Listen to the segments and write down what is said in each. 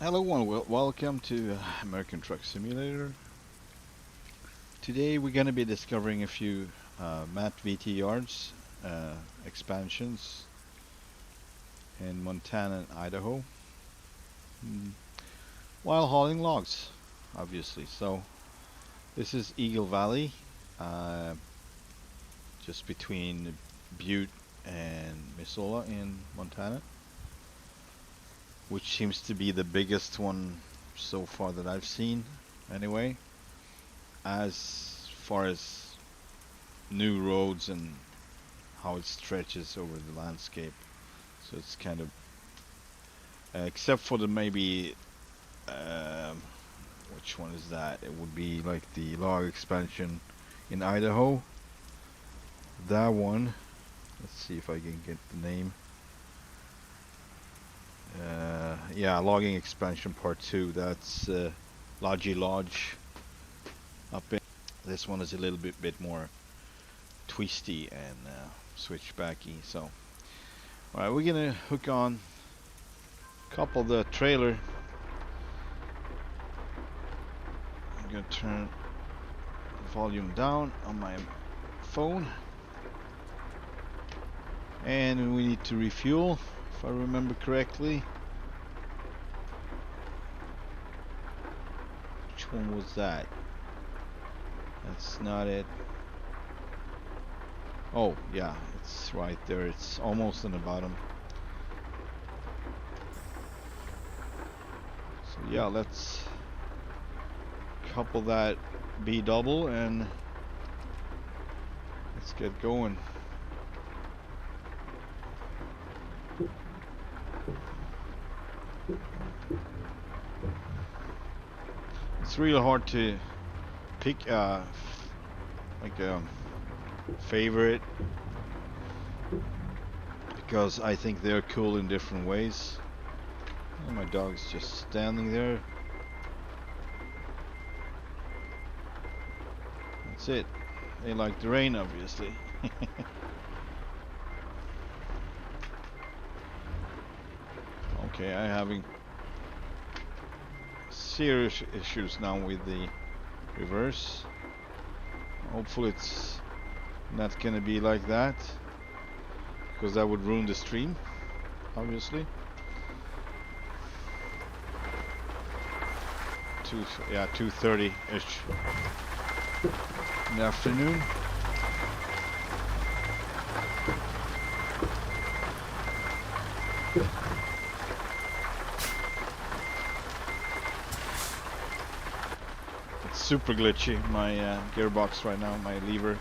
Hello and welcome to American Truck Simulator. Today we're going to be discovering a few MattVT yards, expansions in Montana and Idaho, while hauling logs, obviously. So this is Eagle Valley, uh, just between Butte and Missoula in Montana, which seems to be the biggest one so far that I've seen anyway, as far as new roads and how it stretches over the landscape. So it's kind of except for the maybe which one is that? It would be like the log expansion in Idaho. That one, let's see if I can get the name. Yeah, logging expansion part 2. That's Lodgy Lodge up in. This one is a little bit more twisty and switchbacky. So, all right, we're gonna hook on, couple the trailer. I'm gonna turn the volume down on my phone, and we need to refuel, if I remember correctly. Which one was that? That's not it. Oh, yeah, it's right there. It's almost on the bottom. So yeah, let's couple that B double and let's get going. It's really hard to pick like a favorite, because I think they're cool in different ways. Oh, my dog's just standing there. That's it. They like the rain, obviously. Okay, I'm having serious issues now with the reverse. Hopefully it's not gonna be like that, because that would ruin the stream, obviously. 2:30-ish in the afternoon. It's super glitchy, my gearbox right now, my lever.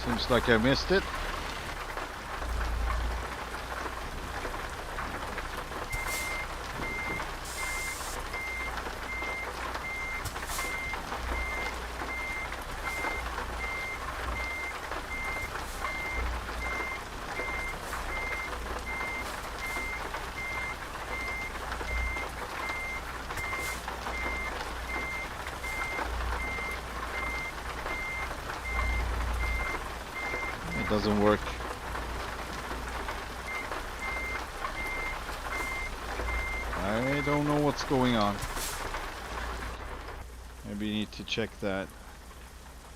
Seems like I missed it. Doesn't work. I don't know what's going on. Maybe you need to check that.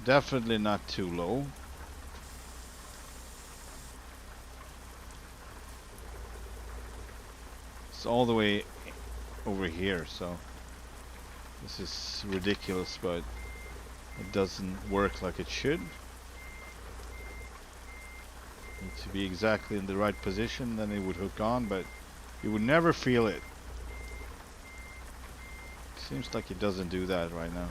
Definitely not too low. It's all the way over here, so this is ridiculous, but it doesn't work like it should. Need to be exactly in the right position, then it would hook on, but you would never feel it. Seems like it doesn't do that right now.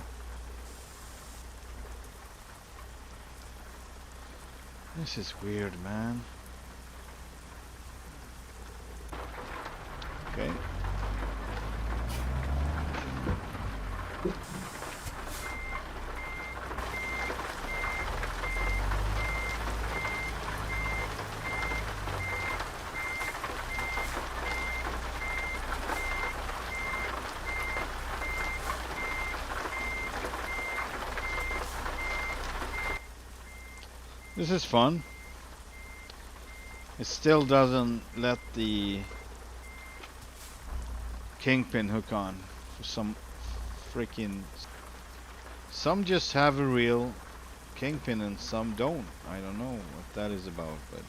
This is weird, man. Okay. This is fun. It still doesn't let the kingpin hook on for some freaking. Some just have a real kingpin and some don't. I don't know what that is about, but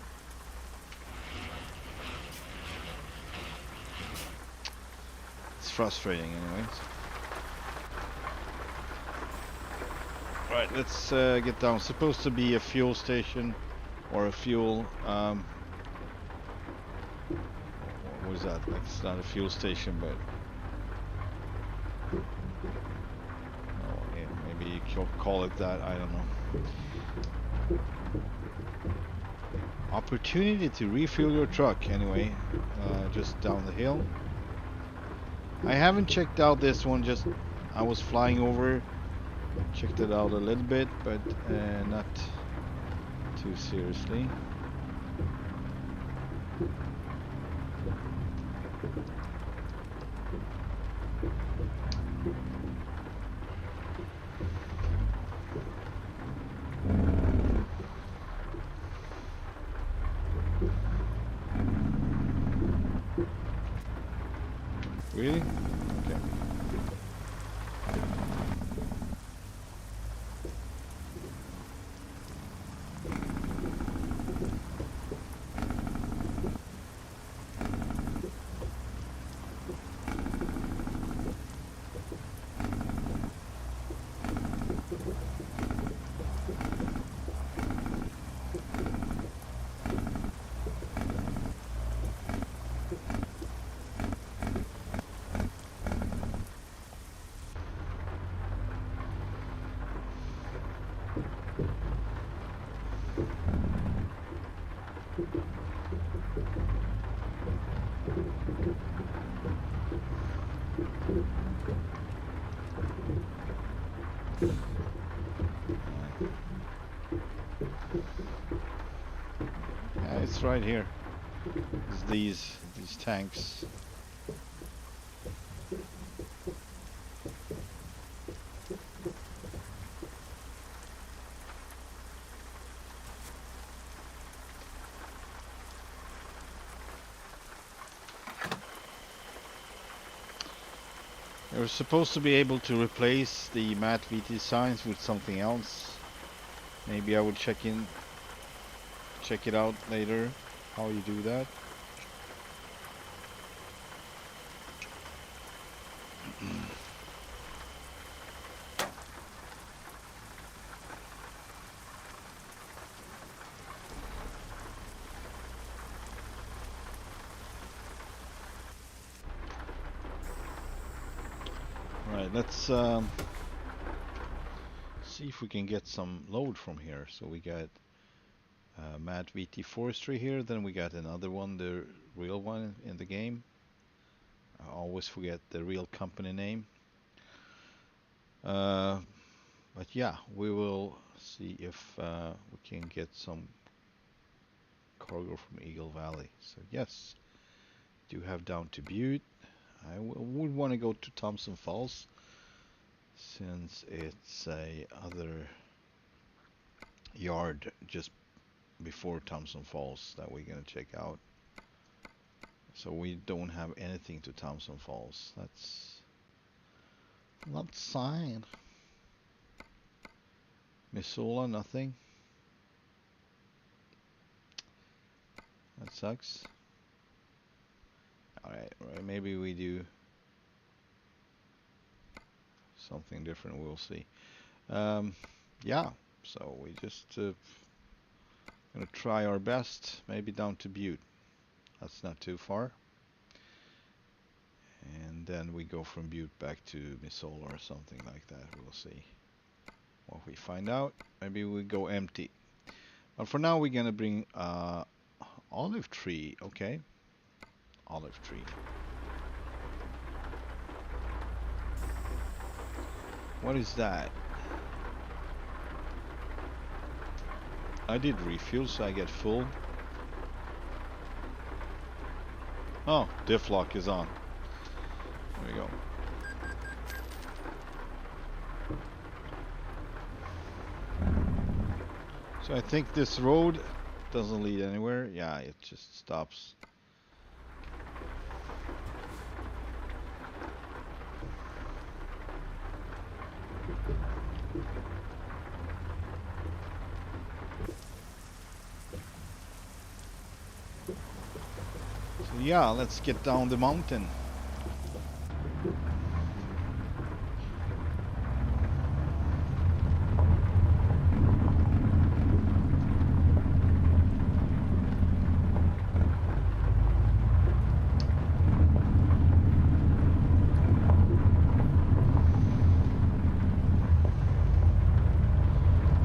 it's frustrating anyways. Right, let's get down. It's supposed to be a fuel station or a fuel what was that? Like, it's not a fuel station, but oh, yeah, maybe you could call it that. I don't know. Opportunity to refuel your truck. Anyway, just down the hill. I haven't checked out this one. Just I was flying over, checked it out a little bit, but not too seriously. Really? Okay. Yeah, it's right here. It's these tanks. We're supposed to be able to replace the MattVT signs with something else. Maybe I would check it out later, how you do that. Right, let's see if we can get some load from here. So we got MattVT Forestry here, then we got another one, the real one in the game. I always forget the real company name. But yeah, we will see if we can get some cargo from Eagle Valley. So yes, do have down to Butte. I would want to go to Thompson Falls since it's a other yard just before Thompson Falls that we're gonna check out. So we don't have anything to Thompson Falls. That's not sign. Missoula, nothing. That sucks. Alright, maybe we do something different, we'll see. Yeah, so we just gonna try our best, maybe down to Butte. That's not too far. And then we go from Butte back to Missoula or something like that. We'll see what we find out. Maybe we go empty. But for now we're gonna bring olive tree, okay? Olive tree. What is that? I did refuel, so I get full. Oh, diff lock is on. There we go. So I think this road doesn't lead anywhere. Yeah, it just stops. So yeah, let's get down the mountain.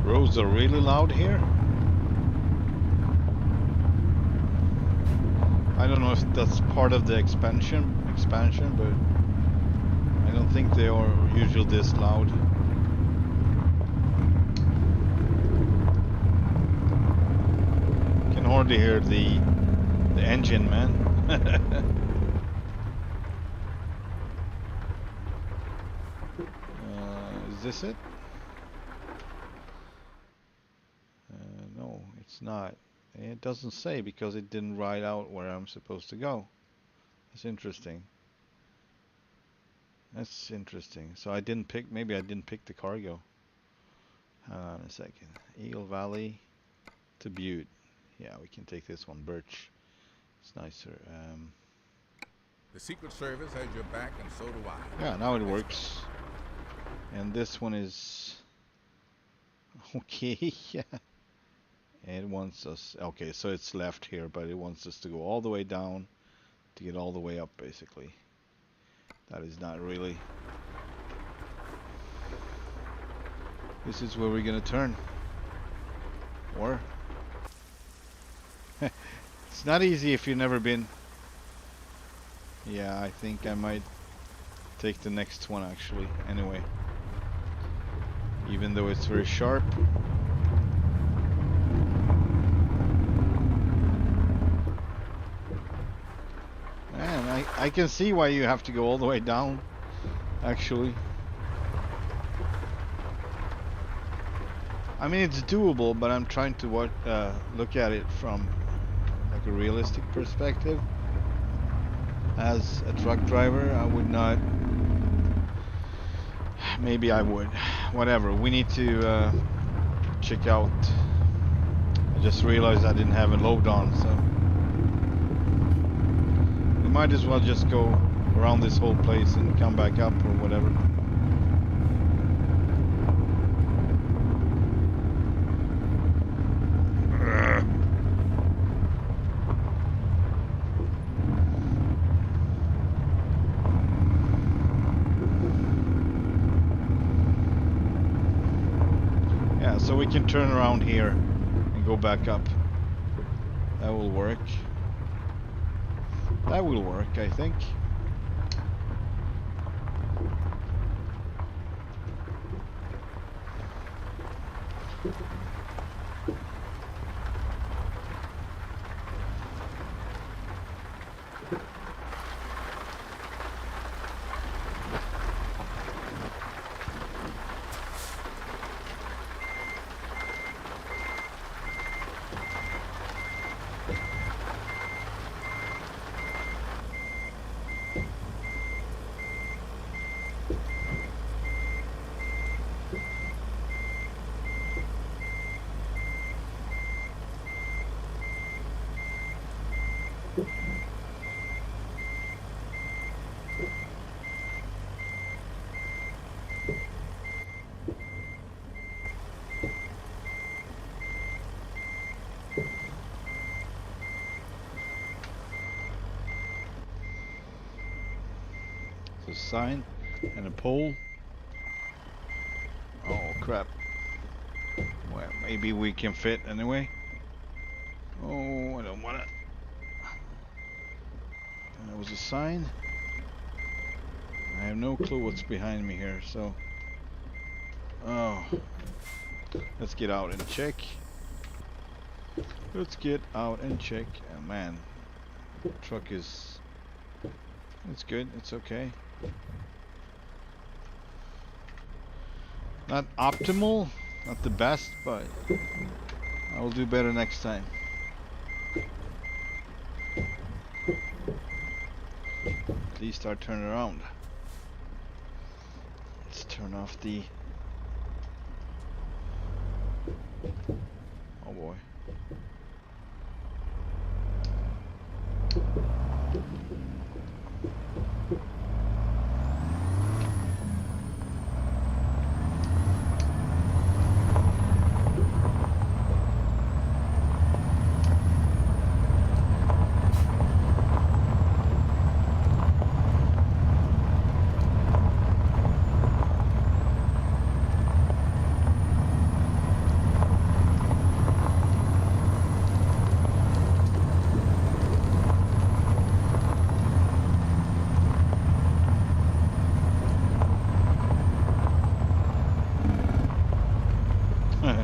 Roads are really loud here. I don't know if that's part of the expansion, but I don't think they are usually this loud. Can hardly hear the engine, man. Is this it? No, it's not. It doesn't say because it didn't write out where I'm supposed to go. That's interesting. That's interesting. So I didn't pick, maybe I didn't pick the cargo. Hang on a second. Eagle Valley to Butte. Yeah, we can take this one. Birch. It's nicer. The Secret Service has your back, and so do I. Yeah, now it works. And this one is okay. Yeah. It wants us. Okay, so it's left here, but it wants us to go all the way down to get all the way up, basically. That is not really. This is where we're gonna turn. Or it's not easy if you've never been. Yeah, I think I might take the next one actually. Anyway, even though it's very sharp. Man, I can see why you have to go all the way down, actually. I mean, it's doable, but I'm trying to look at it from like a realistic perspective. As a truck driver, I would not. Maybe I would. Whatever. We need to check out. I just realized I didn't have a load on, so we might as well just go around this whole place and come back up or whatever. So we can turn around here and go back up. That will work. That will work, I think. A sign and a pole. Oh crap. Well, maybe we can fit anyway. Oh, I don't wanna. There was a sign. I have no clue what's behind me here, so. Oh. Let's get out and check. Let's get out and check. Oh man. The truck is. It's good, it's okay. Not optimal, not the best, but I will do better next time. At least I'll turn around. Let's turn off the... Oh boy.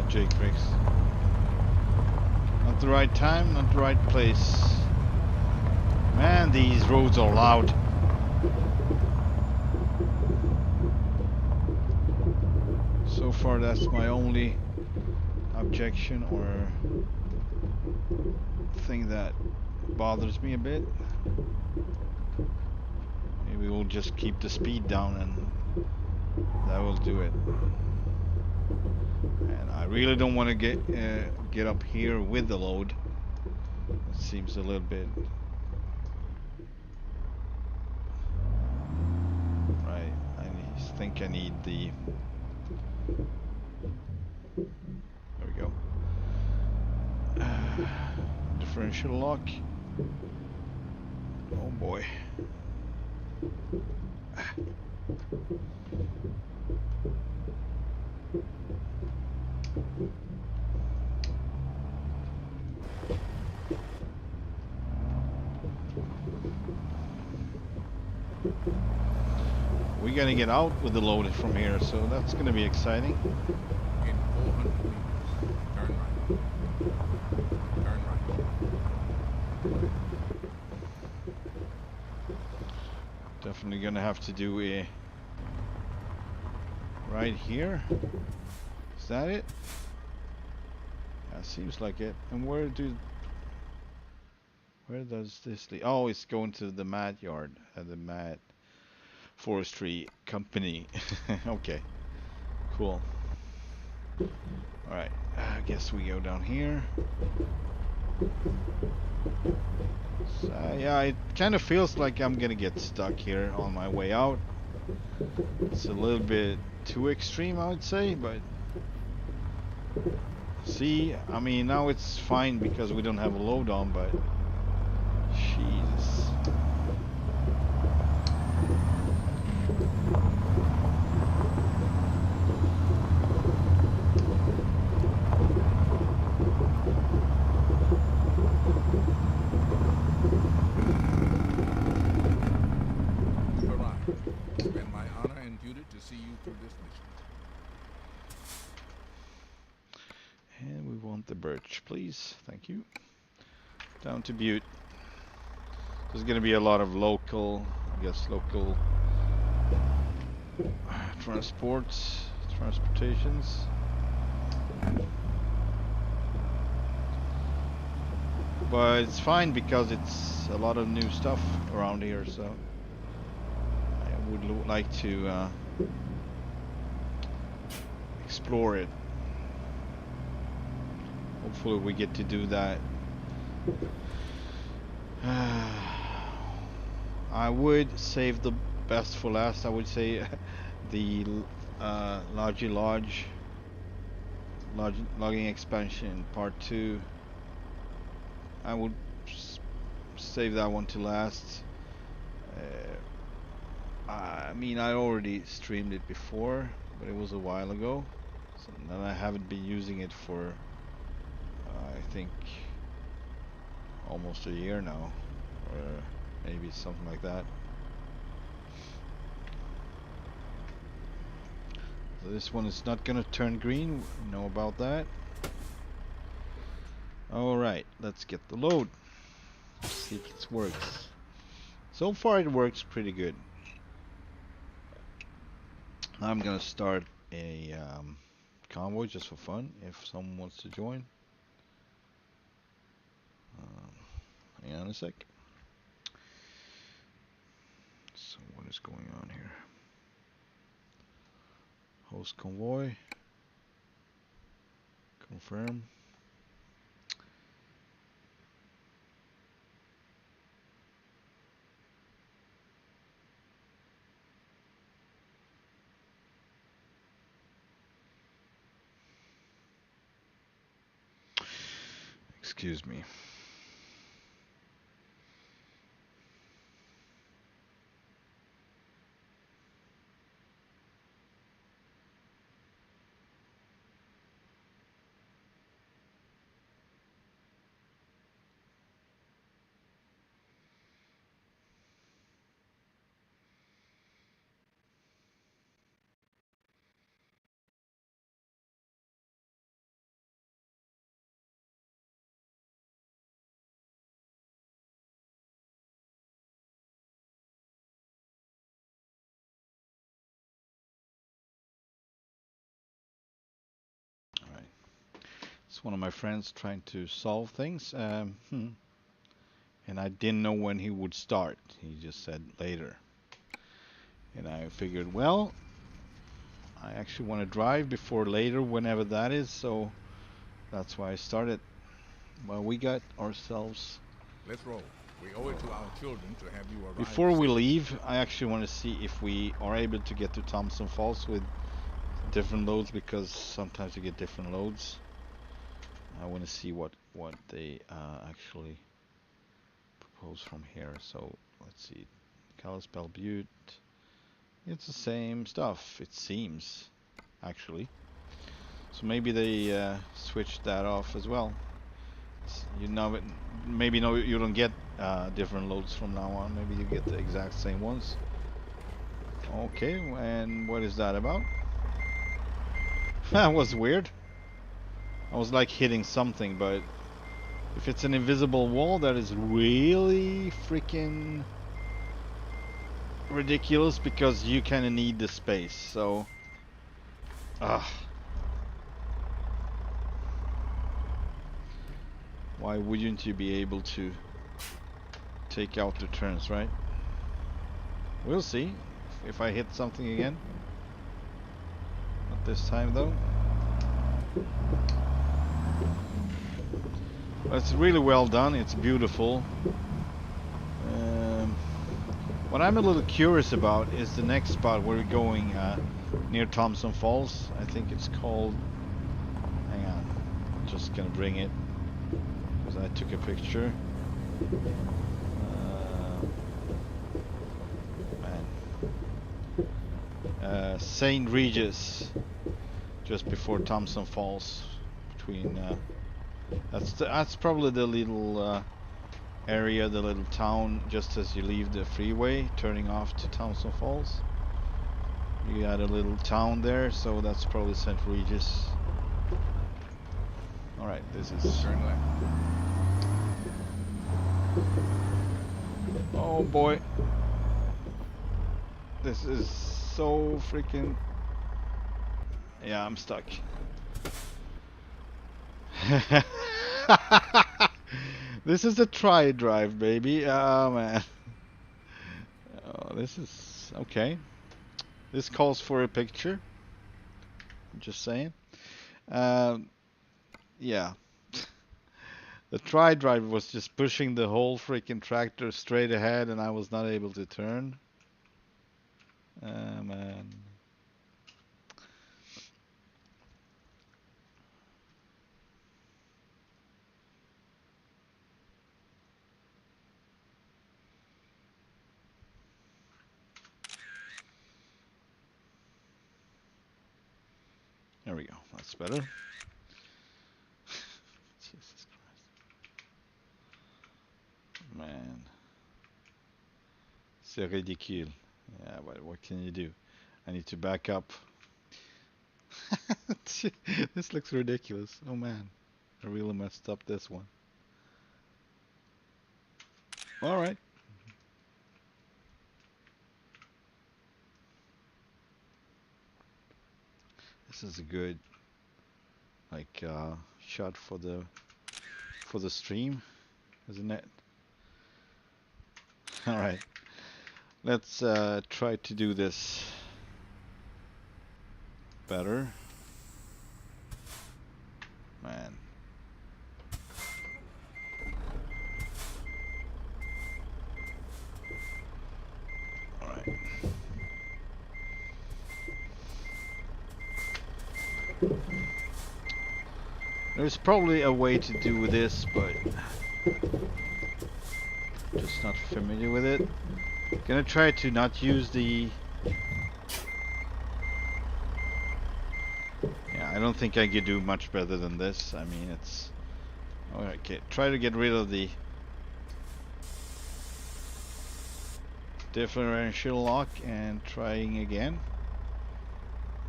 Jake Riggs. Not the right time, not the right place. Man, these roads are loud. So far that's my only objection or thing that bothers me a bit. Maybe we'll just keep the speed down and that will do it. And I really don't want to get up here with the load. It seems a little bit right. I think I need the... There we go. Differential lock. Oh boy. We're gonna get out with the load from here, so that's gonna be exciting. In 400 meters, turn right. Turn right. Definitely gonna have to do a right here. Is that it? Yeah, seems like it. And where does this lead? Oh, it's going to the Matt yard, the Matt Forestry Company. Okay, cool. Alright, I guess we go down here. So, yeah, it kind of feels like I'm gonna get stuck here on my way out. It's a little bit too extreme, I would say, but... See, I mean, now it's fine because we don't have a load on, but... Jesus. You've arrived. It's been my honor and duty to see you through this mission. And we want the birch, please. Thank you. Down to Butte. There's going to be a lot of local, I guess, local transportations. But it's fine because it's a lot of new stuff around here, so I would like to explore it. Hopefully we get to do that. I would save the best for last. I would say the logging expansion part 2. I would save that one to last. I mean, I already streamed it before, but it was a while ago. So then I haven't been using it for I think almost a year now, or maybe something like that. So this one is not gonna turn green, we know about that. Alright, let's get the load. See if it works. So far it works pretty good. I'm gonna start a convoy just for fun, if someone wants to join. on a sec. So what is going on here? Host convoy. Confirm. Excuse me. All right. It's one of my friends trying to solve things. And I didn't know when he would start. He just said later. And I figured, well, I actually want to drive before later, whenever that is, so that's why I started. Well, we got ourselves... Let's roll. We owe it to our children to have you arrive. Before we leave, I actually want to see if we are able to get to Thompson Falls with different loads, because sometimes you get different loads. I want to see what they actually propose from here. So let's see, Kalispell Butte. It's the same stuff, it seems, actually. So maybe they switched that off as well. You know, maybe no, you don't get different loads from now on. Maybe you get the exact same ones. Okay, and what is that about? That was weird. I was like hitting something, but if it's an invisible wall, that is really freaking ridiculous, because you kind of need the space. So, why wouldn't you be able to take out the turns, right? We'll see if I hit something again. Not this time though. But it's really well done. It's beautiful. What I'm a little curious about is the next spot where we're going near Thompson Falls. I think it's called... Hang on. I'm just gonna bring it, because I took a picture. St. Regis, just before Thompson Falls, between that's probably the little area, the little town, just as you leave the freeway turning off to Thompson Falls. You got a little town there, so that's probably St. Regis. All right, this is... Turn left. Oh boy, this is so freaking... Yeah, I'm stuck. This is a try drive, baby. Oh man. Oh, this is okay. This calls for a picture. I'm just saying. Yeah. The try drive was just pushing the whole freaking tractor straight ahead, and I was not able to turn. Man. There we go. That's better. Jesus Christ. Man. C'est ridicule. Yeah, but what can you do? I need to back up. This looks ridiculous. Oh man. I really messed up this one. Alright. This is a good like shot for the stream, isn't it? All right. Let's try to do this better. Man. All right. There's probably a way to do this, but just not familiar with it. Gonna try to not use the... Yeah, I don't think I could do much better than this. I mean, it's... Okay, try to get rid of the differential lock and trying again.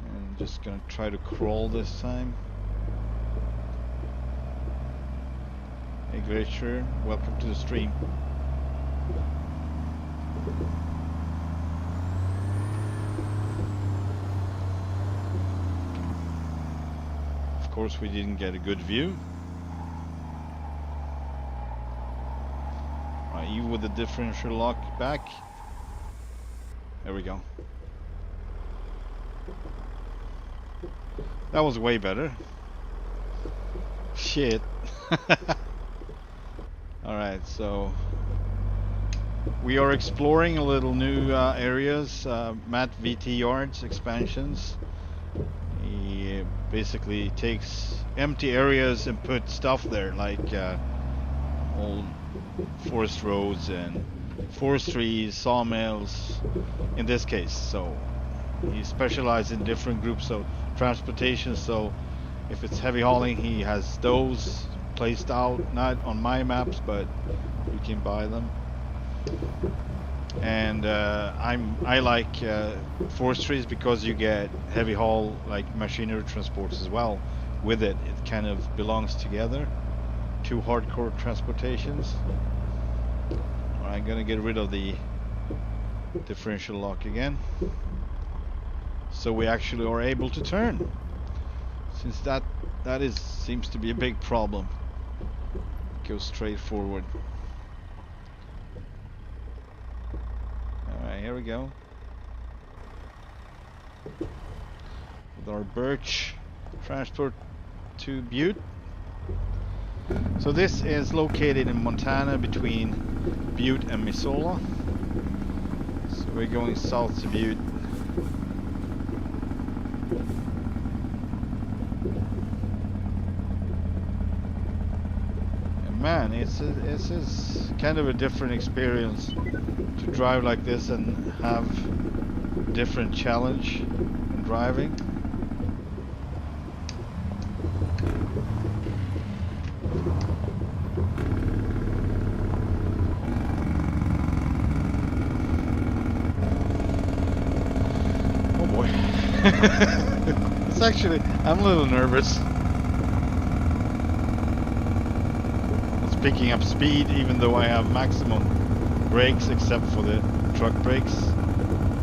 And I'm just gonna try to crawl this time. Hey Glacier, welcome to the stream. Of course we didn't get a good view. Right, you with the differential lock back. There we go. That was way better. Shit. Alright, so we are exploring a little new areas, MattVT yards, expansions. He basically takes empty areas and puts stuff there, like old forest roads and forestry, sawmills, in this case. So he specializes in different groups of transportation, so if it's heavy hauling, he has those placed out, not on my maps, but you can buy them. And I like forestries because you get heavy haul, like machinery transports as well with it. It kind of belongs together. Two hardcore transportations. I'm gonna get rid of the differential lock again, so we actually are able to turn, since that seems to be a big problem. Go straight forward. Alright, here we go. With our birch transport to Butte. So this is located in Montana between Butte and Missoula. So we're going south to Butte. And man, it's kind of a different experience to drive like this and have different challenge in driving. Oh boy. It's actually, I'm a little nervous. It's picking up speed even though I have maximum brakes except for the truck brakes.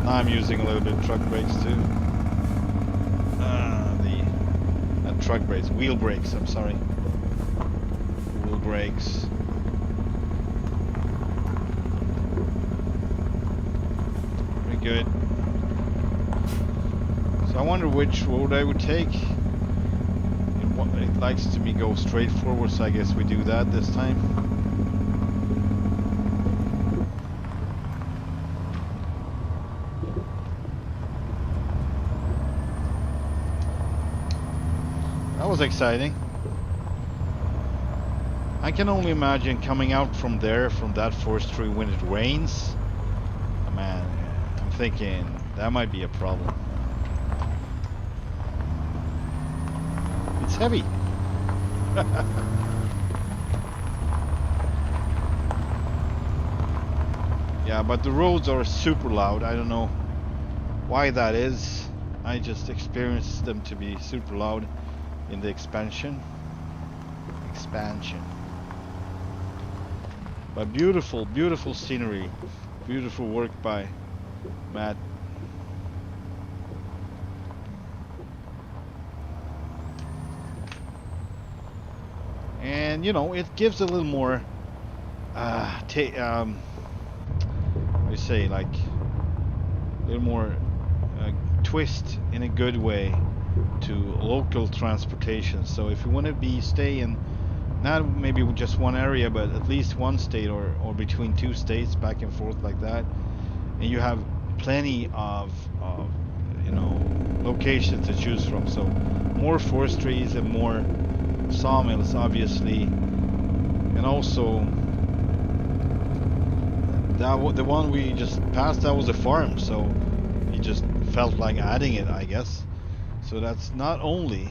Now I'm using a little bit of truck brakes too. Not truck brakes, wheel brakes, I'm sorry. Wheel brakes. Very good. So I wonder which road I would take. It likes to me go straight forward, so I guess we do that this time. That was exciting. I can only imagine coming out from there, from that forestry when it rains. Man, I'm thinking that might be a problem. It's heavy. Yeah, but the roads are super loud. I don't know why that is. I just experienced them to be super loud in the expansion. But beautiful, beautiful scenery. Beautiful work by Matt. And you know, it gives a little more I say, like a little more twist in a good way to local transportation. So if you want to be stay in not maybe just one area, but at least one state or between two states back and forth like that, and you have plenty of you know, locations to choose from. So more forestries and more sawmills, obviously, and also that the one we just passed, that was a farm, so he just felt like adding it, I guess. So that's not only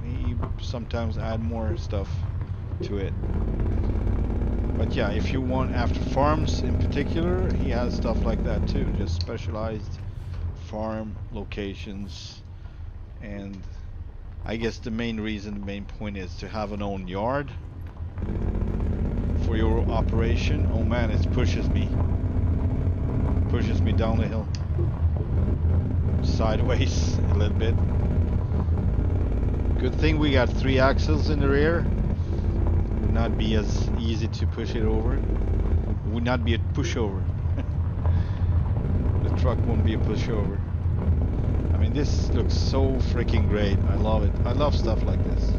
he sometimes add more stuff to it. But yeah, if you want after farms in particular, he has stuff like that too, just specialized farm locations. And I guess the main point is to have an own yard for your operation. Oh man, it pushes me down the hill sideways a little bit. Good thing we got 3 axles in the rear. Would not be as easy to push it over. It would not be a pushover. The truck won't be a pushover. I mean, this looks so freaking great. I love it. I love stuff like this.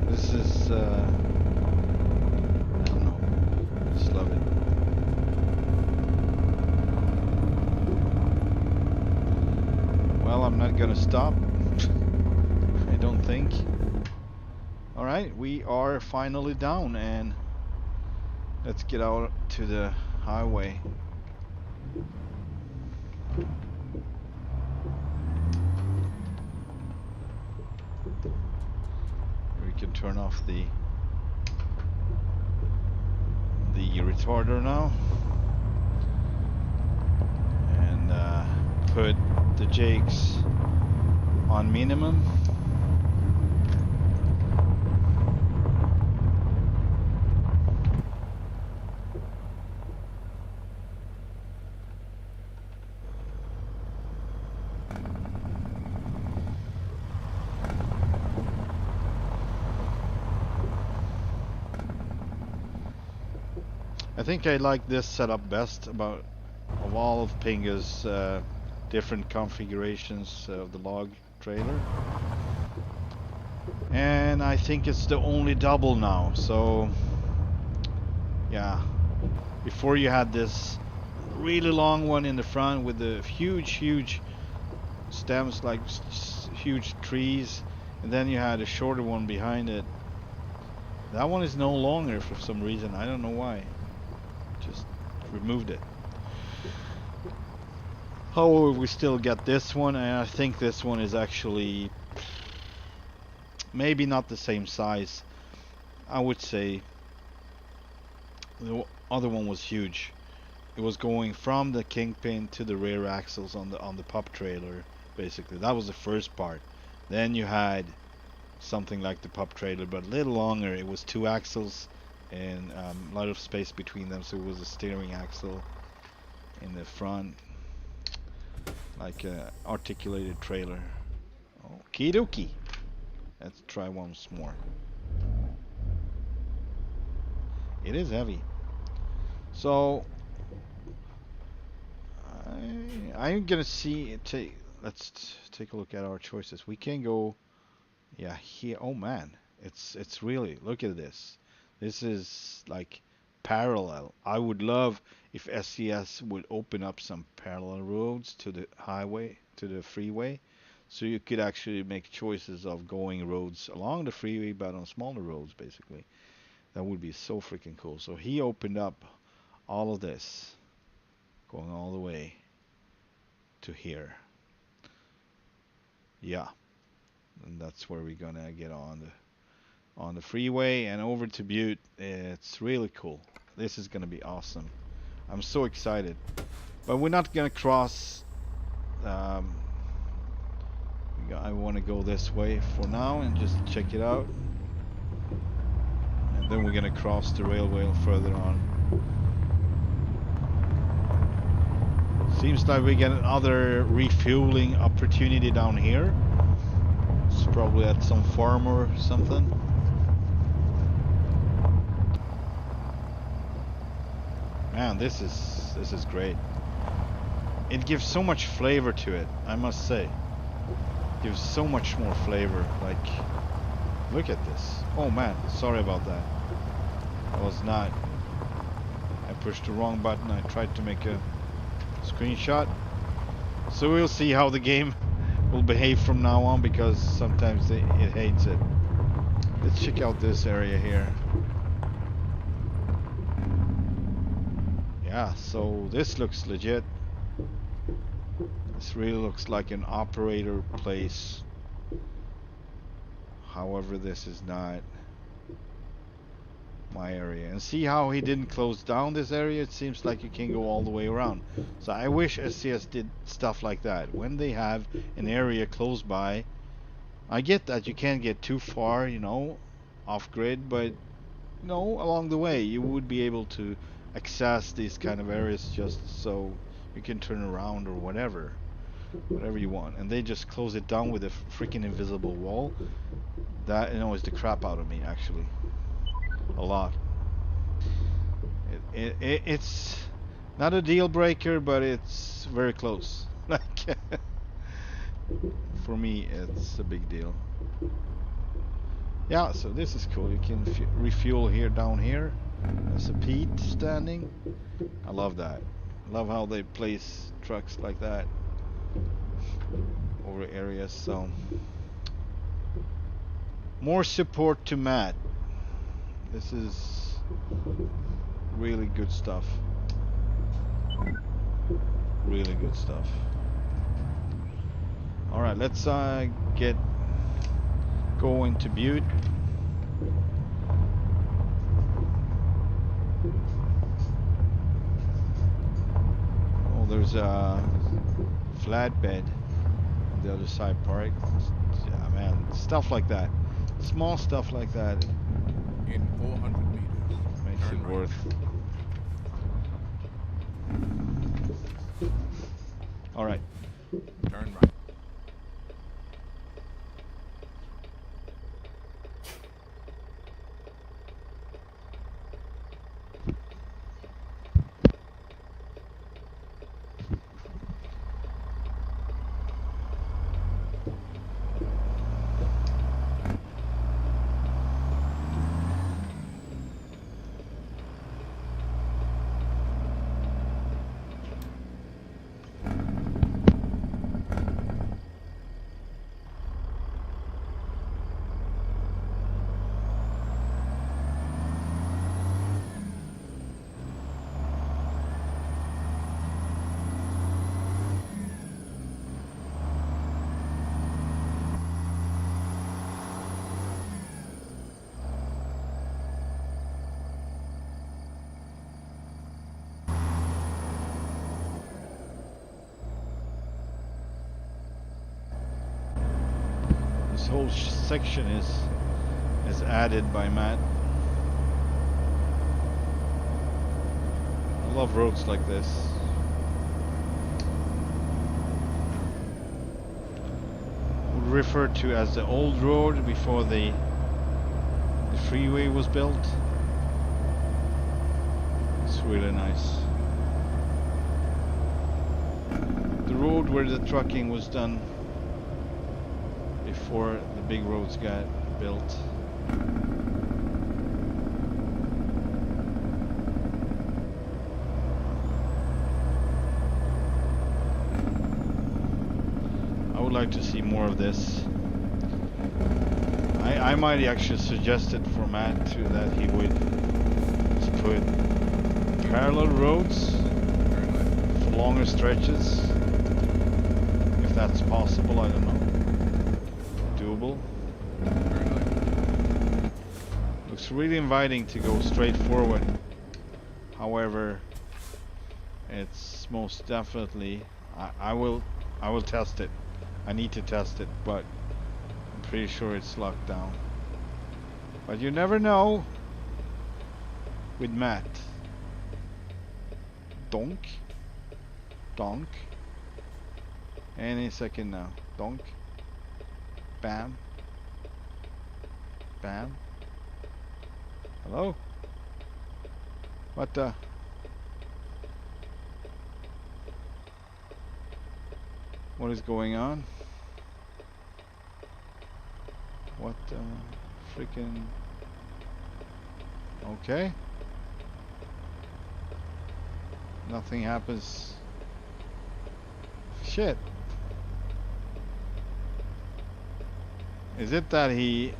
This is I don't know. I just love it. Well, I'm not gonna stop. I don't think. Alright, we are finally down, and let's get out to the highway. We can turn off the retarder now and put the jakes on minimum. I think I like this setup best of all of Pinga's different configurations of the log trailer. And I think it's the only double now, so yeah. Before you had this really long one in the front with the huge stems, like huge trees, and then you had a shorter one behind it. That one is no longer for some reason. I don't know why. Just removed it. However, we still got this one, and I think this one is actually maybe not the same size. I would say the other one was huge. It was going from the kingpin to the rear axles on the pup trailer, basically. That was the first part. Then you had something like the pup trailer, but a little longer. It was 2 axles and a lot of space between them, so it was a steering axle in the front, like a articulated trailer. Okie dokie. Let's try once more. It is heavy. So I'm gonna see. Let's take a look at our choices. We can go, yeah, here. Oh man, it's really, look at this. This is like parallel. I would love if SCS would open up some parallel roads to the highway, to the freeway, so you could actually make choices of going roads along the freeway, but on smaller roads, basically. That would be so freaking cool. So he opened up all of this, going all the way to here. Yeah, and that's where we're gonna get on the freeway and over to Butte. It's really cool. This is gonna be awesome. I'm so excited. But we're not gonna cross. I want to go this way for now and just check it out. And then we're gonna cross the railway further on. Seems like we get another refueling opportunity down here. It's probably at some farm or something. Man, this is great. It gives so much flavor to it, I must say. Gives so much more flavor. Like, look at this. Oh man, sorry about that. I was not. I pushed the wrong button. I tried to make a screenshot. So we'll see how the game will behave from now on, because sometimes it hates it. Let's check out this area here. Yeah, so this looks legit. This really looks like an operator place. However, this is not my area. And see how he didn't close down this area? It seems like you can go all the way around. So I wish SCS did stuff like that. When they have an area close by, I get that you can't get too far, you know, off grid, but you know, along the way you would be able to access these kind of areas just so you can turn around or whatever you want. And they just close it down with a freaking invisible wall. That annoys the crap out of me, actually, a lot. It's not a deal breaker, but it's very close. Like, for me, it's a big deal. Yeah, so this is cool. You can refuel here, down here. There's a Pete standing. I love that. I love how they place trucks like that over areas. So more support to Matt. This is really good stuff. Really good stuff. All right, let's get going to Butte. Oh, there's a flatbed on the other side park. Yeah, man, stuff like that. Small stuff like that. In 400 meters. Makes turn it right. worth. All right. Turn right. This whole section is added by Matt. I love roads like this. Referred to as the old road before the freeway was built. It's really nice. The road where the trucking was done before the big roads got built. I would like to see more of this. I might actually suggest it for Matt too, that he would just put parallel roads for longer stretches, if that's possible. I don't know. Doable. Looks really inviting to go straight forward. However, it's most definitely, I will test it. I need to test it, but I'm pretty sure it's locked down. But you never know with Matt. Donk. Donk. Any second now. Donk. Bam. Bam. Hello? What the? What is going on? What the freaking... Okay. Nothing happens. Shit. Is it that he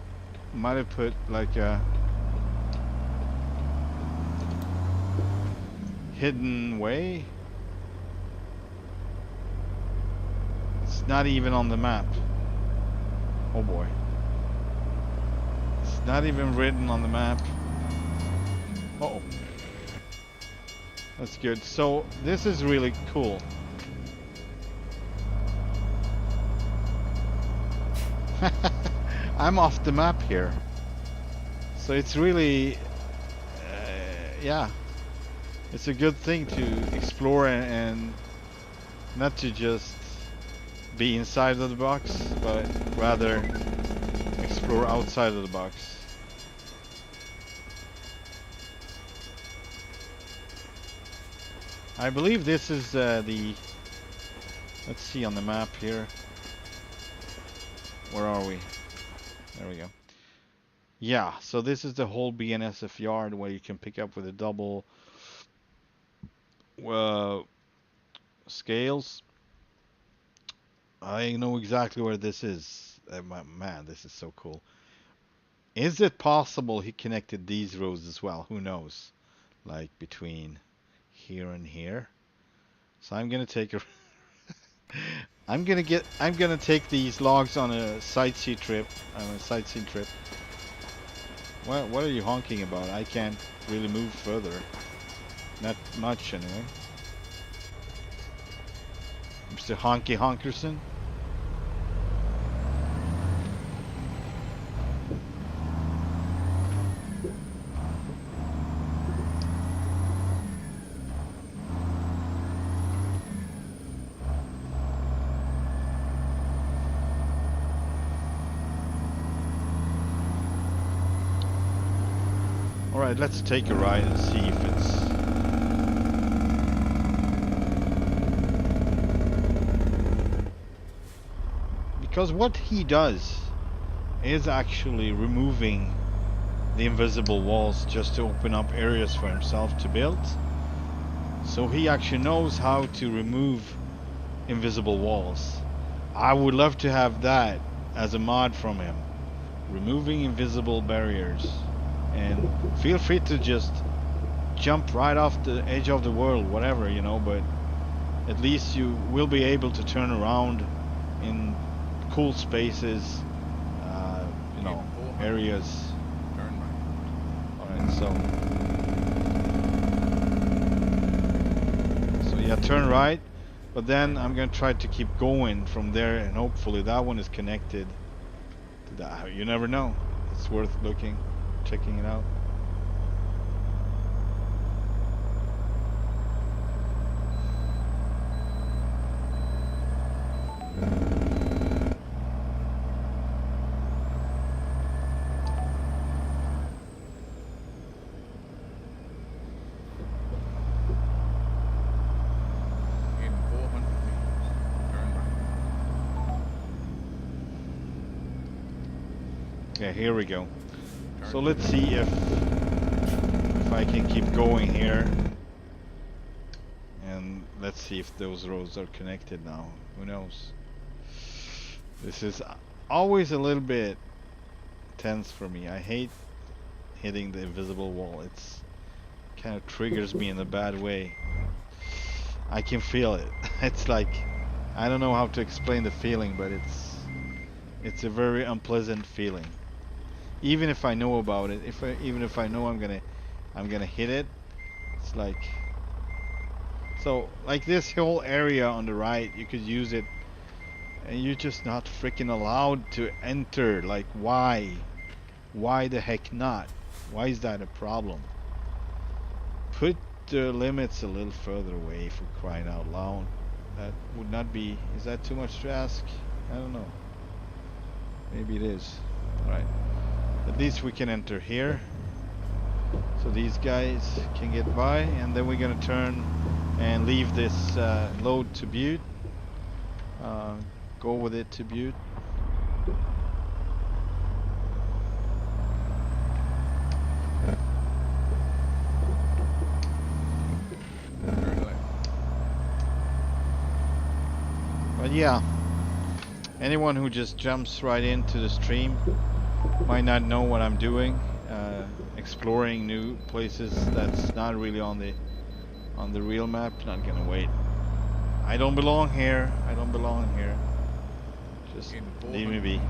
might have put like a hidden way? It's not even on the map. Oh boy. It's not even written on the map. Uh-oh. That's good. So this is really cool. I'm off the map here. So it's really, yeah. It's a good thing to explore and not to just be inside of the box, but rather explore outside of the box. I believe this is the... Let's see on the map here. Where are we? There we go. Yeah, so this is the whole BNSF yard where you can pick up with a double scales. I know exactly where this is. Man, this is so cool. Is it possible he connected these roads as well? Who knows? Like between here and here. So I'm gonna take a I'm gonna take these logs on a sightsee trip. What are you honking about? I can't really move further. Not much anyway. Mr. Honky Honkerson. Alright, let's take a ride and see if it's... Because what he does is actually removing the invisible walls just to open up areas for himself to build. So he actually knows how to remove invisible walls. I would love to have that as a mod from him. Removing invisible barriers. And feel free to just jump right off the edge of the world, whatever, you know, but at least you will be able to turn around in cool spaces, you know, areas. Turn right. Alright, so yeah, turn right, but then I'm gonna try to keep going from there, and hopefully that one is connected to that. You never know. It's worth looking, checking it out. In 400 meters, turn right. Yeah, here we go. Turn So let's see if I can keep going here, and let's see if those roads are connected now. Who knows? This is always a little bit tense for me. I hate hitting the invisible wall. It's kind of triggers me in a bad way. I can feel it. It's like, I don't know how to explain the feeling, but it's a very unpleasant feeling. Even if I know about it, even if I know I'm gonna hit it, it's like, so like this whole area on the right, you could use it, and you're just not freaking allowed to enter. Like, why the heck not? Why is that a problem? Put the limits a little further away, for crying out loud. That would not be, is that too much to ask? I don't know, maybe it is. All right, at least we can enter here, so these guys can get by, and then we're gonna turn and leave this load to Butte. go with it to Butte. Turn left. But yeah, anyone who just jumps right into the stream might not know what I'm doing. Exploring new places that's not really on the real map. Not gonna wait. I don't belong here. I don't belong here. Just In leave me 400 be. meters,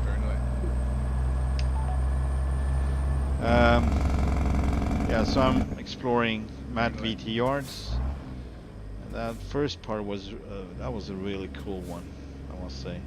turn left. Yeah, so I'm exploring MattVT yards. And that first part was that was a really cool one, I must say.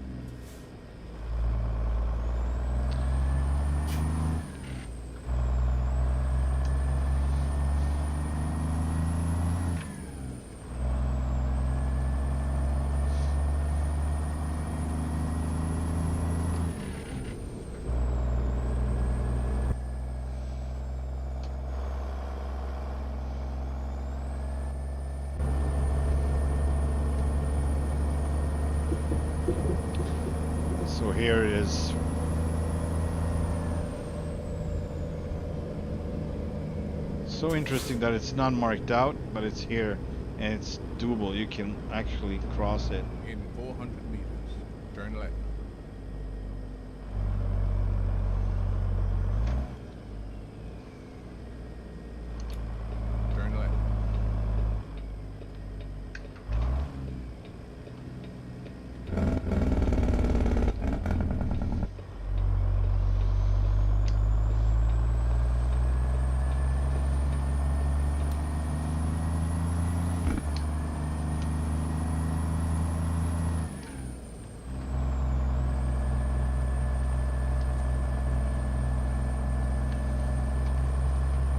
So here it is. So interesting that it's not marked out, but it's here and it's doable. You can actually cross it. In 400 meters, turn left. Turn left.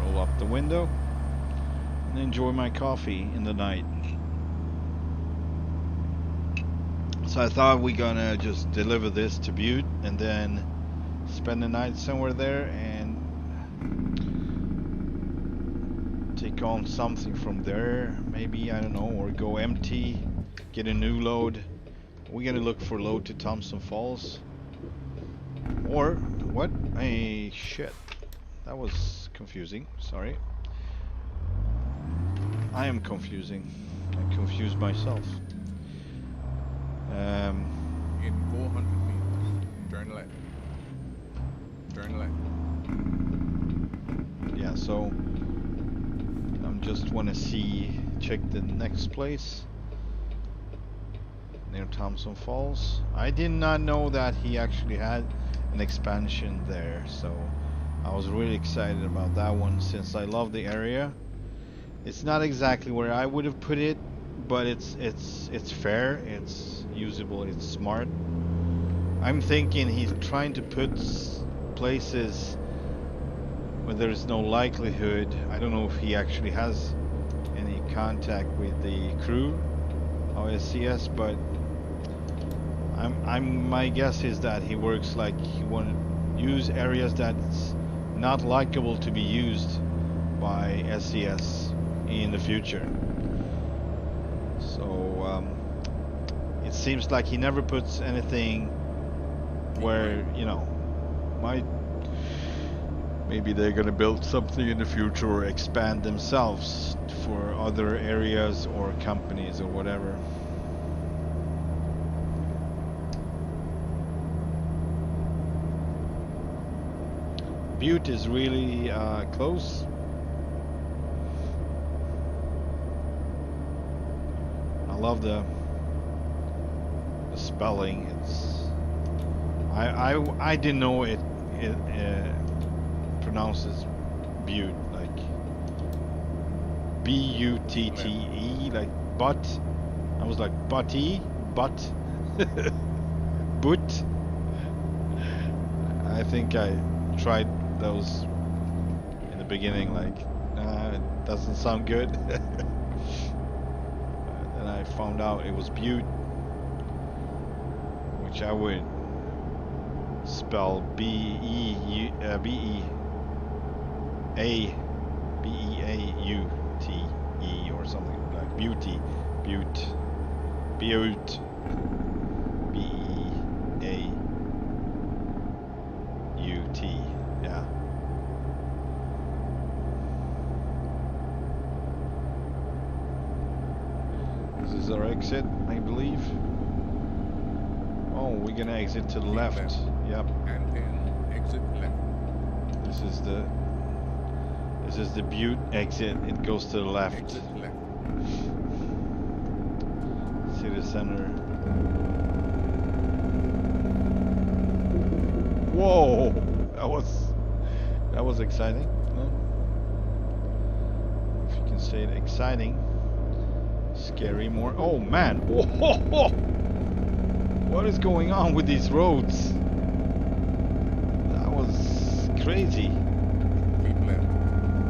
Roll up the window and enjoy my coffee in the night. So I thought we're gonna just deliver this to Butte and then spend the night somewhere there and take on something from there. Maybe, I don't know, or go empty, get a new load. We're gonna look for load to Thompson Falls. Or, what? Hey, shit. That was confusing, sorry. I am confusing. I confused myself. In 400 meters, turn left. Turn left. Yeah, so I'm just wanna check the next place near Thompson Falls. I did not know that he actually had an expansion there, so I was really excited about that one since I love the area. It's not exactly where I would have put it, but it's fair, it's usable, it's smart. I'm thinking he's trying to put places where there's no likelihood. I don't know if he actually has any contact with the crew of SCS, but my guess is that he works like he want to use areas that's not likable to be used by SCS in the future. So it seems like he never puts anything where, you know, maybe they're gonna build something in the future or expand themselves for other areas or companies or whatever. Butte is really close. I love the spelling. It's I didn't know it pronounces Butte like B-U-T-T-E, like butt. I was like butty, butt, boot. I think I tried those in the beginning, like, nah, it doesn't sound good. And I found out it was Butte, which I would spell B-E-A-U-T-E or something like beauty, Butte, Butte. B-E-A-U-T. Yeah. This is our exit, I believe. Oh, we're gonna exit to the left. Yep. And then exit left. This is the Butte exit. It goes to the left. Exit left. City center. Whoa! That was exciting. No? If you can say it, exciting. Scary more. Oh man! Whoa! What is going on with these roads? That was crazy. Keep left.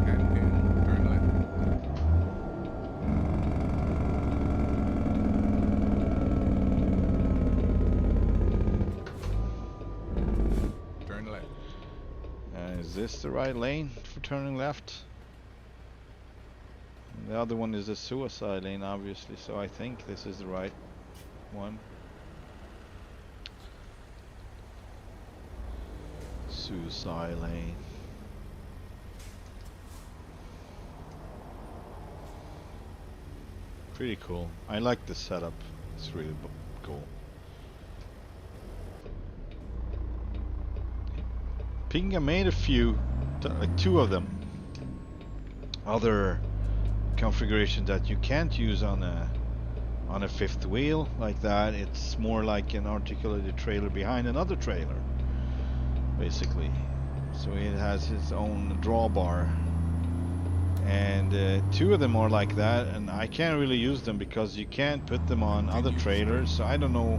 And then turn left. Turn left. Is this the right lane for turning left? The other one is the suicide lane, obviously, so I think this is the right one. Suicide lane. Pretty cool. I like the setup. It's really cool. Pinga made a few, like 2 of them. Other configuration that you can't use on a 5th wheel like that. It's more like an articulated trailer behind another trailer, basically. So it has its own drawbar, and 2 of them are like that, and I can't really use them because you can't put them on other trailers. So I don't know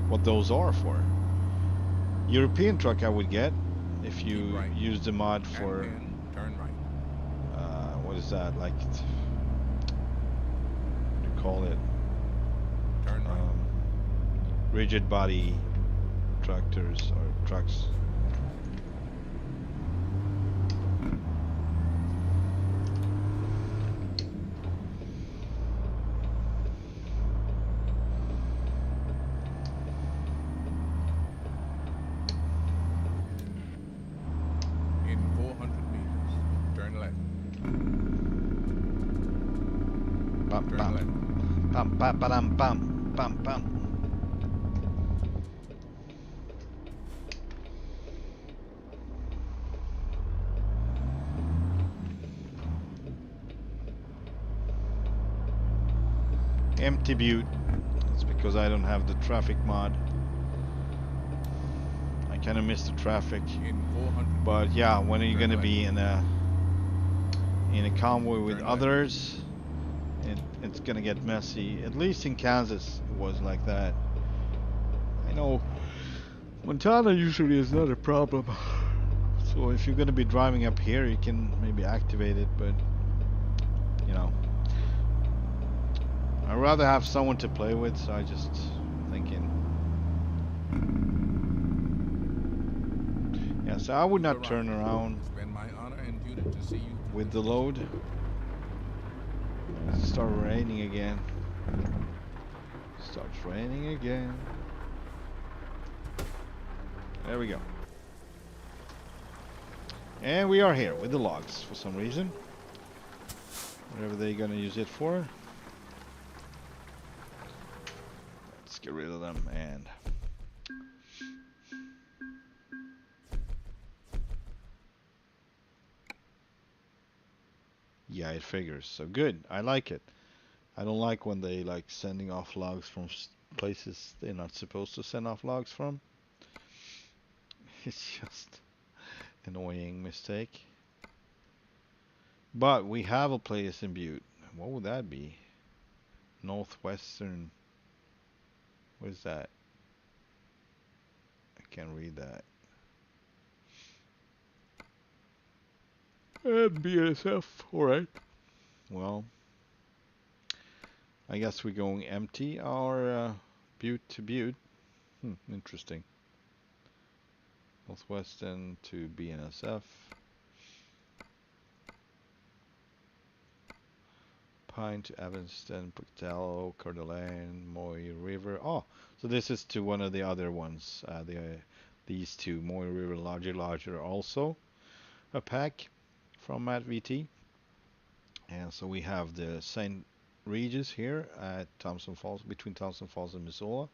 what those are for. European truck I would get if you use the mod for. And then turn right. What is that, like, what do you call it? Turn right. Rigid body tractors or trucks. In 400 meters, turn left. Bam, Turn bam. left. Bam, bam, bam, bam, bam, bam. Empty Butte. That's because I don't have the traffic mod. I kind of miss the traffic. In 400 But yeah, when are you Turn gonna left. be in a convoy with Turn left. others? It's gonna get messy. At least in Kansas, it was like that. I know Montana usually is not a problem. So if you're gonna be driving up here, you can maybe activate it, but you know, I'd rather have someone to play with. So I just thinking, yeah. So I would not turn around It's been my honor and duty to see you with the load. It's start raining again. Starts raining again. There we go. And we are here with the logs for some reason. Whatever they're gonna use it for. Let's get rid of them and yeah, it figures. So good. I like it. I don't like when they like sending off logs from places they're not supposed to send off logs from. It's just annoying mistake. But we have a place in Butte. What would that be? Northwestern. What is that? I can't read that. And BSF. Alright. Well, I guess we're going empty our Butte to Butte. Interesting. Northwestern to BNSF. Pine to Evanston, Pocatello, Coeur d'Alene, Moy River. Oh, so this is to one of the other ones. These two, Moy River, larger also a pack from MattVT. And so we have the St. Regis here at Thompson Falls, between Thompson Falls and Missoula.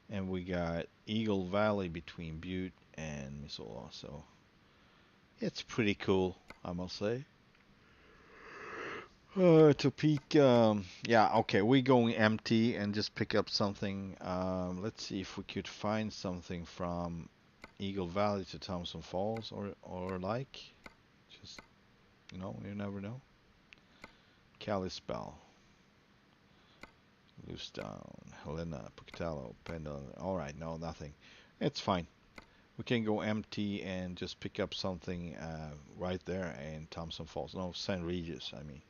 And we got Eagle Valley between Butte and Missoula. So it's pretty cool, I must say. Topeka, yeah, okay, we're going empty and just pick up something. Let's see if we could find something from Eagle Valley to Thompson Falls or like. Just, you never know. Kalispell, Lewistown, Helena, Pocatello, Pendle. Alright, no, nothing. It's fine. We can go empty and just pick up something right there in Thompson Falls. No, St. Regis, I mean.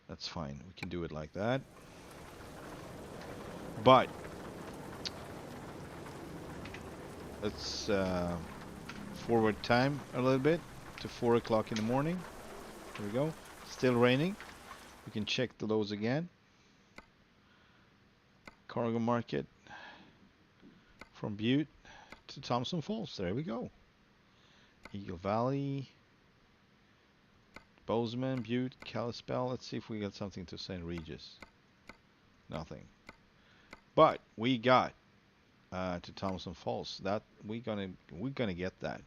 That's fine. We can do it like that. But let's forward time a little bit to 4 o'clock in the morning. Here we go. Still raining. We can check the loads again. Cargo market from Butte to Thompson Falls. There we go. Eagle Valley, Bozeman, Butte, Kalispell. Let's see if we got something to St. Regis. Nothing. But we got to Thompson Falls. That we're gonna get that.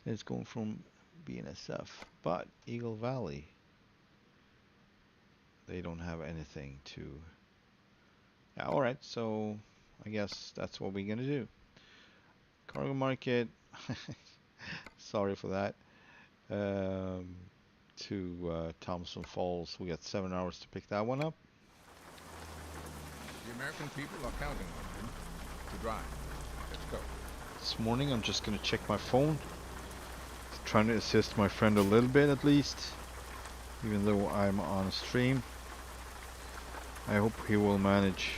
It's going from BNSF. But Eagle Valley, they don't have anything to. Yeah, all right. So I guess that's what we're gonna do. Cargo market. Sorry for that. To Thompson Falls. We got 7 hours to pick that one up. The American people are counting on you to drive. Let's go. This morning I'm just gonna check my phone. Trying to assist my friend a little bit at least. Even though I'm on stream. I hope he will manage.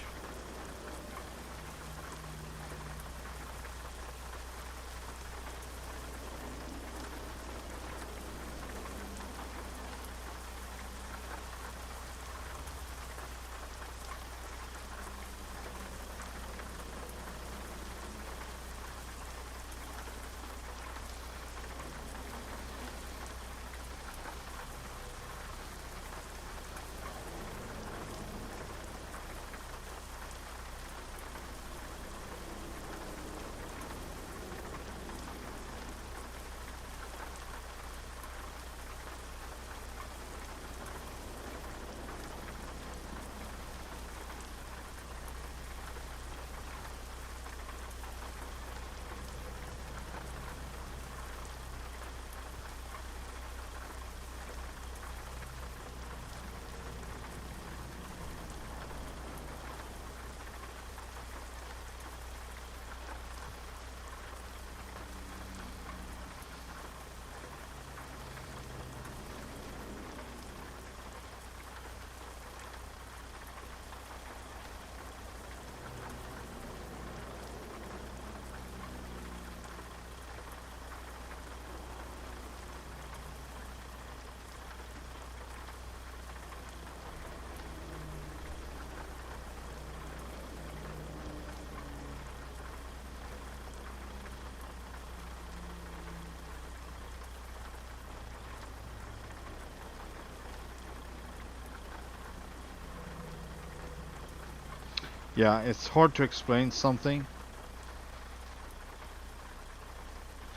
Yeah, it's hard to explain something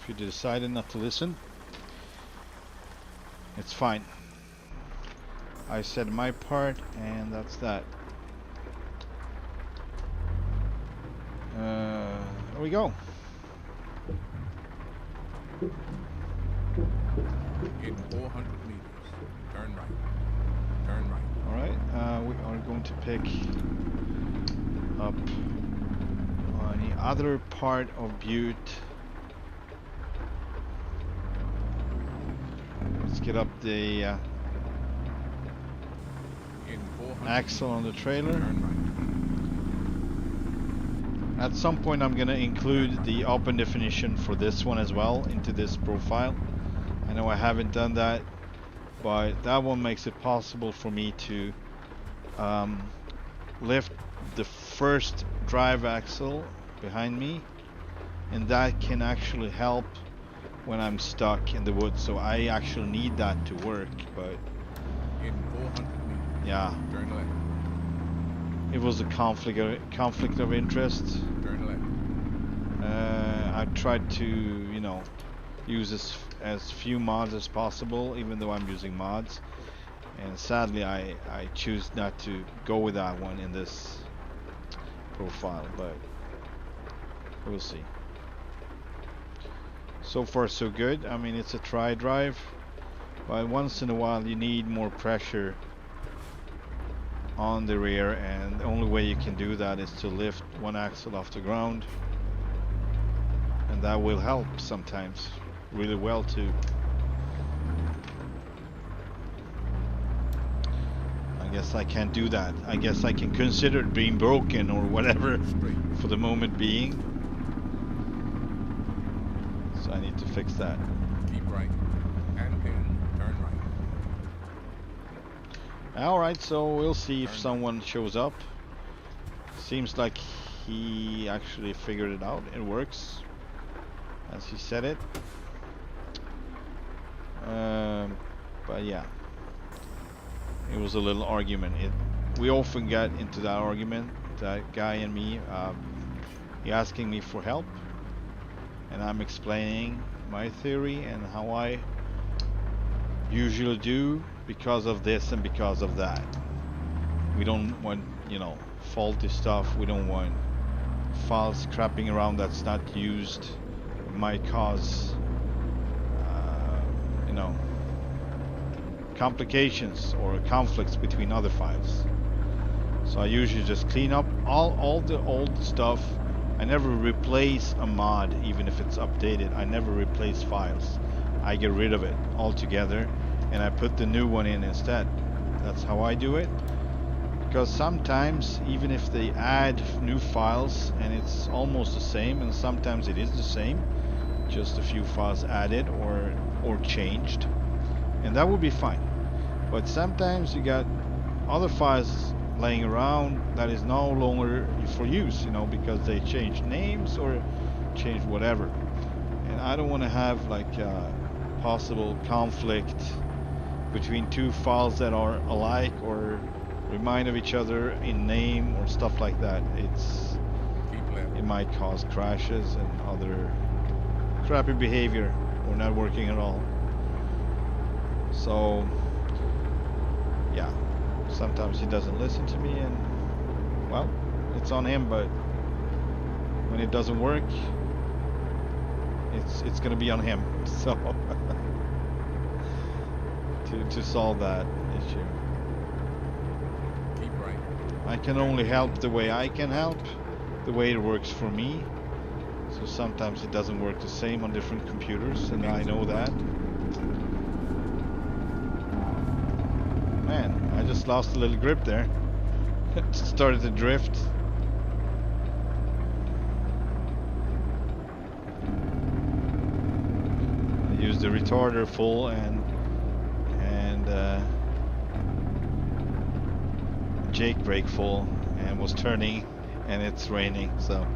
if you decided not to listen. It's fine. I said my part and that's that. There we go. In 400 meters, turn right. Turn right. Alright, we are going to pick up on the other part of Butte. Let's get up the axle on the trailer. At some point I'm gonna include the open definition for this one as well into this profile. I know I haven't done that but that one makes it possible for me to lift the first drive axle behind me, and that can actually help when I'm stuck in the woods. So I actually need that to work, but In 400 meters, yeah, turn left. it was a conflict of interest. Turn left. I tried to, you know, use as few mods as possible, even though I'm using mods. And sadly, I choose not to go with that one in this profile, but we'll see. So far, so good. I mean, it's a try drive, but once in a while you need more pressure on the rear, and the only way you can do that is to lift one axle off the ground, and that will help sometimes really well too. I guess I can't do that. I guess I can consider it being broken or whatever for the moment being. So I need to fix that. Keep right. And then turn right. Alright, so we'll see if someone shows up. Seems like he actually figured it out. It works, as he said it. But yeah, it was a little argument. We often get into that argument, that guy and me. He asking me for help, and I'm explaining my theory and how I usually do because of this and because of that. We don't want, you know, faulty stuff. We don't want files crapping around that's not used. It might cause you know, complications or conflicts between other files. So I usually just clean up all the old stuff. I never replace a mod, even if it's updated. I never replace files. I get rid of it altogether, and I put the new one in instead. That's how I do it. Because sometimes, even if they add new files and it's almost the same, and sometimes it is the same, just a few files added or changed, and that would be fine. But sometimes you got other files laying around that is no longer for use, you know, because they changed names or changed whatever. And I don't want to have like a possible conflict between two files that are alike or remind of each other in name or stuff like that. It might cause crashes and other crappy behavior or not working at all. So yeah, sometimes he doesn't listen to me, and well, it's on him. But when it doesn't work, it's gonna be on him. So to solve that issue, Keep right. I can only help the way I can help, the way it works for me. So sometimes it doesn't work the same on different computers, and I know that. Man, I just lost a little grip there. Started to drift. I used the retarder full and Jake brake full, and was turning, and it's raining, so.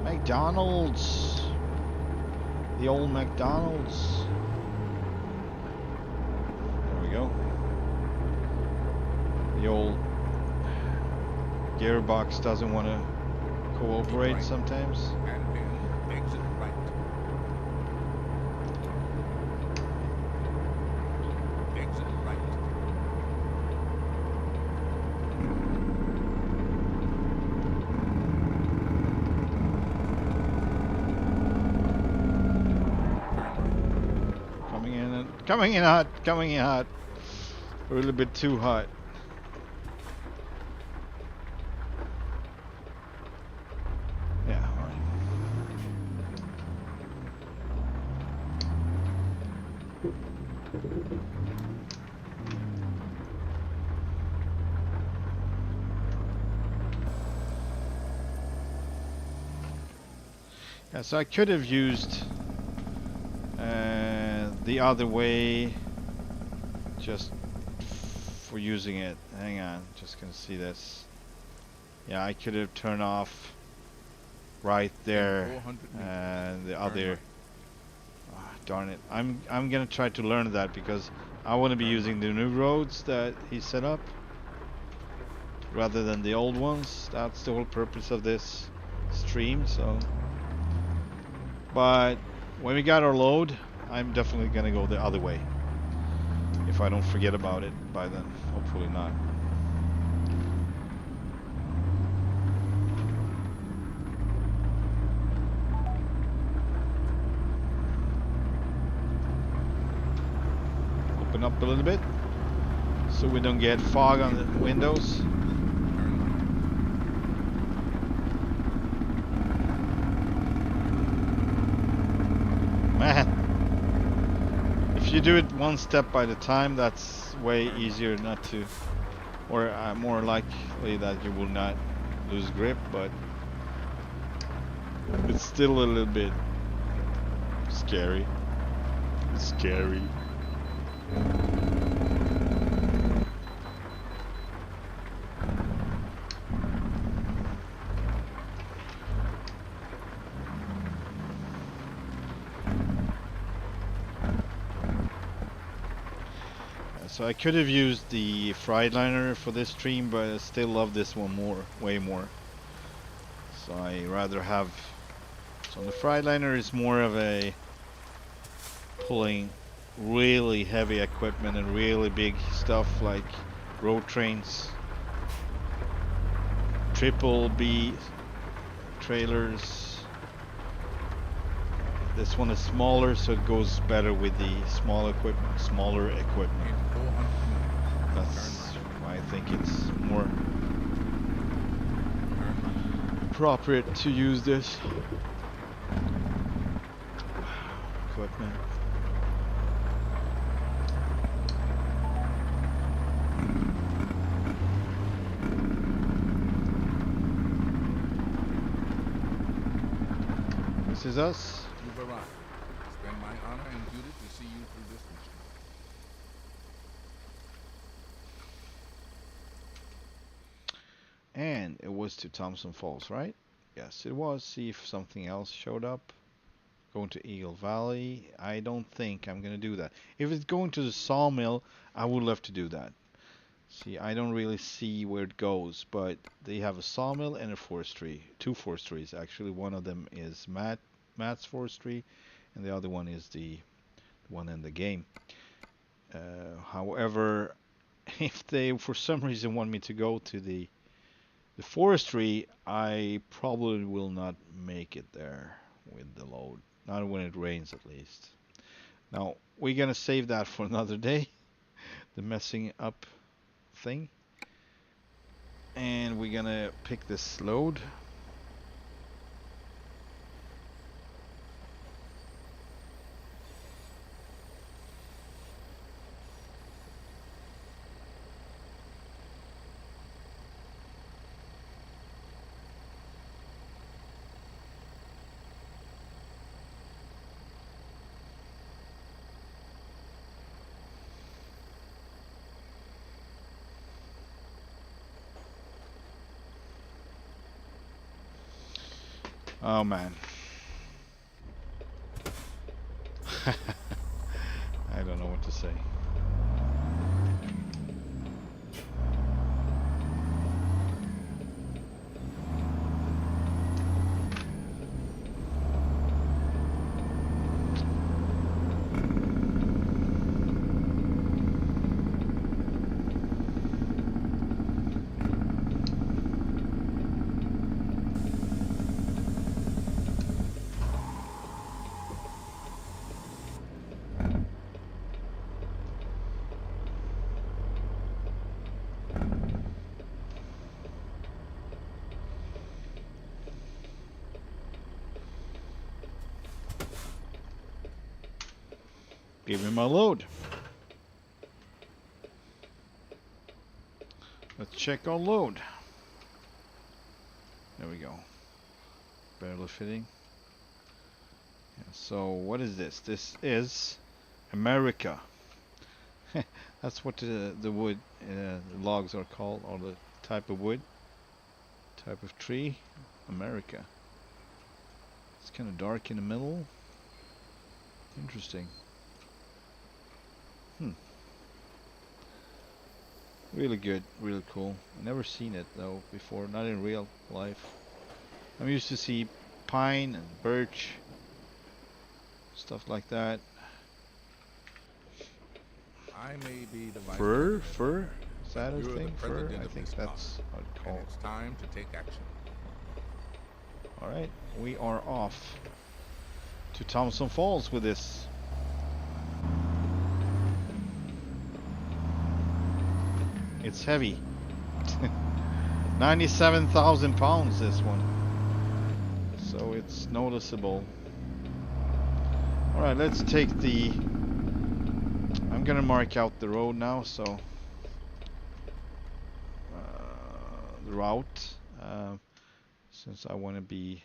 McDonald's, the old McDonald's. There we go. The old gearbox doesn't want to cooperate right. sometimes. And then exit right. Exit right. Coming in hot, coming in hot. A little bit too hot. Yeah, all right. Yeah, so I could have used the other way just for using it. Hang on, just gonna see this. Yeah, I could have turned off right there and the other. Oh, darn it! I'm gonna try to learn that because I want to be using the new roads that he set up rather than the old ones. That's the whole purpose of this stream. So, but when we got our load, I'm definitely gonna go the other way. If I don't forget about it by then, hopefully not. Open up a little bit so we don't get fog on the windows. Man, if you do it one step by the time, that's way easier not to, or more likely that you will not lose grip, but it's still a little bit scary. It's scary. So I could have used the Freightliner for this stream, but I still love this one way more. So I rather have. So the Freightliner is more of a pulling really heavy equipment and really big stuff like road trains, triple B trailers. This one is smaller, so it goes better with the smaller equipment. That's why I think it's more appropriate to use this equipment. This is us. You've arrived. It's been my honor and duty to see you through this mission. And it was to Thompson Falls, right? Yes, it was. See if something else showed up. Going to Eagle Valley. I don't think I'm going to do that. If it's going to the sawmill, I would love to do that. See, I don't really see where it goes, but they have a sawmill and a forestry. Two forestries, actually. One of them is Matt's forestry, and the other one is the one in the game. However, if they for some reason want me to go to the forestry, I probably will not make it there with the load. Not when it rains, at least. Now, we're gonna save that for another day. The messing up thing. And we're gonna pick this load. Oh man. I don't know what to say. Give me my load. Let's check our load. There we go. Barely fitting. Yeah, so what is this? This is America. That's what the wood logs are called, or the type of wood, type of tree. America. It's kind of dark in the middle. Interesting. Really good, really cool. I never seen it though before, not in real life. I'm used to see pine and birch, stuff like that. I may be the vice Fur, president, fur, is that a you're the thing? Fur, president I of think this that's colony, what it's and called. it's time to take action. All right, we are off to Thompson Falls with this. It's heavy. 97,000 pounds, this one. So it's noticeable. Alright, let's take the... I'm gonna mark out the road now, so... the route. Since I want to be...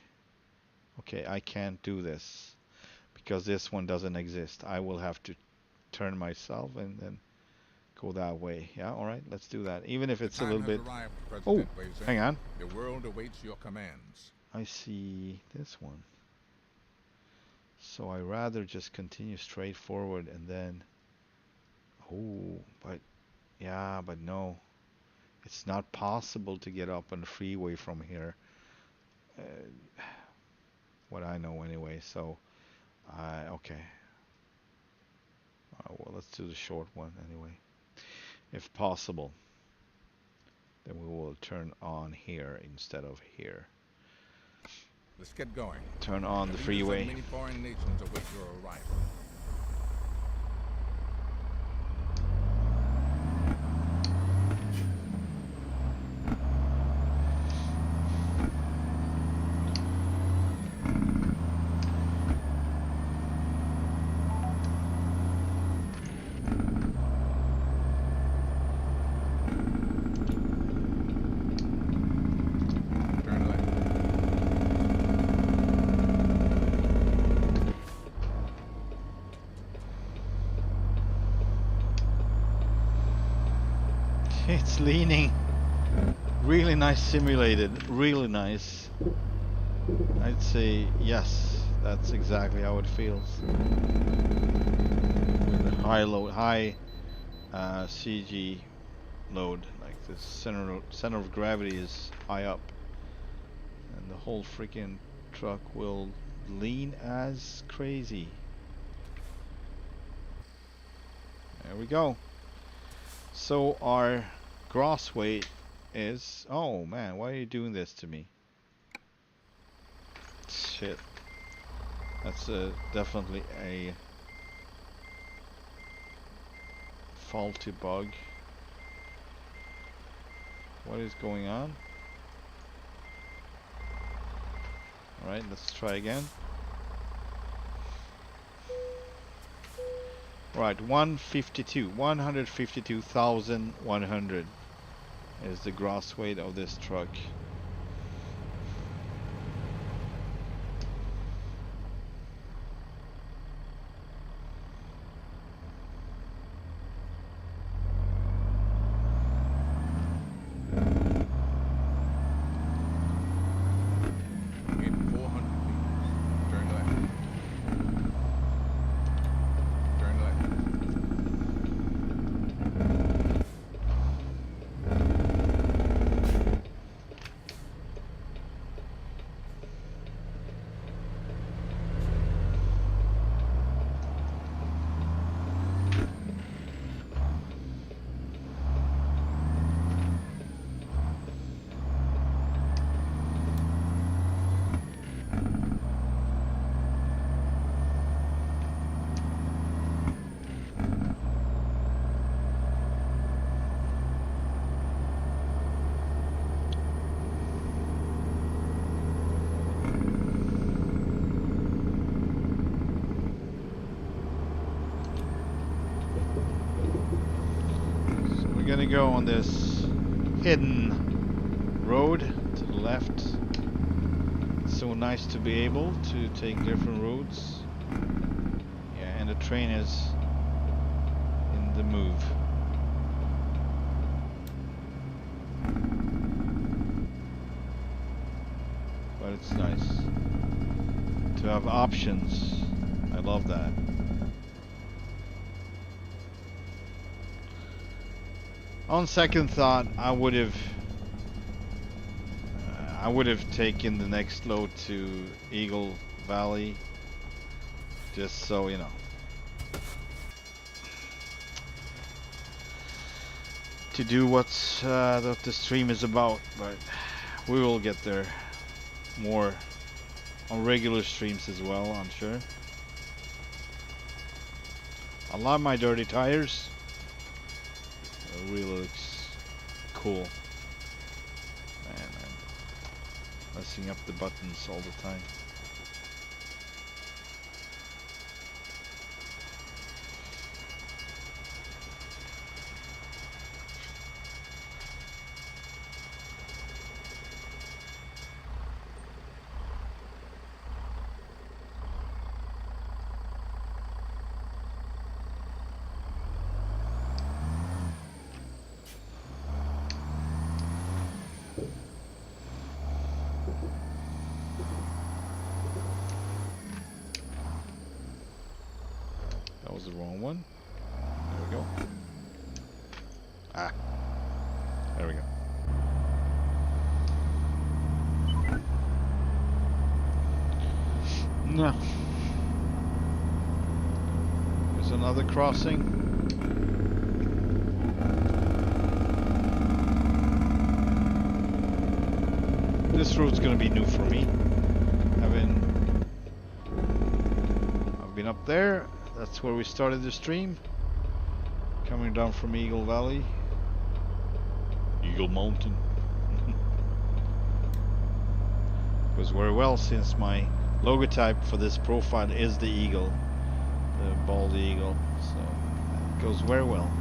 Okay, I can't do this. Because this one doesn't exist. I will have to turn myself and then go that way. Yeah, alright, let's do that. Even if it's a little bit... Arrived, Oh, President hang on. The world awaits your commands. I see this one. So I rather just continue straight forward and then... Oh, but... Yeah, but no. It's not possible to get up on the freeway from here. What I know anyway, so... okay. Well, let's do the short one anyway. If possible. Then we will turn on here instead of here. Let's get going. Turn on the leaders of freeway. Many foreign nations await your arrival. Turn left. It's leaning. Really nice simulated. Really nice. I'd say yes. That's exactly how it feels. With a high load, high CG load. Like the center of gravity is high up, and the whole freaking truck will lean as crazy. There we go. So our gross weight is... Oh man, why are you doing this to me? Shit. That's definitely a faulty bug. What is going on? Alright, let's try again. Right, 152,100 is the gross weight of this truck. In 400 meters, turn left. Turn left. So we're gonna go on this hidden road to the left. It's so nice to be able to take different routes. Yeah, and the train is in the move. But it's nice to have options. I love that. On second thought, I would have taken the next load to Eagle Valley, just so you know. To do what the stream is about, but we will get there more on regular streams as well, I'm sure. I love my dirty tires. It really looks cool. Man, I'm messing up the buttons all the time. That was the wrong one. There we go. Ah. There we go. No. There's another crossing. This road's gonna be new for me. I've been up there. That's where we started the stream. Coming down from Eagle Valley. Eagle Mountain. Goes very well since my logotype for this profile is the eagle. The bald eagle. So it goes very well.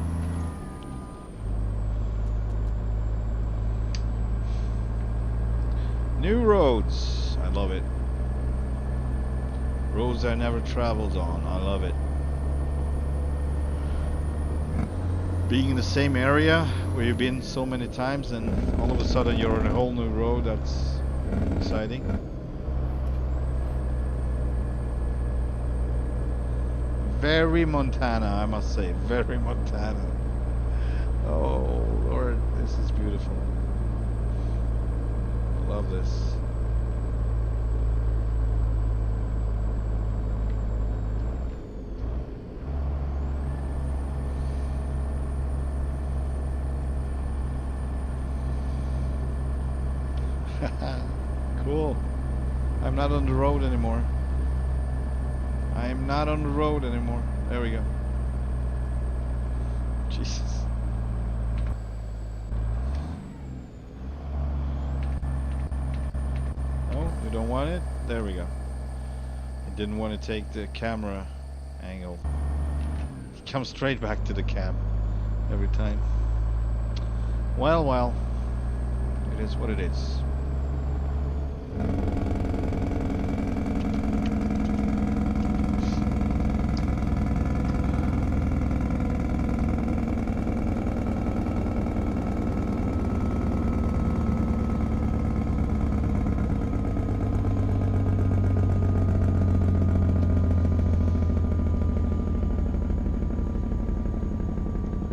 New roads. I love it. Roads I never traveled on. I love it. Being in the same area where you've been so many times and all of a sudden you're on a whole new road, that's exciting. Very Montana, I must say. Very Montana. Oh Lord, this is beautiful. I love this. Cool. I'm not on the road anymore. I'm not on the road anymore. There we go. Jesus. Oh, you don't want it? There we go. I didn't want to take the camera angle. It comes straight back to the cam every time. Well, it is what it is.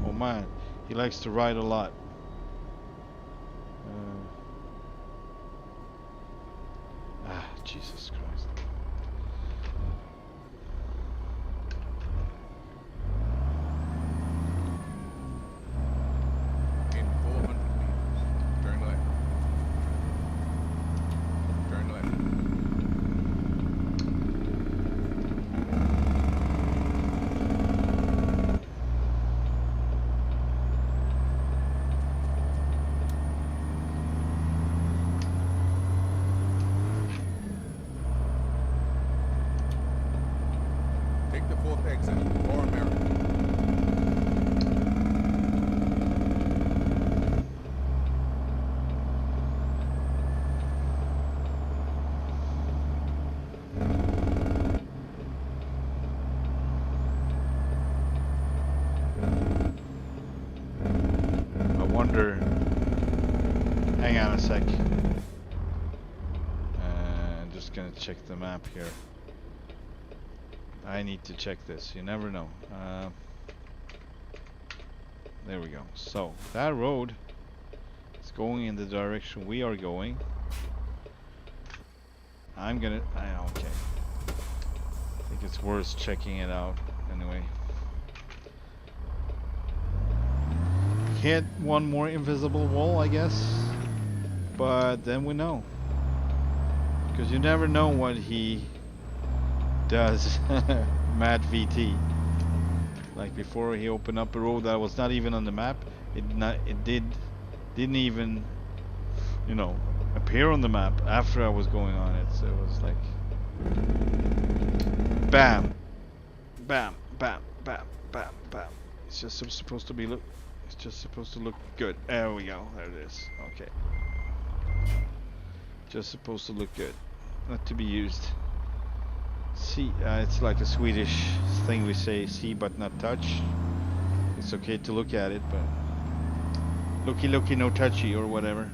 Oh man, he likes to ride a lot. Jesus Christ. In 400 meters, turn left. Turn left. Take the fourth exit for America. sec. Just gonna check the map here. I need to check this. You never know. There we go. So that road is going in the direction we are going. Okay. I think it's worth checking it out anyway. Hit one more invisible wall, I guess. But then we know. Because you never know what he does. MattVT. Like before, he opened up a road that was not even on the map. Didn't even, you know, appear on the map after I was going on it. So it was like bam, bam, bam, bam, bam, bam. It's just supposed to be It's just supposed to look good. There we go. There it is. Okay. Just supposed to look good, not to be used. See, it's like a Swedish thing we say, see but not touch. It's okay to look at it, but looky looky no touchy or whatever.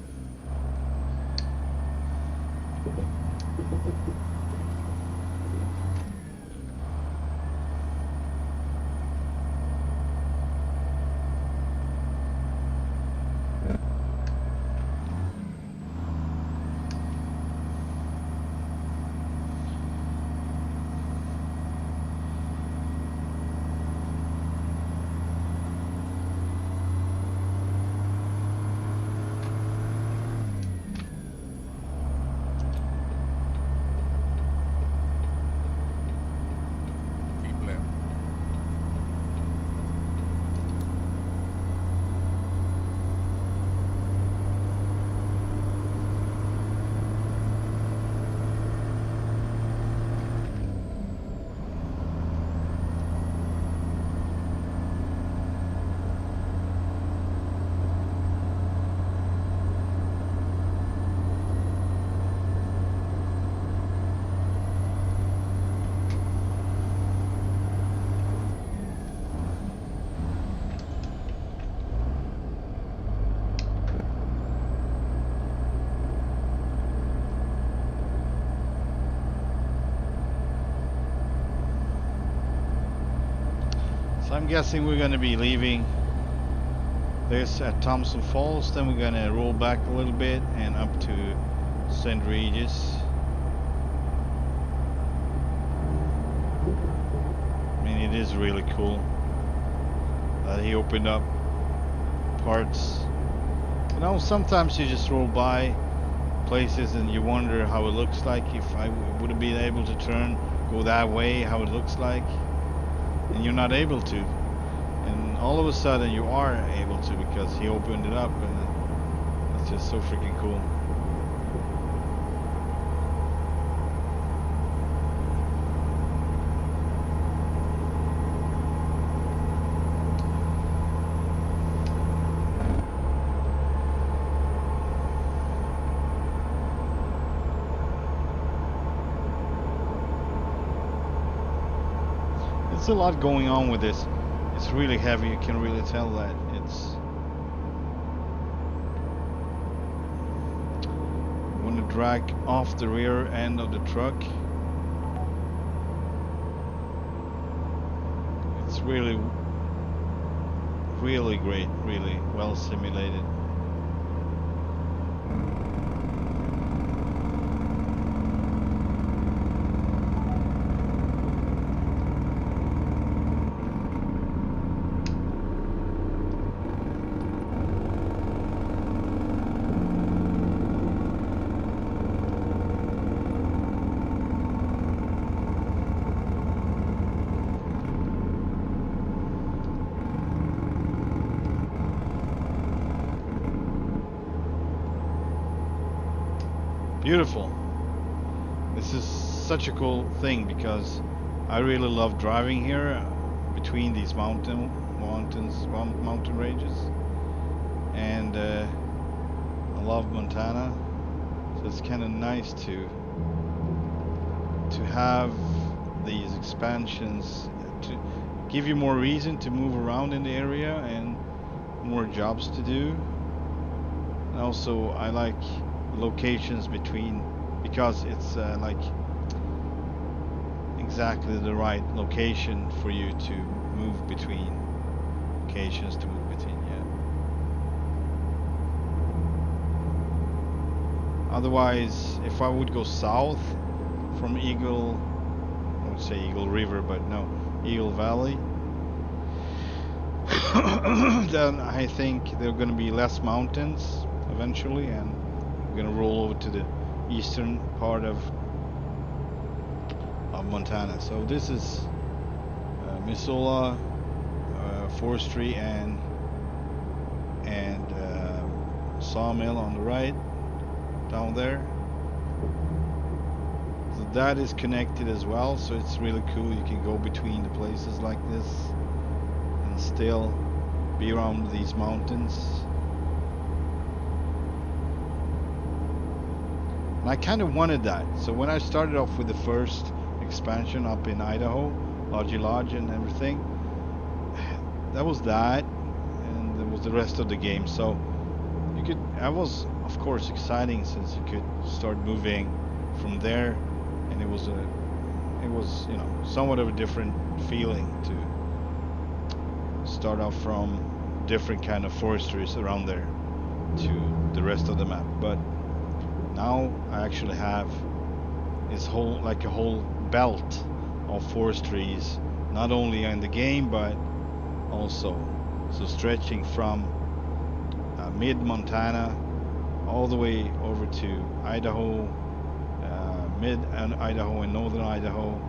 So I'm guessing we're going to be leaving this at Thompson Falls, then we're going to roll back a little bit and up to St. Regis. I mean, it is really cool that he opened up parts. You know, sometimes you just roll by places and you wonder how it looks like, if I would have been able to turn, go that way, how it looks like. And you're not able to, and all of a sudden you are able to because he opened it up, and it's just so freaking cool. There's a lot going on with this. It's really heavy, you can really tell that. It's... I want to drag off the rear end of the truck. It's really, really great, really well simulated. Beautiful. This is such a cool thing because I really love driving here between these mountain ranges, and I love Montana, so it's kind of nice to have these expansions to give you more reason to move around in the area and more jobs to do. And also I like locations between, because it's like exactly the right location for you to move between locations to move between. Yeah. Otherwise, if I would go south from Eagle, I would say Eagle River, but no, Eagle Valley, then I think there are going to be less mountains eventually, and we're going to roll over to the eastern part of Montana. So this is Missoula forestry and sawmill on the right down there. So that is connected as well, so it's really cool. You can go between the places like this and still be around these mountains. And I kind of wanted that. So when I started off with the first expansion up in Idaho, Lodge and everything, that was that, and there was the rest of the game. So you could, I was of course exciting since you could start moving from there, and it was you know, somewhat of a different feeling to start off from different kind of forestries around there to the rest of the map. But now I actually have this whole, like a whole belt of forestries, not only in the game but also, so stretching from mid Montana all the way over to Idaho, mid and Idaho and northern Idaho,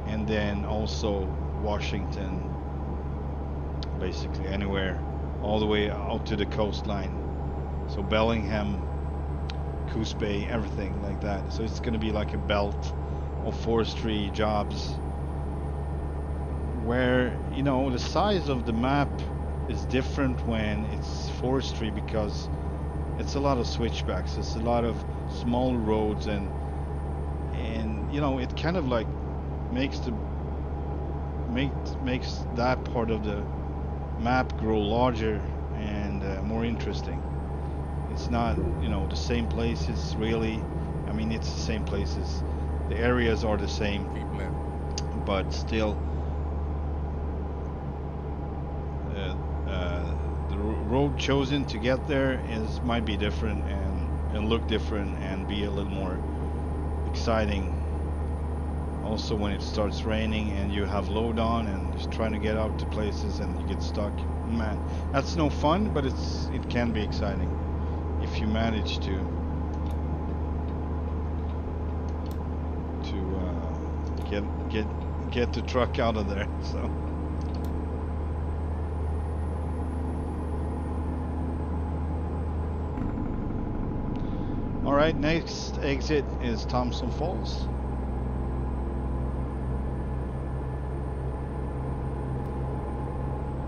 and then also Washington, basically anywhere all the way out to the coastline. So Bellingham, Coos Bay, everything like that. So it's going to be like a belt of forestry jobs where, you know, the size of the map is different when it's forestry, because it's a lot of switchbacks, it's a lot of small roads, and you know, it kind of like makes that part of the map grow larger and more interesting. It's not, you know, the same places really. I mean, it's the same places, the areas are the same, but still the road chosen to get there might be different and look different and be a little more exciting. Also when it starts raining and you have load on and just trying to get out to places and you get stuck, man, that's no fun, but it can be exciting if you manage to get the truck out of there. So all right, next exit is Thompson Falls.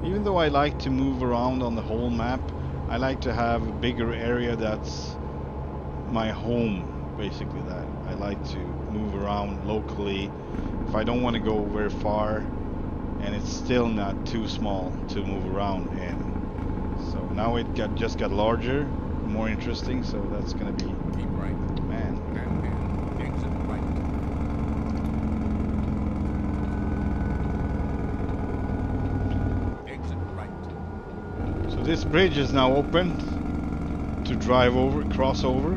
Even though I like to move around on the whole map, I like to have a bigger area that's my home, basically. That I like to move around locally if I don't want to go very far, and it's still not too small to move around. And so now it just got larger, more interesting. So that's gonna be, keep right, man. and exit right. Exit right. So this bridge is now open to drive over, cross over. The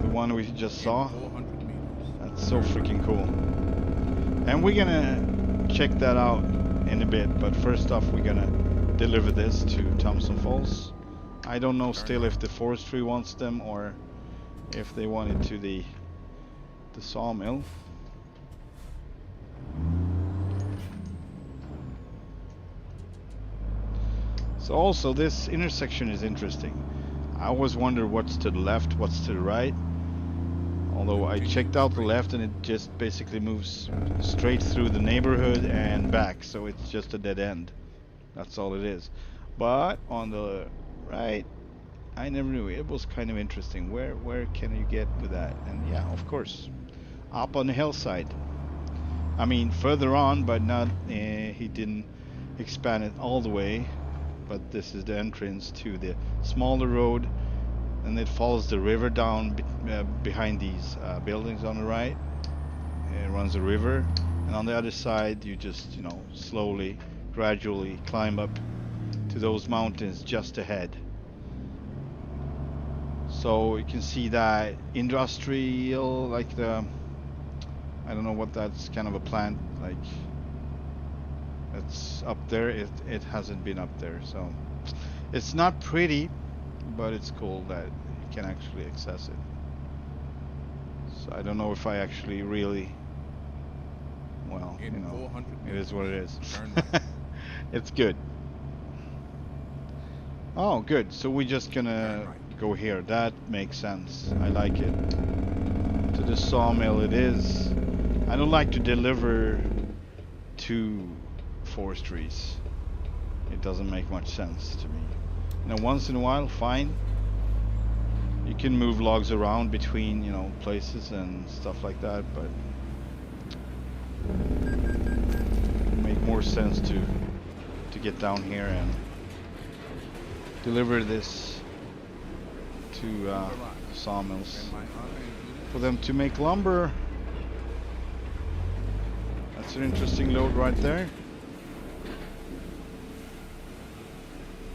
one we just saw. 400 meters. That's so freaking cool. And we're gonna check that out in a bit, but first off we're gonna deliver this to Thompson Falls. I don't know still if the forestry wants them or if they want it to the sawmill. So also this intersection is interesting. I always wonder what's to the left, what's to the right. Although I checked out the left and it just basically moves straight through the neighborhood and back, so it's just a dead end. That's all it is. But on the right, I never knew. It was kind of interesting. Where can you get with that? And yeah, of course, up on the hillside. I mean, further on, but not. He didn't expand it all the way. But this is the entrance to the smaller road and it follows the river down behind these buildings on the right. It runs the river, and on the other side you just, you know, slowly, gradually climb up to those mountains just ahead. So you can see that industrial, like the, I don't know what that's kind of a plant, like it's up there. It hasn't been up there, so it's not pretty, but it's cool that you can actually access it. So I don't know if I actually really, well, you know, it is what it is. It's good. Oh, good. So we're just gonna go here. That makes sense. I like it. To the sawmill it is. I don't like to deliver to forestries. It doesn't make much sense to me. Now, once in a while, fine. You can move logs around between, you know, places and stuff like that, but it make more sense to get down here and deliver this to sawmills for them to make lumber. That's an interesting load right there.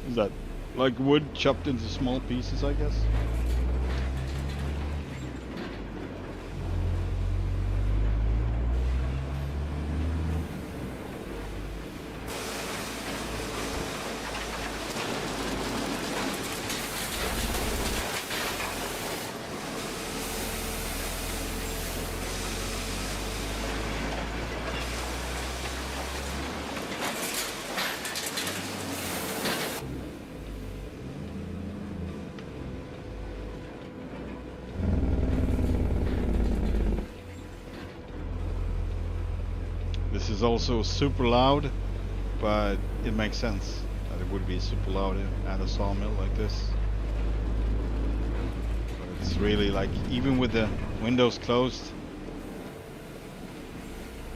Is that like wood chopped into small pieces, I guess? This is also super loud, but it makes sense that it would be super loud at a sawmill like this. But it's really like, even with the windows closed,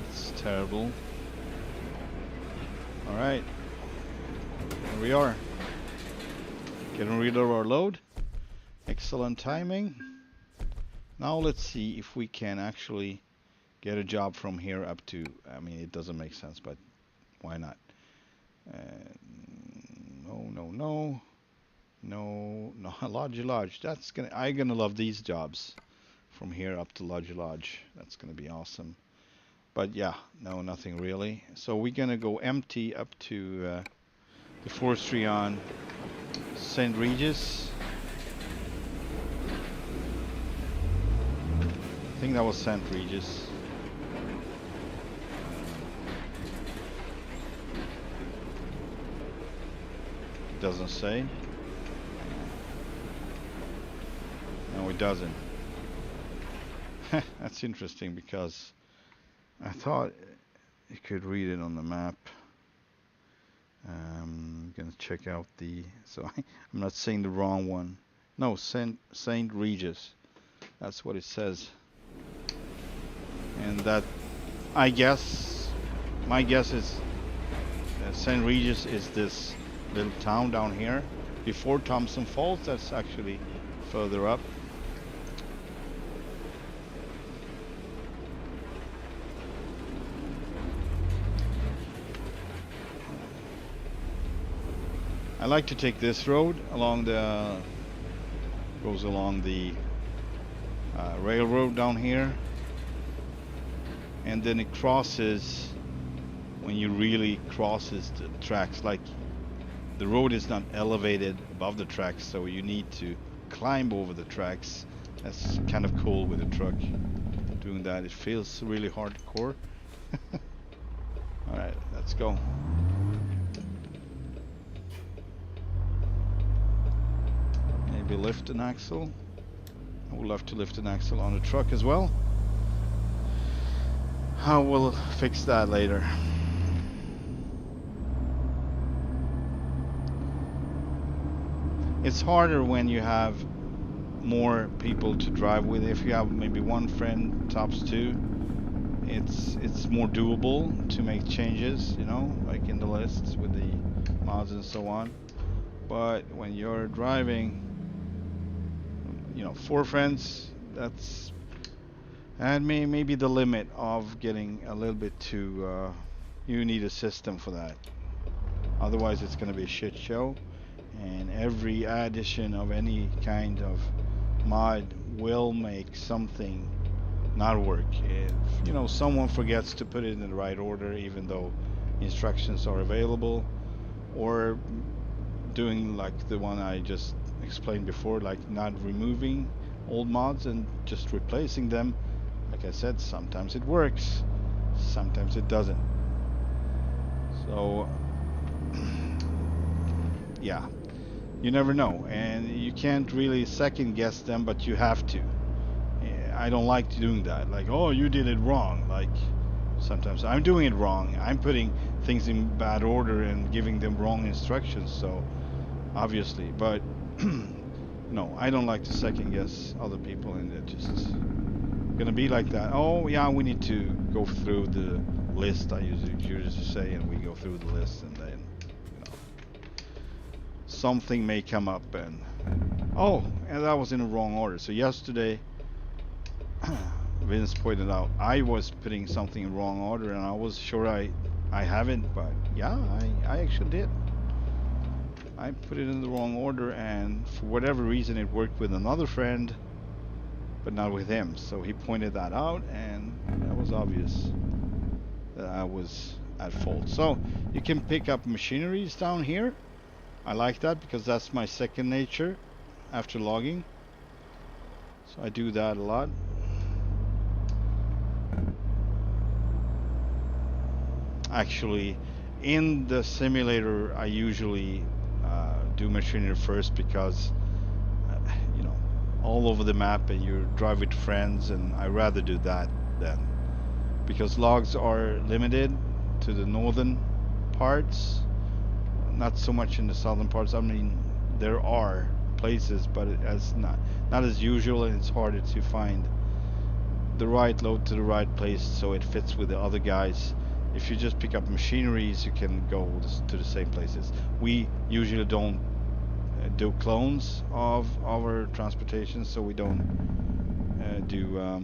it's terrible. Alright, here we are. Getting rid of our load. Excellent timing. Now let's see if we can actually get a job from here up to, I mean, it doesn't make sense, but why not? No, Lodge. That's I'm gonna love these jobs from here up to Lodge. That's gonna be awesome. But yeah, no, nothing really. So we're gonna go empty up to the forestry on St. Regis. I think that was St. Regis. Doesn't say. No, it doesn't. That's interesting because I thought you could read it on the map. I'm gonna check out the, so I'm not saying the wrong one. No, Saint Regis. That's what it says. And that, I guess, my guess is St. Regis is this little town down here before Thompson Falls. That's actually further up. I like to take this road along the, goes along the railroad down here, and then it crosses, when you really crosses the tracks, like the road is not elevated above the tracks, so you need to climb over the tracks. That's kind of cool with a truck doing that. It feels really hardcore. Alright, let's go. Maybe lift an axle. I would love to lift an axle on a truck as well. I will fix that later. It's harder when you have more people to drive with. If you have maybe one friend, tops two, it's more doable to make changes, you know, like in the lists with the mods and so on. But when you're driving you know, 4 friends, that's, and maybe the limit of getting a little bit too, you need a system for that. Otherwise it's going to be a shit show, and every addition of any kind of mod will make something not work. If, you know, someone forgets to put it in the right order even though instructions are available, or doing like the one I just explained before, like not removing old mods and just replacing them. Like I said, sometimes it works, sometimes it doesn't. So yeah, you never know, and you can't really second guess them, but you have to. I don't like doing that, like, oh, you did it wrong. Like, sometimes I'm doing it wrong, I'm putting things in bad order and giving them wrong instructions, so obviously, but no, I don't like to second guess other people, and it just gonna be like that. Oh yeah, we need to go through the list, I usually say, and we go through the list, and then, you know, something may come up, and oh, and that was in the wrong order. So yesterday Vince pointed out I was putting something in wrong order, and I was sure I haven't, but yeah, I actually did. I put it in the wrong order, and for whatever reason it worked with another friend but not with him, so he pointed that out, and that was obvious that I was at fault. So you can pick up machineries down here. I like that because that's my second nature after logging, so I do that a lot. Actually, in the simulator I usually do machinery first, because you know, all over the map and you drive with friends, and I rather do that then, because logs are limited to the northern parts, not so much in the southern parts. I mean, there are places, but it's not as usual, and it's harder to find the right load to the right place so it fits with the other guys. If you just pick up machineries, you can go to the same places. We usually don't do clones of our transportation, so we don't do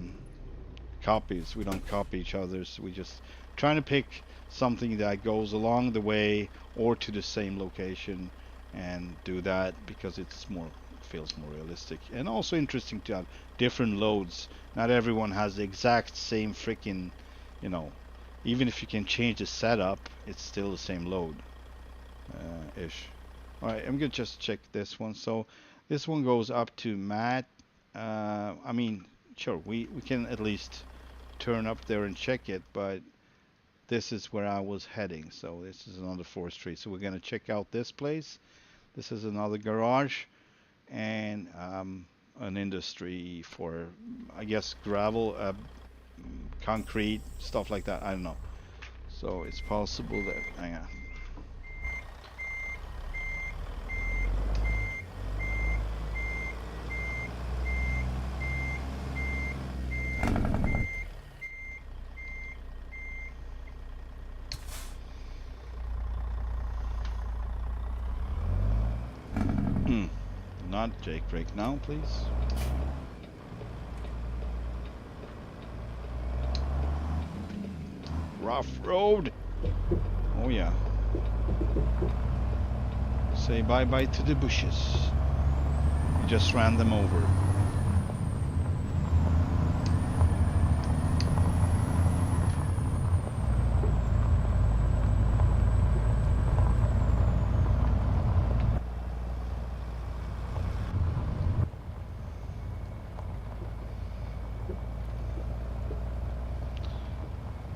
copies. We don't copy each other's. We just trying to pick something that goes along the way or to the same location, and do that because it's more, feels more realistic, and also interesting to have different loads. Not everyone has the exact same freaking, you know, even if you can change the setup, it's still the same load ish. Alright, I'm gonna just check this one. So this one goes up to Matt. I mean, sure, we can at least turn up there and check it, but this is where I was heading. So this is another forestry, so we're gonna check out this place. This is another garage, and an industry for, I guess, gravel, concrete, stuff like that. I don't know. So it's possible that, hang on. Not Jake break now, please. Rough road. Oh yeah. Say bye-bye to the bushes. You just ran them over.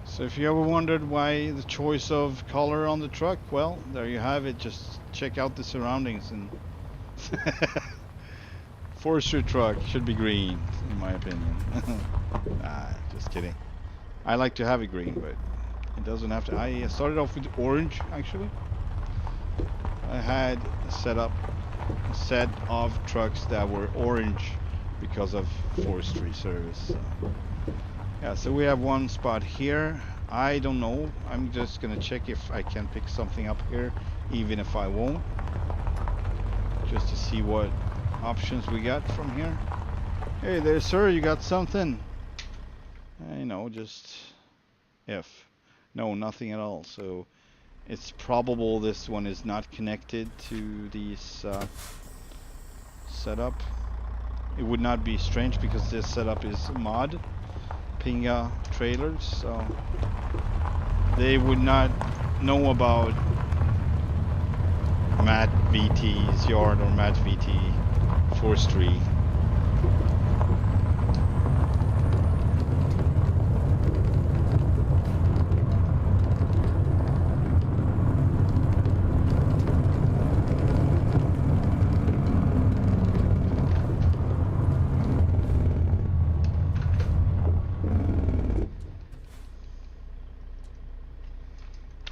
So if you ever wondered why the choice of color on the truck, well, there you have it. Just check out the surroundings, and forestry truck should be green, in my opinion. Just kidding. I like to have it green, but it doesn't have to. I started off with orange, actually. I had set up a set of trucks that were orange because of forestry service. So. Yeah, so we have one spot here. I don't know. I'm just gonna check if I can pick something up here, even if I won't. Just to see what options we got from here. Hey there, sir, you got something? You know, just if. No, nothing at all. So it's probable this one is not connected to this setup. It would not be strange because this setup is mod Pinga trailers, so they would not know about MattVT's yard or MattVT forestry.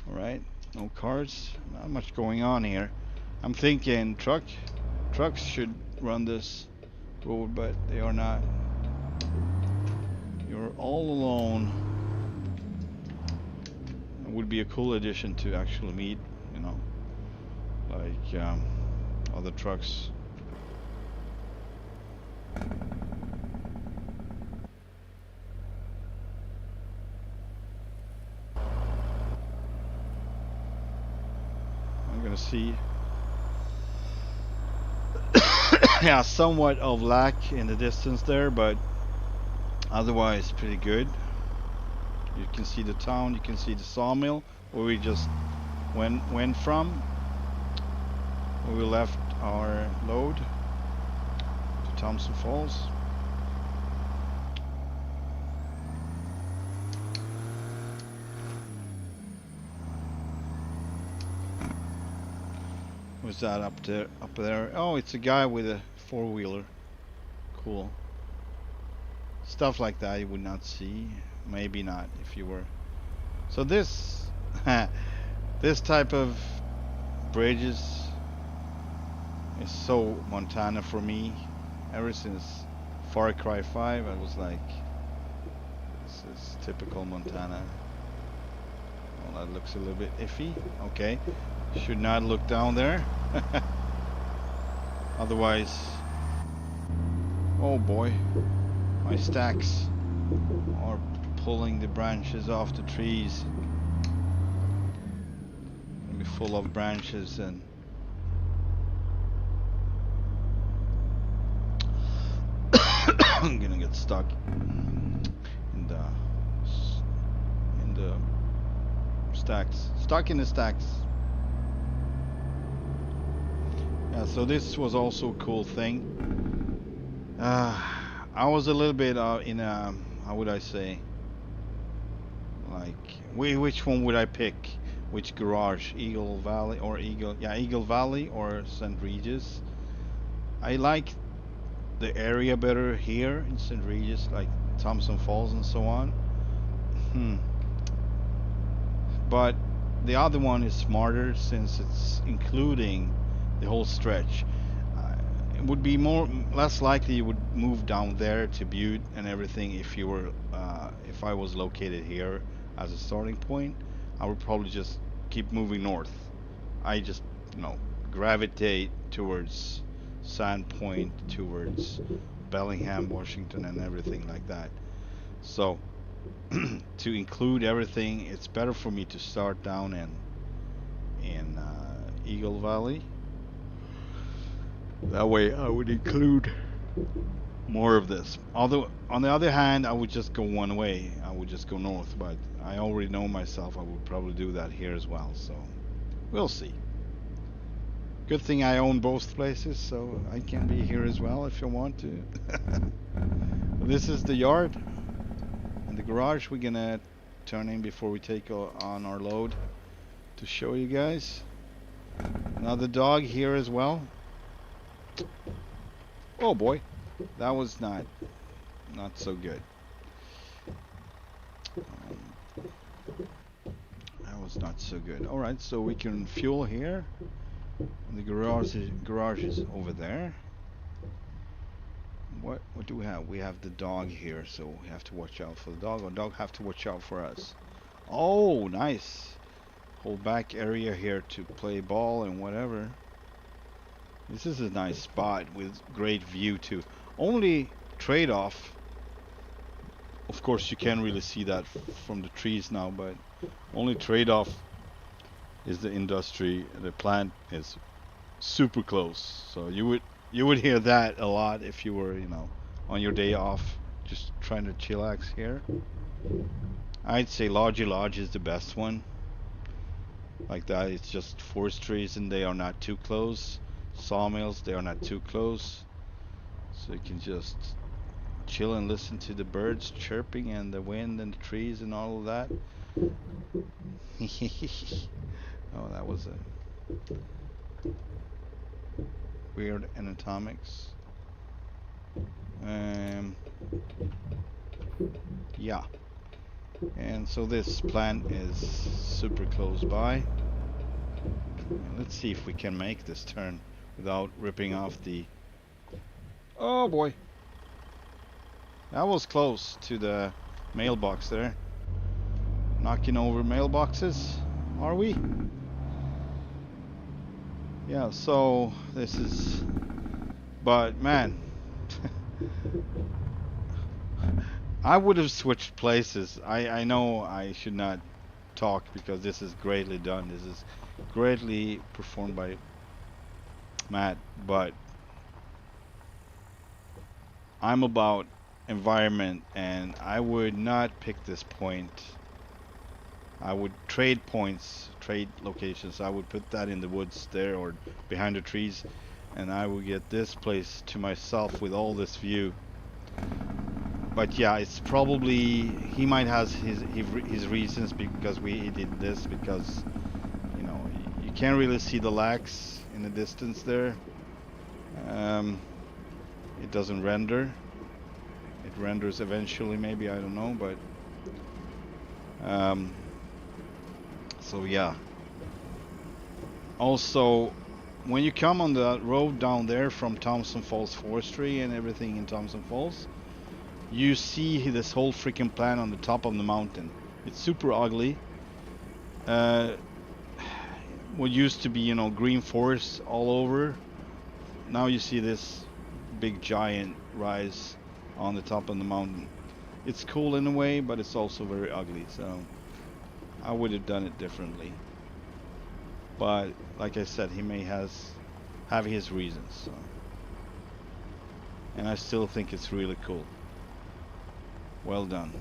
Alright, no cars, not much going on here. I'm thinking trucks should run this road, but they are not. You're all alone. It would be a cool addition to actually meet, you know, like other trucks. I'm gonna see. Yeah, somewhat of lack in the distance there, but otherwise pretty good. You can see the town, you can see the sawmill where we just went from. Where we left our load to Thompson Falls. What's that up there? Oh, it's a guy with a four-wheeler. Cool. Stuff like that you would not see. Maybe not if you were. So this this type of bridges is so Montana for me. Ever since Far Cry 5, I was like, this is typical Montana. Well, that looks a little bit iffy. Okay. Should not look down there. Otherwise, oh boy, my stacks are pulling the branches off the trees. Gonna be full of branches and I'm gonna get stuck in the stacks. Stuck in the stacks. Yeah, so this was also a cool thing. I was a little bit in a, how would I say, like, which one would I pick? Which garage? Eagle Valley or Eagle Valley or St. Regis? I like the area better here in St. Regis, like Thompson Falls and so on. But the other one is smarter since it's including the whole stretch. It would be less likely you would move down there to Butte and everything if you were if I was located here as a starting point. I would probably just keep moving north. I just, you know, gravitate towards Sandpoint, towards Bellingham, Washington, and everything like that. So to include everything, it's better for me to start down in Eagle Valley. That way I would include more of this. Although on the other hand, I would just go one way. I would just go north, but I already know myself. I would probably do that here as well. So we'll see. Good thing I own both places, so I can be here as well if you want to. This is the yard and the garage we're gonna turn in before we take on our load to show you guys. Another dog here as well. Oh boy, that was not so good. That was not so good. All right, so we can fuel here. And the garage is over there. What do we have? We have the dog here, so we have to watch out for the dog. Or dog have to watch out for us. Oh, nice. Whole back area here to play ball and whatever. This is a nice spot with great view too. Only trade-off, of course you can't really see that from the trees now, but only trade-off is the industry. The plant is super close, so you would hear that a lot if you were, you know, on your day off, just trying to chillax here. I'd say Lodgy Lodge is the best one. Like that, it's just forest trees and they are not too close. Sawmills, they are not too close. So you can just chill and listen to the birds chirping and the wind and the trees and all of that. Oh, that was a weird anatomics. Yeah. And so this plant is super close by. Let's see if we can make this turn without ripping off the... Oh boy. That was close to the mailbox there. Knocking over mailboxes, are we? Yeah, so this is... But man, I would have switched places. I know I should not talk because this is greatly done. This is greatly performed by Matt, but I'm about environment and I would not pick this point. I would trade points, trade locations. I would put that in the woods there or behind the trees, and I would get this place to myself with all this view. But yeah, it's probably, he might have his reasons because he did this, because you know you can't really see the lax in the distance there. It doesn't render. It renders eventually, maybe, I don't know, but so yeah. Also, when you come on the road down there from Thompson Falls Forestry and everything in Thompson Falls, you see this whole freaking plant on the top of the mountain. It's super ugly. What used to be, you know, green forest all over, now you see this big giant rise on the top of the mountain. It's cool in a way, but it's also very ugly, so I would have done it differently. But like I said, he may have his reasons, so. And I still think it's really cool. Well done.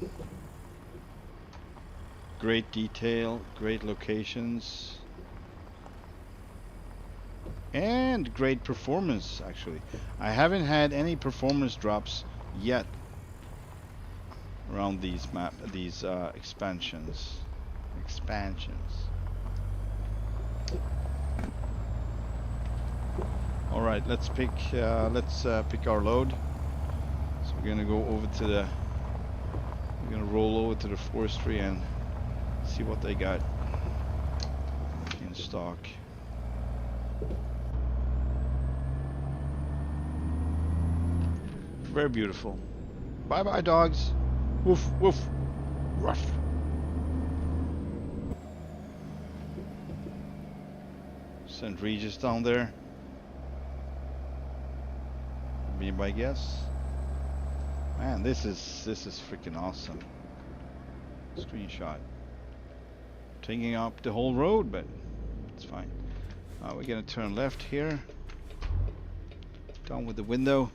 Great detail, great locations, and great performance, actually. I haven't had any performance drops yet around these expansions. All right, let's pick our load. So we're gonna go over to the, we're gonna roll over to the forestry and see what they got in stock. Very beautiful. Bye bye, dogs. Woof woof. Ruff. St. Regis down there. Be my guess. Man, this is freaking awesome. Screenshot. Taking up the whole road, but it's fine. We're gonna turn left here. Down with the window.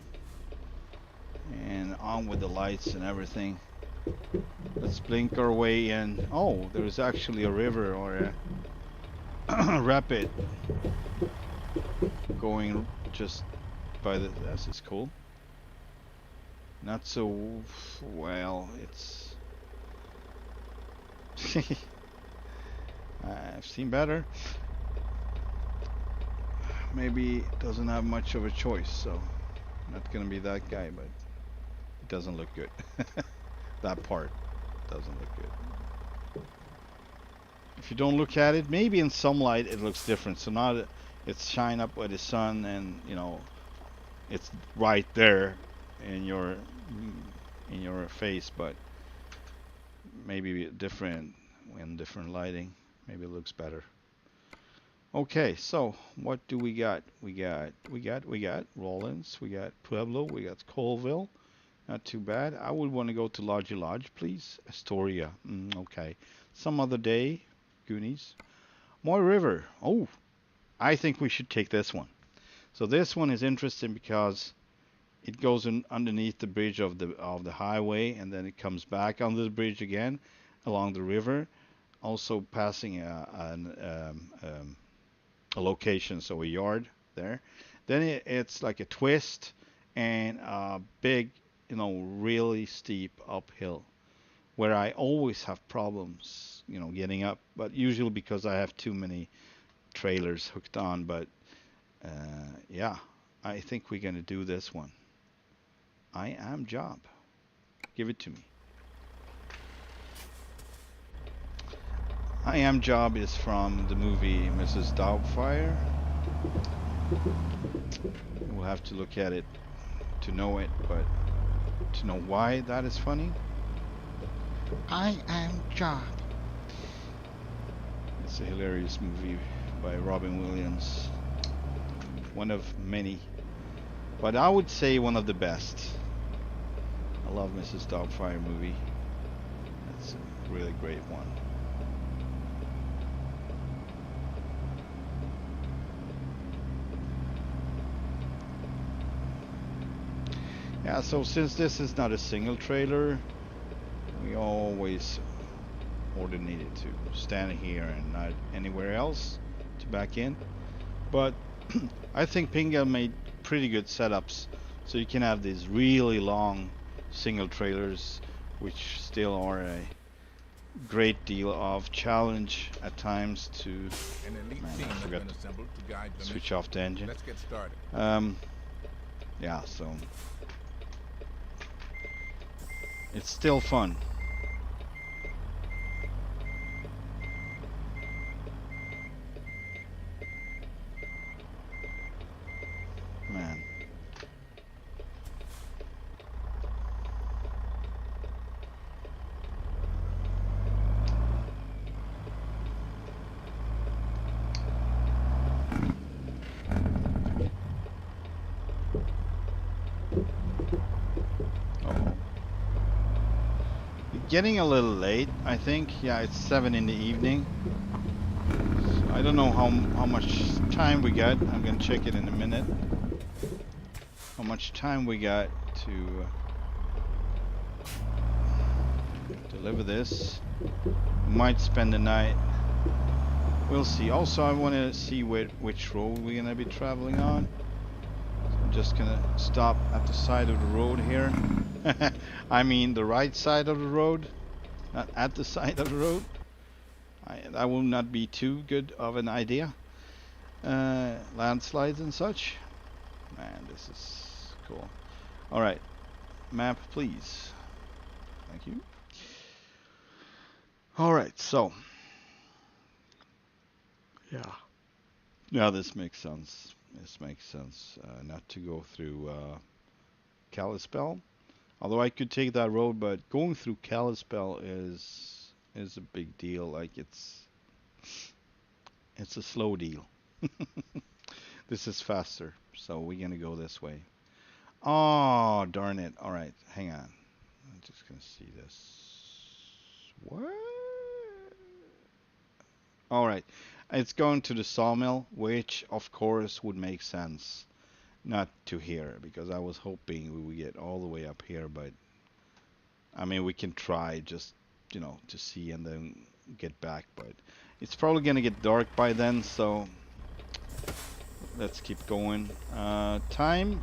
And on with the lights and everything. Let's blink our way in. Oh, there's actually a river or a rapid going just by the... This is cool. Not so... well, it's... I've seen better. Maybe it doesn't have much of a choice, so not gonna be that guy, but it doesn't look good. That part doesn't look good. If you don't look at it, maybe in some light it looks different. So now that it's shine up by the sun and, you know, it's right there in your face, but maybe different in different lighting. Maybe it looks better. Okay, so what do we got? We got Rollins, we got Pueblo, we got Colville, Not too bad. I would want to go to Lodgy Lodge, please. Astoria. Okay. Some other day. Goonies. Moy River. Oh, I think we should take this one. So this one is interesting because it goes in underneath the bridge of the highway, and then it comes back under the bridge again along the river, also passing a location, so a yard there. Then it's like a twist and a big, really steep uphill where I always have problems, getting up, but usually because I have too many trailers hooked on. But yeah, I think we're gonna do this one. I am Job. Give it to me. I Am Job is from the movie Mrs. Doubtfire. We'll have to look at it to know it, but to know why that is funny. I Am Job. It's a hilarious movie by Robin Williams. One of many, but I would say one of the best. I love Mrs. Doubtfire movie. It's a really great one. Yeah, so since this is not a single trailer, we always needed to stand here and not anywhere else to back in. But I think Pinga made pretty good setups, so you can have these really long single trailers, which still are a great deal of challenge at times to. An elite team has been assembled to guide the switch mission. off the engine. Let's get started. Yeah, so it's still fun. Man. Getting a little late, I think. Yeah, it's 7 in the evening. So I don't know how much time we got. I'm gonna check it in a minute. How much time we got to deliver this. We might spend the night. We'll see. Also, I want to see which road we're gonna be traveling on. So I'm just gonna stop at the side of the road here. I mean the right side of the road, not at the side of the road. That will not be too good of an idea. Landslides and such. Man, this is cool. Alright, map please. Thank you. Alright, so. Yeah, this makes sense. This makes sense. Not to go through Kalispell. Although I could take that road, but going through Kalispell is a big deal. Like it's a slow deal. This is faster, so we're gonna go this way. Oh, darn it. All right, hang on. I'm just gonna see this. What? All right, it's going to the sawmill, which of course would make sense. Not to here, because I was hoping we would get all the way up here, but I mean we can try just to see and then get back, but it's probably gonna get dark by then, so let's keep going. Time,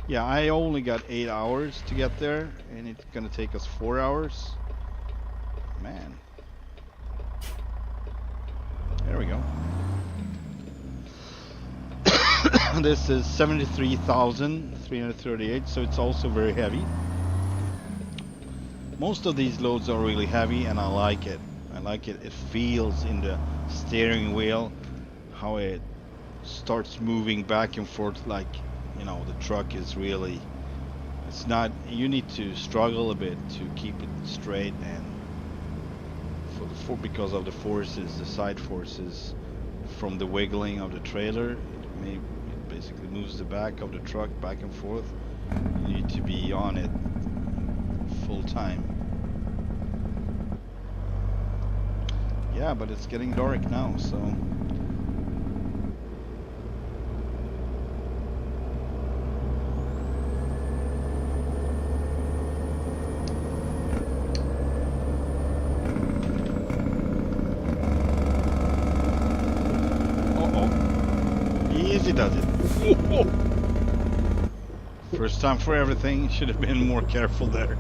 yeah, I only got 8 hours to get there, and it's gonna take us 4 hours. Man, there we go. This is 73,338, so it's also very heavy. Most of these loads are really heavy, and I like it. I like it. It feels in the steering wheel how it starts moving back and forth, like the truck is really. It's not. You need to struggle a bit to keep it straight, and because of the forces, the side forces from the wiggling of the trailer. It basically moves the back of the truck back and forth. You need to be on it time. Yeah, but it's getting dark now, so... Easy does it. First time for everything. Should have been more careful there.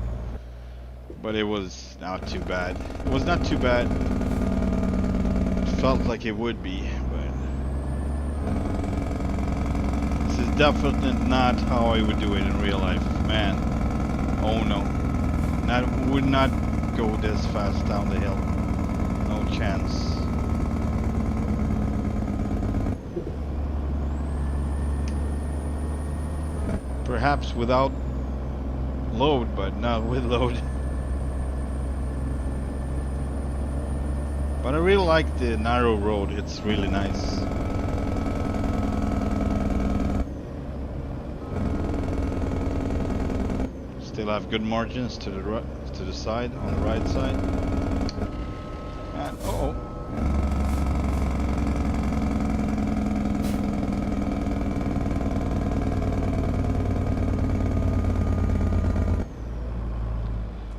But it was not too bad. It was not too bad. It felt like it would be, but this is definitely not how I would do it in real life. Man. Oh no. Would not go this fast down the hill. No chance. Perhaps without load, but not with load. But I really like the narrow road, it's really nice. Still have good margins to the side, on the right side. And uh-oh.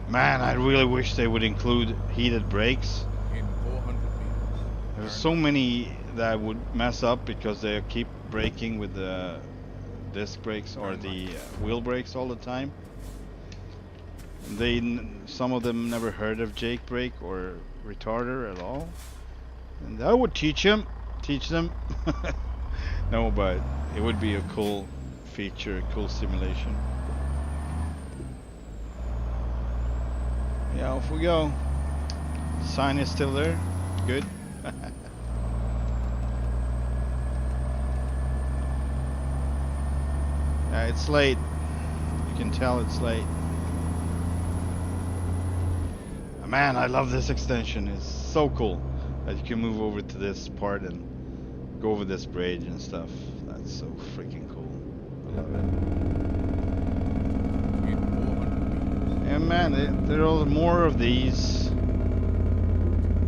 Man, I really wish they would include heated brakes. In 400 meters. There's so many that would mess up because they keep braking with the disc brakes or the wheel brakes all the time. Some of them never heard of Jake brake or retarder at all, and that would teach them. No, but it would be a cool feature, a cool simulation. Yeah, off we go. Sign is still there. Good. Yeah, it's late. You can tell it's late. Man, I love this extension. It's so cool that you can move over to this part and go over this bridge and stuff. That's so freaking cool. I love it. Yeah, man, there are more of these.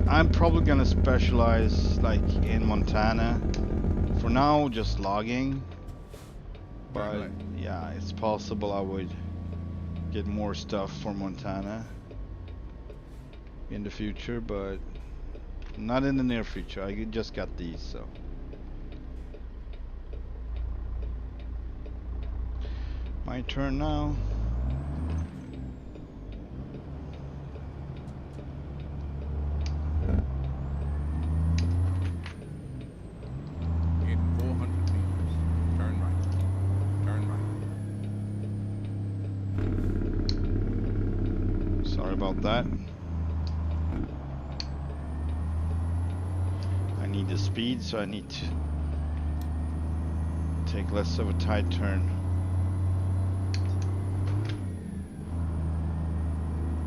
I'm probably gonna specialize like in Montana. For now, just logging. But yeah, it's possible I would get more stuff for Montana in the future, but not in the near future. I just got these, so. My turn now. In 400 meters, turn right. Turn right. Sorry about that. I need the speed, so I need to take less of a tight turn.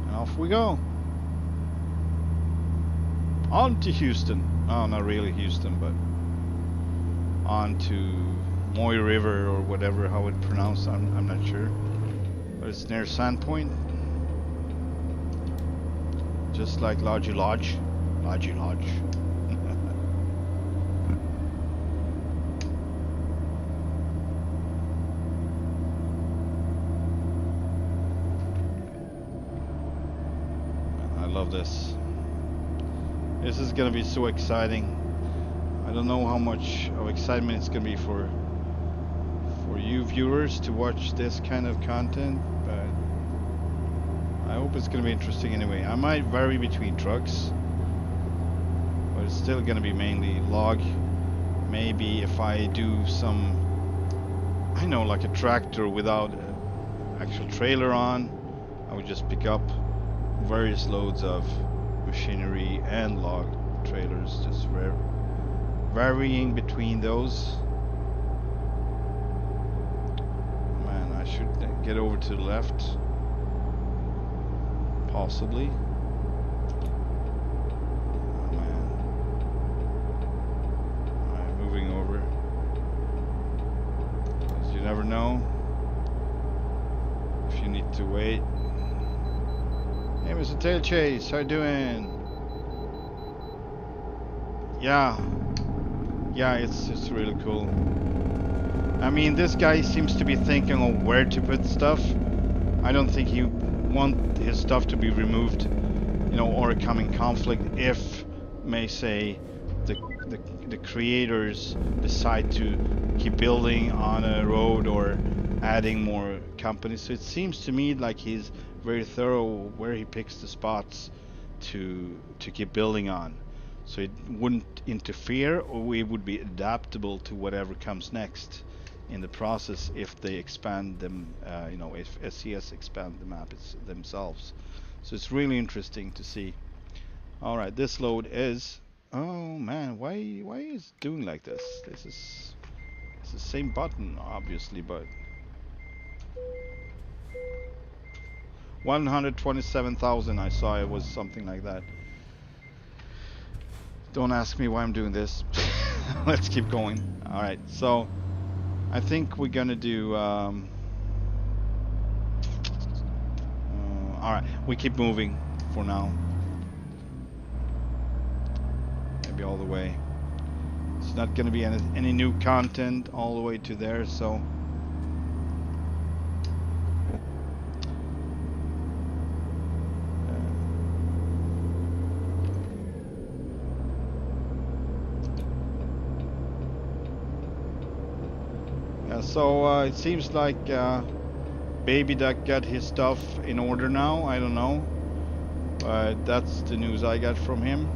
And off we go. On to Houston. Oh, not really Houston, but on to Moy River or whatever, how it's pronounced. I'm not sure. But it's near Sandpoint. Just like Lodgy Lodge. Lodgy Lodge. I love this. This is gonna be so exciting. I don't know how much of excitement it's gonna be for you viewers to watch this kind of content, but I hope it's gonna be interesting anyway. I might vary between trucks, but it's still gonna be mainly log. Maybe if I do some, I know, like a tractor without an actual trailer on, I would just pick up various loads of machinery and log trailers, just varying between those. Man, I should get over to the left, possibly. Oh, man. Alright, moving over. 'Cause you never know if you need to wait. Hey, Mr. Tail Chase, how you doing? Yeah, it's really cool. I mean, this guy seems to be thinking of where to put stuff. I don't think he want his stuff to be removed, you know, or come in conflict if, may say, the creators decide to keep building on a road or adding more companies. So it seems to me like he's very thorough where he picks the spots to keep building on. So it wouldn't interfere, or we would be adaptable to whatever comes next in the process if they expand them, you know, if SCS expand the map themselves. So it's really interesting to see. All right, this load is. Oh man, why is it doing like this? It's the same button, obviously, but 127,000. I saw it was something like that. Don't ask me why I'm doing this. Let's keep going. All right, so I think we're gonna do. All right, we keep moving for now. Maybe all the way. It's not gonna be any new content all the way to there, so. So it seems like Baby Duck got his stuff in order now. I don't know, but that's the news I got from him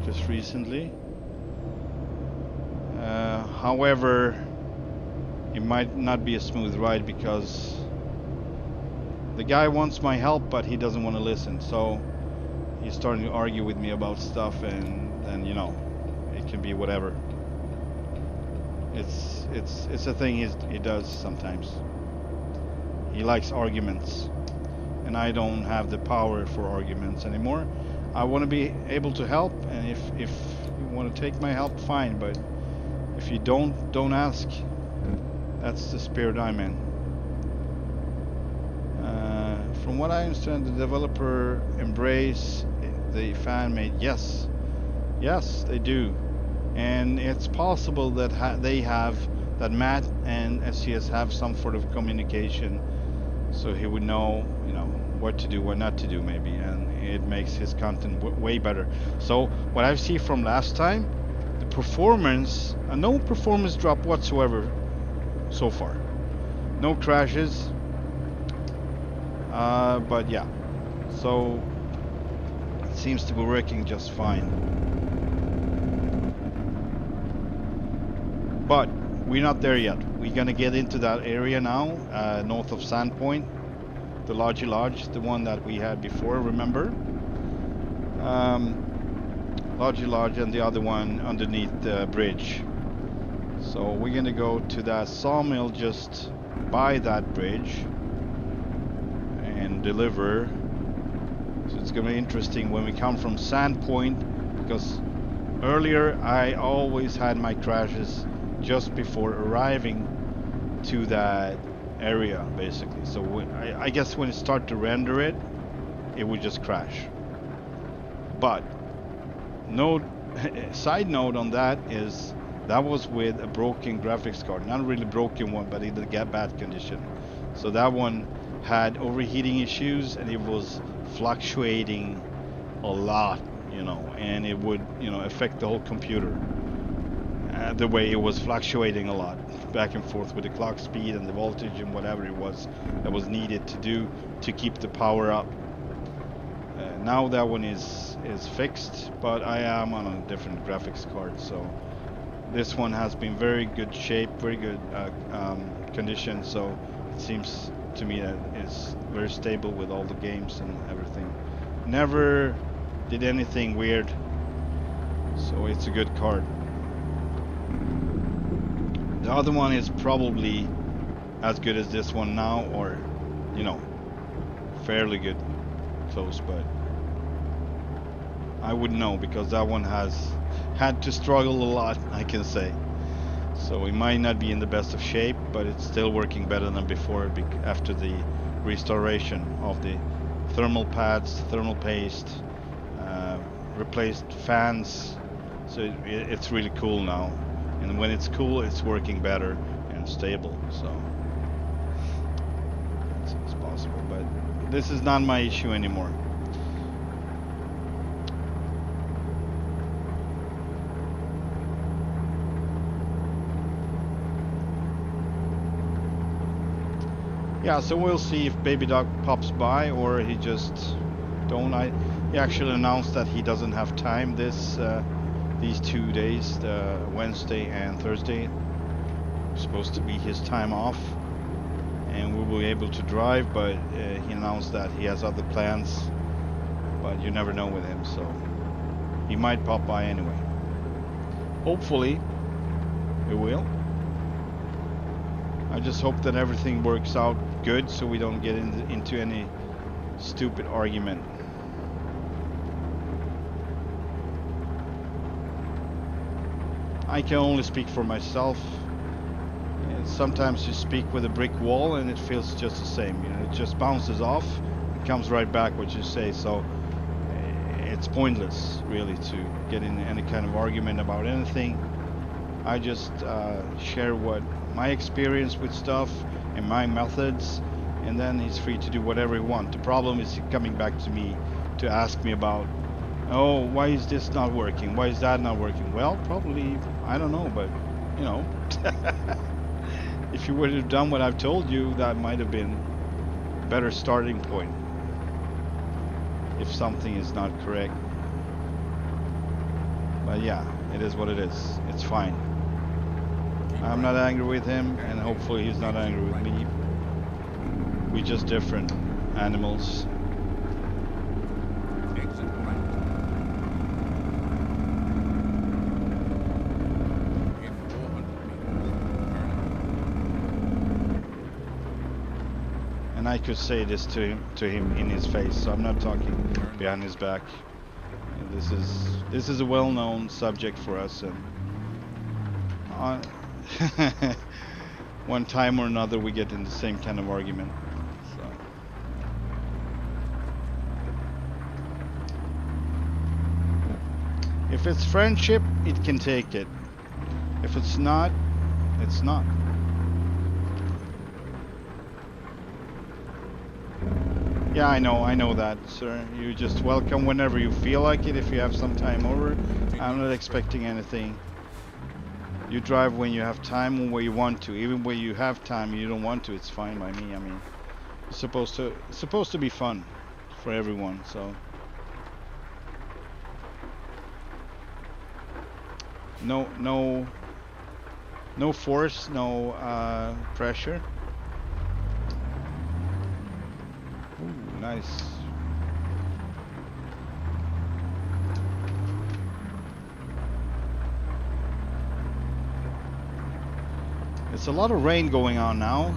just recently. However, it might not be a smooth ride because the guy wants my help, but he doesn't want to listen. So he's starting to argue with me about stuff, and you know, it can be whatever. It's a thing he does sometimes. He likes arguments, and I don't have the power for arguments anymore. I want to be able to help, and if you want to take my help, fine. But if you don't ask. That's the spirit I'm in. From what I understand, the developer embrace the fan made. Yes, they do. And it's possible that that Matt and SCS have some sort of communication, so he would know, you know, what to do, what not to do, maybe, and it makes his content way better. So what I've seen from last time, the performance, no performance drop whatsoever so far, no crashes. But yeah, so it seems to be working just fine. But we're not there yet. We're gonna get into that area now, north of Sandpoint, the Lodgy Lodge, the one that we had before, remember? Lodgy Lodge and the other one underneath the bridge. So we're gonna go to that sawmill just by that bridge and deliver. So it's gonna be interesting when we come from Sandpoint, because earlier I always had my crashes just before arriving to that area, basically. So I guess when it started to render it, it would just crash. But side note on that is that was with a broken graphics card, not a really broken one, but in a bad condition. So that one had overheating issues, and it was fluctuating a lot, you know, and it would, you know, affect the whole computer. The way it was fluctuating a lot back and forth with the clock speed and the voltage and whatever it was that was needed to do to keep the power up. Now that one is fixed, but I am on a different graphics card, so this one has been very good shape, very good condition, so it seems to me that it's very stable with all the games and everything. Never did anything weird, so it's a good card. The other one is probably as good as this one now, or, you know, fairly good, close, but I wouldn't know because that one has had to struggle a lot, I can say. So it might not be in the best of shape, but it's still working better than before after the restoration of the thermal pads, thermal paste, replaced fans. So it's really cool now. And when it's cool, it's working better and stable. So it's possible, but this is not my issue anymore. Yeah, so we'll see if Baby Dog pops by or he just don't. He actually announced that he doesn't have time these 2 days, Wednesday and Thursday. It's supposed to be his time off, and we will be able to drive, but he announced that he has other plans, but you never know with him, so he might pop by anyway. Hopefully, it will. I just hope that everything works out good so we don't get into any stupid argument. I can only speak for myself. And sometimes you speak with a brick wall and it feels just the same. You know, it just bounces off and comes right back what you say. So it's pointless, really, to get in any kind of argument about anything. I just share what my experience with stuff and my methods, and then he's free to do whatever he wants. The problem is coming back to me to ask me about, oh, why is this not working? Why is that not working? Well, probably, I don't know, but, you know, if you would have done what I've told you, that might have been a better starting point if something is not correct. But yeah, it is what it is. It's fine. I'm not angry with him, and hopefully he's not angry with me. We're just different animals. And I could say this to him in his face, so I'm not talking behind his back. This is a well-known subject for us, and one time or another we get in the same kind of argument. So if it's friendship, it can take it. If it's not, it's not. Yeah, I know that, sir. You're just welcome whenever you feel like it. If you have some time over, I'm not expecting anything. You drive when you have time and where you want to. Even when you have time and you don't want to, it's fine by me. I mean, it's supposed to be fun for everyone, so. No force, no pressure. Ooh, nice. It's a lot of rain going on now.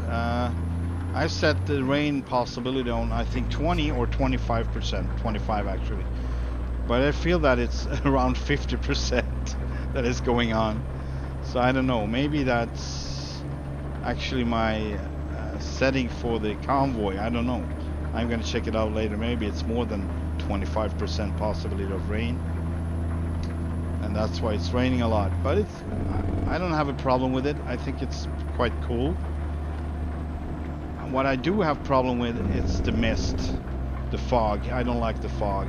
I set the rain possibility on, I think, 20 or 25%. 25 actually. But I feel that it's around 50% that is going on. So I don't know. Maybe that's actually my setting for the convoy. I don't know. I'm going to check it out later. Maybe it's more than 25% possibility of rain. And that's why it's raining a lot. But I don't have a problem with it. I think it's quite cool. What I do have problem with, it's the mist, the fog. I don't like the fog.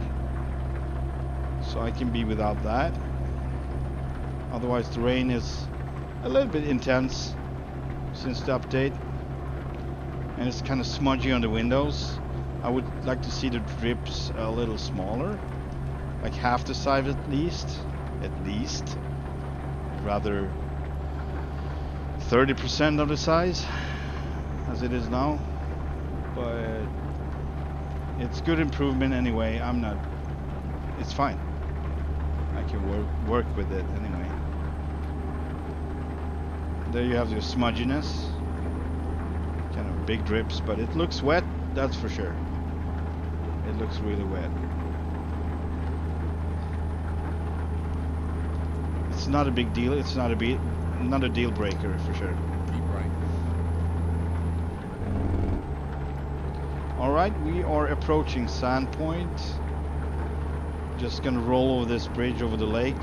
So I can be without that. Otherwise the rain is a little bit intense since the update. And it's kind of smudgy on the windows. I would like to see the drips a little smaller. Like half the size at least. Rather 30% of the size as it is now, but it's good improvement anyway. It's fine. I can work with it anyway. There you have your smudginess, kind of big drips, but it looks wet, that's for sure. It looks really wet. It's not a big deal. It's not a deal breaker for sure. Keep right. Alright, we are approaching Sandpoint. Just gonna roll over this bridge over the lake,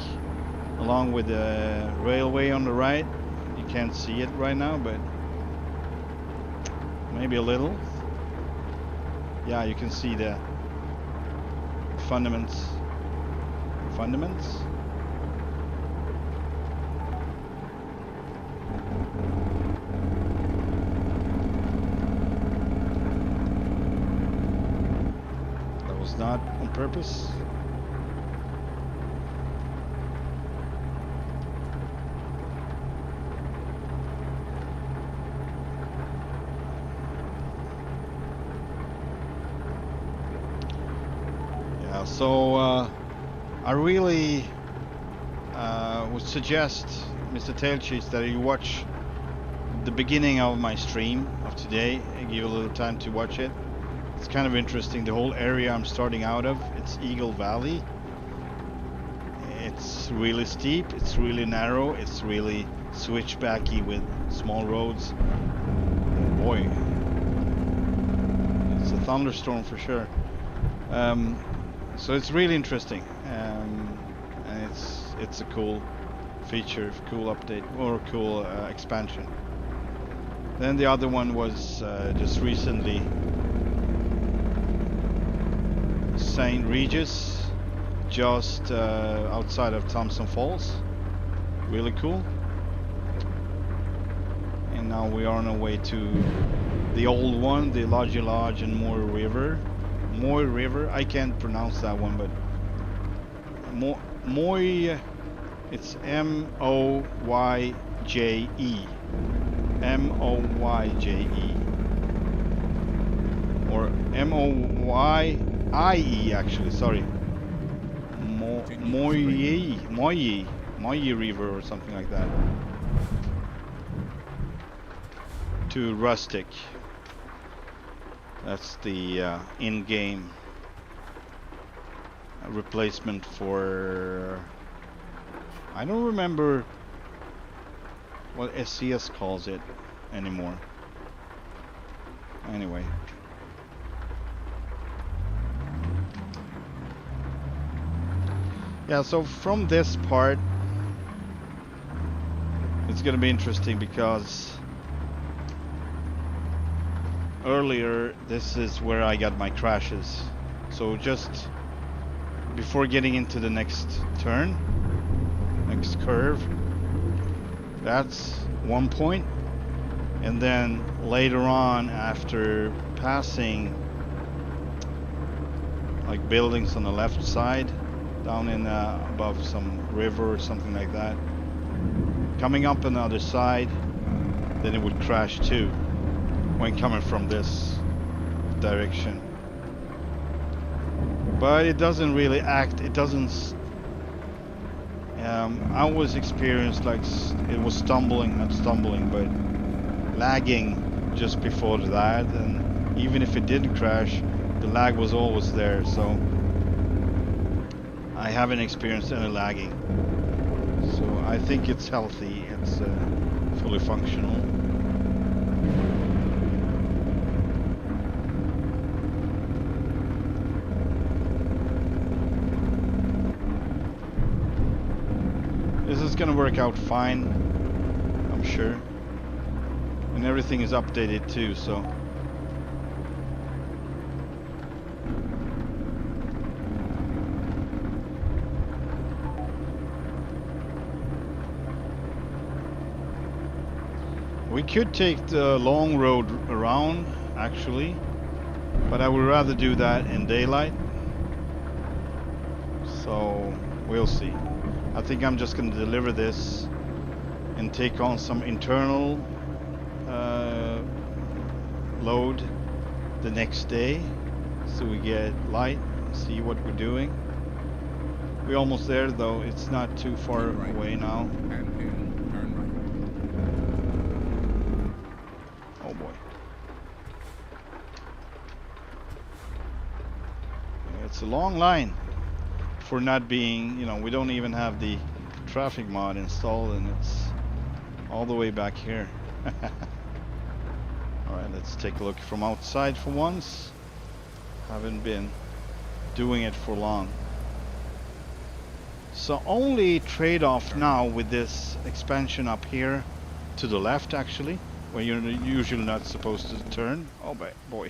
along with the railway on the right. You can't see it right now, but maybe a little. Yeah, you can see the fundaments. That was not on purpose. Yeah, so I really would suggest, Mr. Tailcheese, that you watch the beginning of my stream of today and give a little time to watch it. It's kind of interesting. The whole area I'm starting out of, it's Eagle Valley. It's really steep, it's really narrow, it's really switchbacky with small roads. Boy, it's a thunderstorm for sure. So it's really interesting, and it's a cool feature, cool update, or cool expansion. Then the other one was just recently St. Regis, just outside of Thompson Falls. Really cool. And now we are on our way to the old one, the Lodgy Lodge and Moy River. Moy River, I can't pronounce that one, but Moy, it's M-O-Y-J-E. M-O-Y-J-E. Or M-O-Y-I-E actually, sorry. Moy River or something like that. To Rustic. That's the in-game replacement for... I don't remember what SCS calls it anymore. Anyway. Yeah, so from this part, it's gonna be interesting because earlier this is where I got my crashes. So just before getting into the next turn, next curve, that's one point. And then later on, after passing like buildings on the left side, down in above some river or something like that, coming up on the other side, then it would crash too when coming from this direction. But it doesn't really act, it doesn't... I was experienced like it was stumbling, not stumbling, but lagging just before that, and even if it didn't crash, the lag was always there, so I haven't experienced any lagging. So I think it's healthy, it's fully functional. This is gonna work out fine, I'm sure. And everything is updated too, so. We could take the long road around, actually, but I would rather do that in daylight. So, we'll see. I think I'm just going to deliver this and take on some internal load the next day, so we get light, see what we're doing. We're almost there though, it's not too far away now. Oh boy. It's a long line for not being, you know, we don't even have the traffic mod installed and it's all the way back here. Alright, let's take a look from outside for once. Haven't been doing it for long. So only trade-off now with this expansion up here to the left, actually, where you're usually not supposed to turn. Oh boy.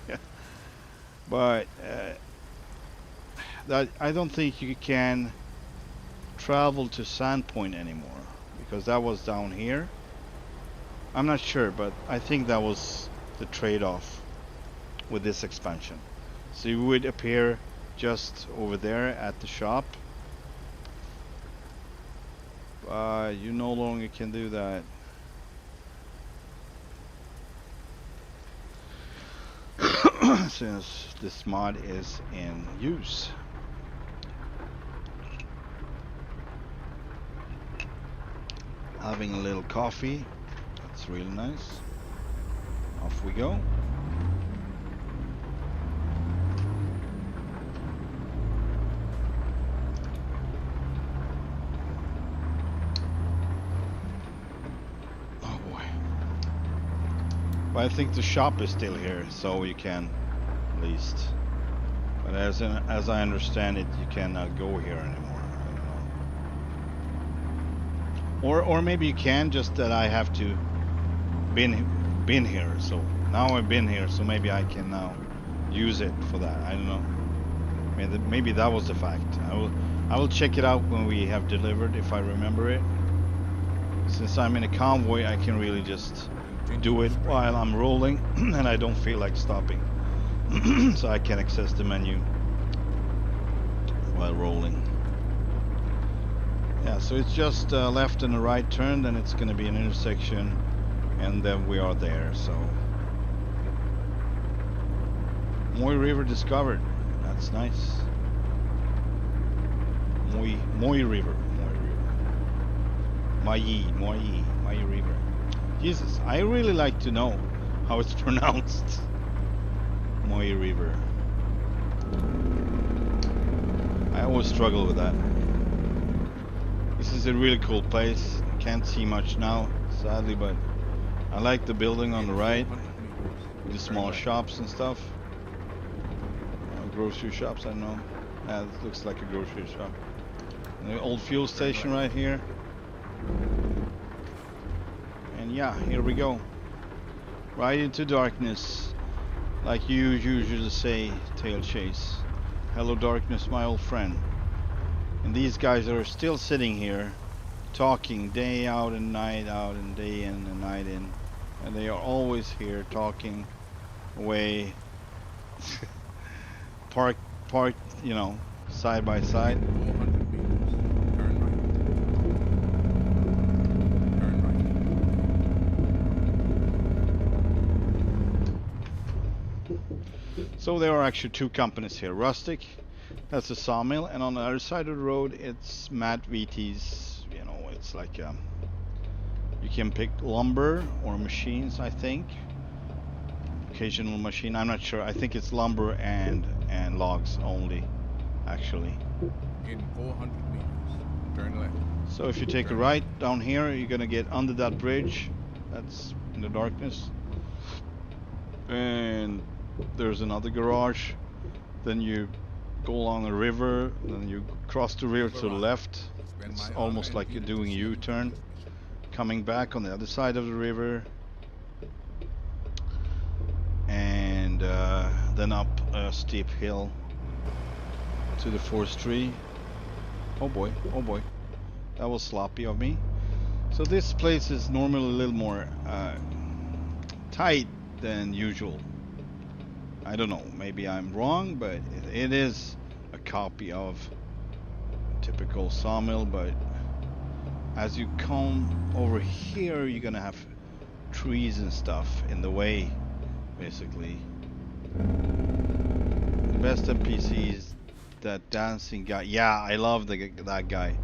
But that I don't think you can travel to Sandpoint anymore, because that was down here. I'm not sure, but I think that was the trade-off with this expansion. So you would appear just over there at the shop. You no longer can do that. Since this mod is in use. Having a little coffee. That's really nice. Off we go. But I think the shop is still here, so you can at least. But as I understand it, you cannot go here anymore. I don't know. Or maybe you can, just that I have to been here. So now I've been here, so maybe I can now use it for that. I don't know. Maybe that was the fact. I will check it out when we have delivered, if I remember it. Since I'm in a convoy, I can really just do it while I'm rolling and I don't feel like stopping. So I can access the menu while rolling. Yeah, so it's just a left and a right turn, then it's going to be an intersection, and then we are there. So Moy River discovered. That's nice. Moy River. Moy River. Jesus, I really like to know how it's pronounced. Moy River. I always struggle with that. This is a really cool place. Can't see much now, sadly, but I like the building on the right. The small shops and stuff. Grocery shops, I don't know. Yeah, it looks like a grocery shop. And the old fuel station right here. And yeah, here we go. Right into darkness. Like you usually say, tail chase. Hello darkness, my old friend. And these guys are still sitting here, talking day out and night out and day in and night in. And they are always here talking away. Parked, you know, side by side. 400 meters. Turn right. So there are actually two companies here. Rustic, that's a sawmill, and on the other side of the road it's MattVT's. You know, it's like you can pick lumber or machines, I think. Occasional machine, I'm not sure. I think it's lumber and logs only, actually. In 400 meters. Turn left. So if you take a right down here, you're gonna get under that bridge. That's in the darkness. And there's another garage. Then you go along a river. Then you cross the river to the left. It's almost like you're doing a U-turn. Coming back on the other side of the river. And then up a steep hill to the forestry. Oh boy, that was sloppy of me. So this place is normally a little more tight than usual. I don't know, maybe I'm wrong, but it is a copy of a typical sawmill. But as you come over here, you're gonna have trees and stuff in the way, basically. The best NPC is that dancing guy. Yeah, I love that guy.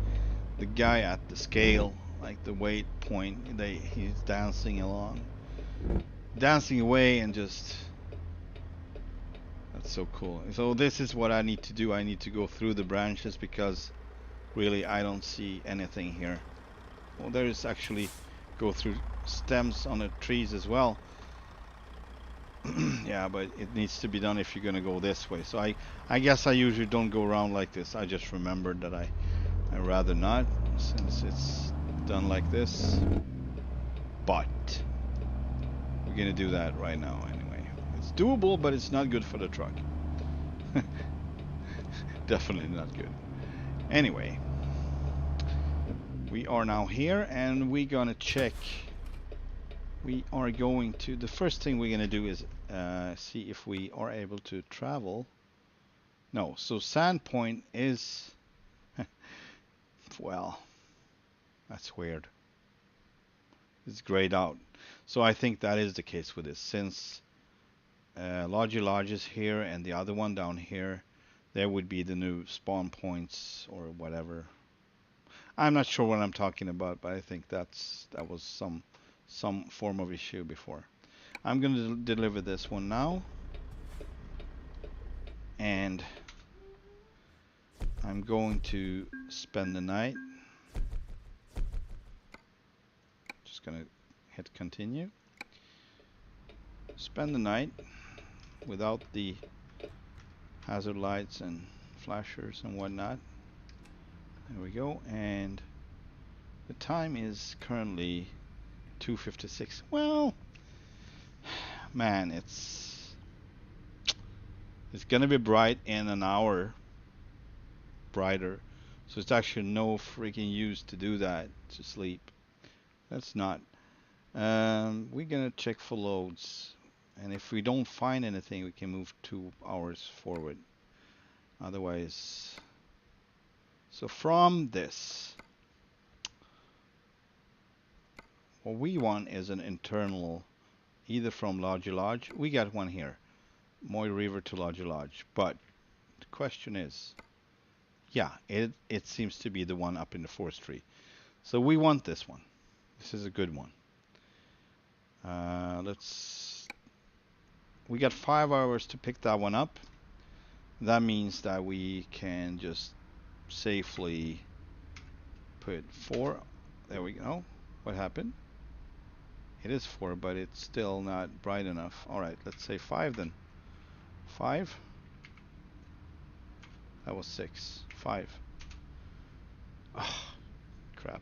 The guy at the scale, like the weight point, he's dancing along, dancing away, and just that's so cool. So this is what I need to do. I need to go through the branches because really I don't see anything here. Well, there is actually go through stems on the trees as well. Yeah, but it needs to be done if you're gonna go this way. So I guess I usually don't go around like this. I just remembered that I rather not, since it's done like this. But we're gonna do that right now anyway. It's doable, but it's not good for the truck. Definitely not good. Anyway, we are now here and we're gonna check. We are going to, the first thing we're gonna do is see if we are able to travel. No, so Sandpoint is, well, that's weird. It's grayed out. So I think that is the case with this, since Lodgy Lodge is here and the other one down here, there would be the new spawn points or whatever. I'm not sure what I'm talking about, but I think that was some form of issue before. I'm going to deliver this one now, and I'm going to spend the night. Just going to hit continue. Spend the night without the hazard lights and flashers and whatnot. There we go, and the time is currently 2:56. Well, man, it's gonna be bright in an hour, brighter, so it's actually no freaking use to do that, to sleep. That's not. We're gonna check for loads, and if we don't find anything, we can move 2 hours forward. Otherwise, so from this, what we want is an internal, either from Lodgy Lodge. We got one here, Moy River to Lodgy Lodge. But the question is, yeah, it seems to be the one up in the forestry. So we want this one. This is a good one. We got 5 hours to pick that one up. That means that we can just safely put 4. There we go. What happened? It is 4, but it's still not bright enough. Alright, let's say 5 then. 5? That was 6. 5. Oh, crap.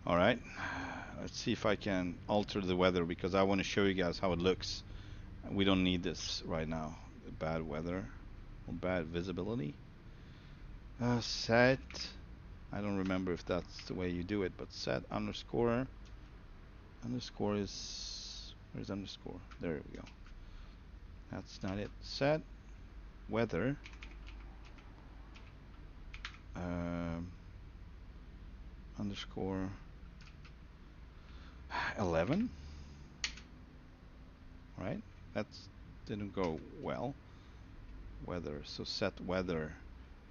Alright. Let's see if I can alter the weather, because I want to show you guys how it looks. We don't need this right now. Bad weather. Or bad visibility. Set. I don't remember if that's the way you do it, but set underscore. Underscore is, where's underscore? There we go. That's not it. Set weather. Underscore 11. Right? That didn't go well. Weather. So set weather.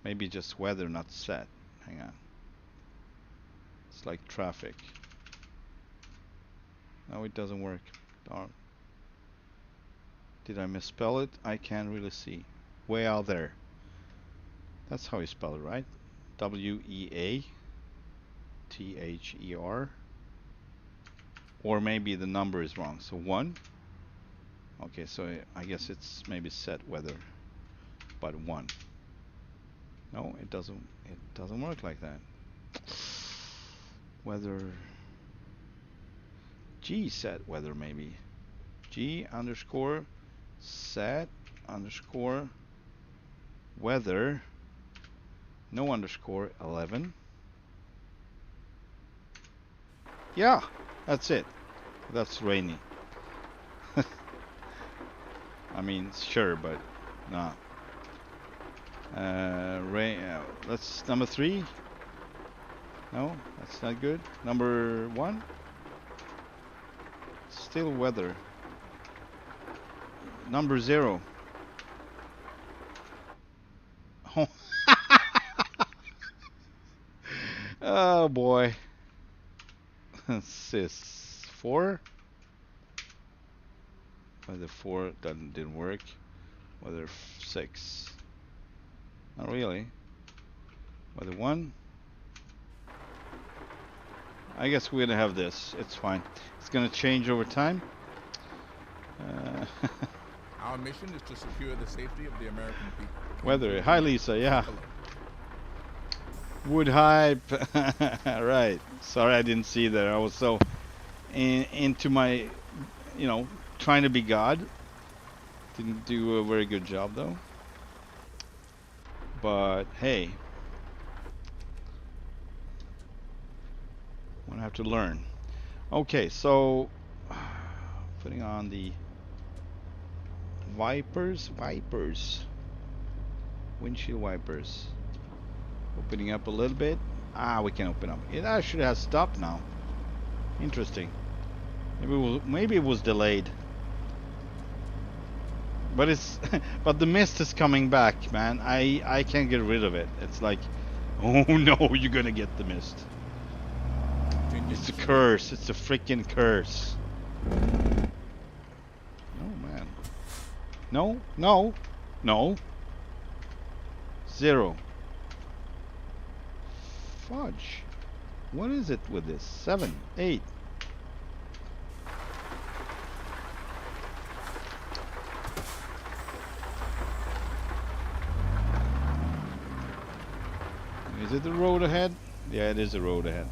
Maybe just weather, not set. Hang on. It's like traffic. No, it doesn't work. Darn. Did I misspell it? I can't really see. Way out there. That's how you spell it, right? W-E-A-T-H-E-R. Or maybe the number is wrong. So 1. Okay, so I guess it's maybe set weather. But 1. No, it doesn't work like that. Weather. G set weather maybe. G underscore set underscore weather. No underscore 11. Yeah, that's it. That's rainy. I mean, sure, but nah. Rain. That's number 3. No, that's not good. Number 1. Still weather. Number 0. Oh, oh boy. This is 4. Weather 4 didn't work. Weather 6. Not really. Weather 1. I guess we're gonna have this. It's fine. It's gonna change over time. Our mission is to secure the safety of the American people. Weather. Hi, Lisa. Yeah. Hello. Wood hype. Right. Sorry I didn't see that. I was so into my, trying to be God. Didn't do a very good job though. But hey, I'm gonna have to learn. Okay, so putting on the wipers, windshield wipers. Opening up a little bit. We can open up. It actually has stopped now. Interesting. Maybe it was delayed. But it's but the mist is coming back, man. I can't get rid of it. It's like, oh no, you're gonna get the mist. It's a curse. It's a freaking curse. Oh man. No, no, no. 0. Fudge. What is it with this? 7, 8. Is it the road ahead? Yeah, it is the road ahead.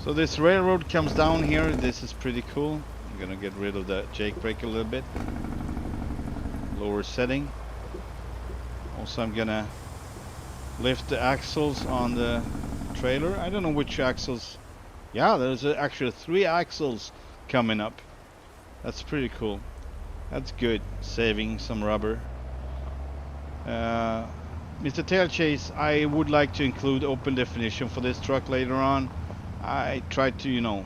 So this railroad comes down here. This is pretty cool. I'm gonna get rid of the jake brake a little bit. Lower setting. Also, I'm gonna lift the axles on the trailer. I don't know which axles. Yeah, there's actually 3 axles coming up. That's pretty cool. That's good. Saving some rubber. Mr. Tailchase, I would like to include open definition for this truck later on. I tried to,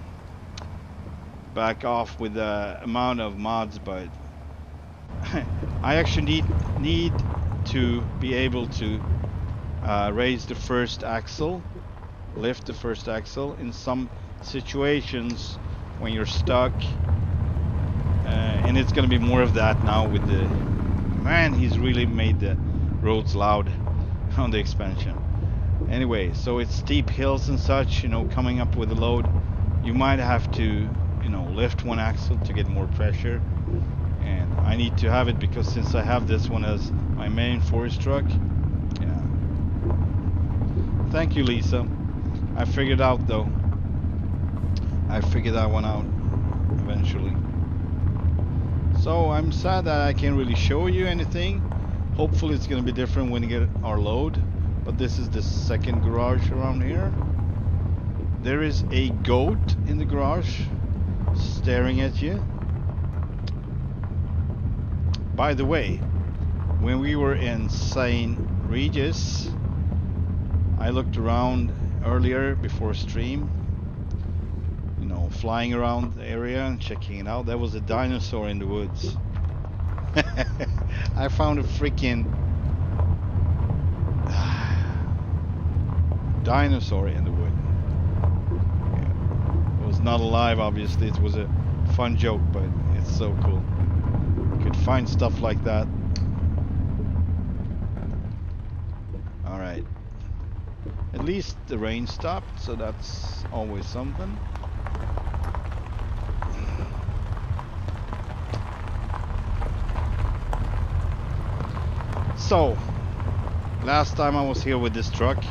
back off with the amount of mods, but I actually need to be able to raise the first axle, lift the first axle in some situations when you're stuck, and it's gonna be more of that now with the man. He's really made the roads loud on the expansion. Anyway, so it's steep hills and such, coming up with the load. You might have to, lift one axle to get more pressure. And I need to have it because since I have this one as my main forest truck. Yeah. Thank you, Lisa. I figured out though. I figured that one out eventually. So I'm sad that I can't really show you anything. Hopefully it's going to be different when we get our load. But this is the second garage around here. There is a goat in the garage staring at you. By the way, when we were in St. Regis, I looked around earlier before stream, flying around the area and checking it out. There was a dinosaur in the woods. I found a freaking dinosaur in the wood. Yeah. It was not alive, obviously. It was a fun joke, but it's so cool. You could find stuff like that. Alright. At least the rain stopped, so that's always something. So, last time I was here with this truck,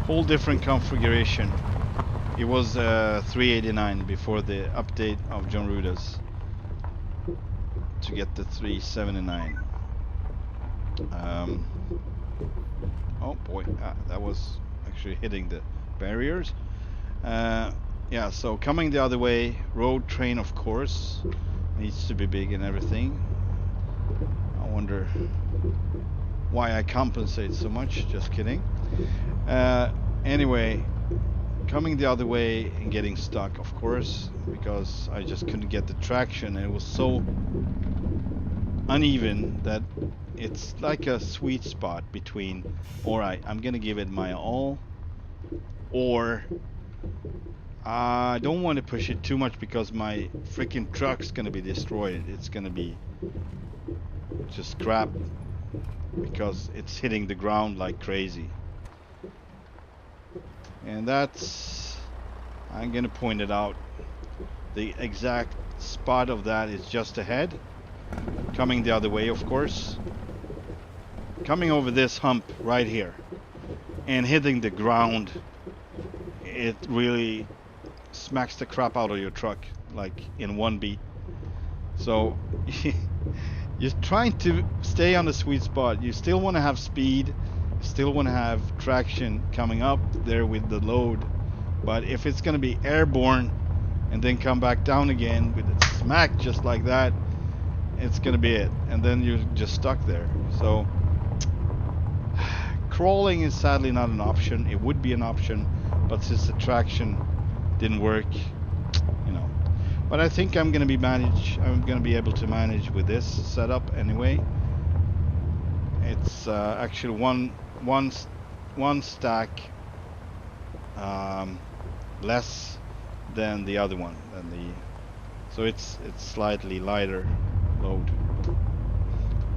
whole different configuration. It was 389 before the update of Jon Rudas to get the 379. Oh boy, that was actually hitting the barriers. Yeah, so coming the other way, road train of course needs to be big and everything. I wonder why I compensate so much. Just kidding. Anyway, coming the other way and getting stuck, of course, because I just couldn't get the traction, and it was so uneven that it's like a sweet spot between, alright, I'm gonna give it my all, or I don't want to push it too much because my freaking truck's gonna be destroyed. It's gonna be just crap because it's hitting the ground like crazy. And that's, I'm gonna point it out, the exact spot of that is just ahead. Coming the other way, of course. Coming over this hump right here. And hitting the ground. It really smacks the crap out of your truck. Like in one beat. So you're trying to stay on the sweet spot. You still want to have speed. You still want to have traction coming up there with the load. But if it's going to be airborne and then come back down again with a smack just like that, it's going to be it. And then you're just stuck there. So crawling is sadly not an option. It would be an option, but since the traction didn't work, you know. But I think I'm going to be able to manage with this setup anyway. It's actually one stack less than the other one, so it's slightly lighter load.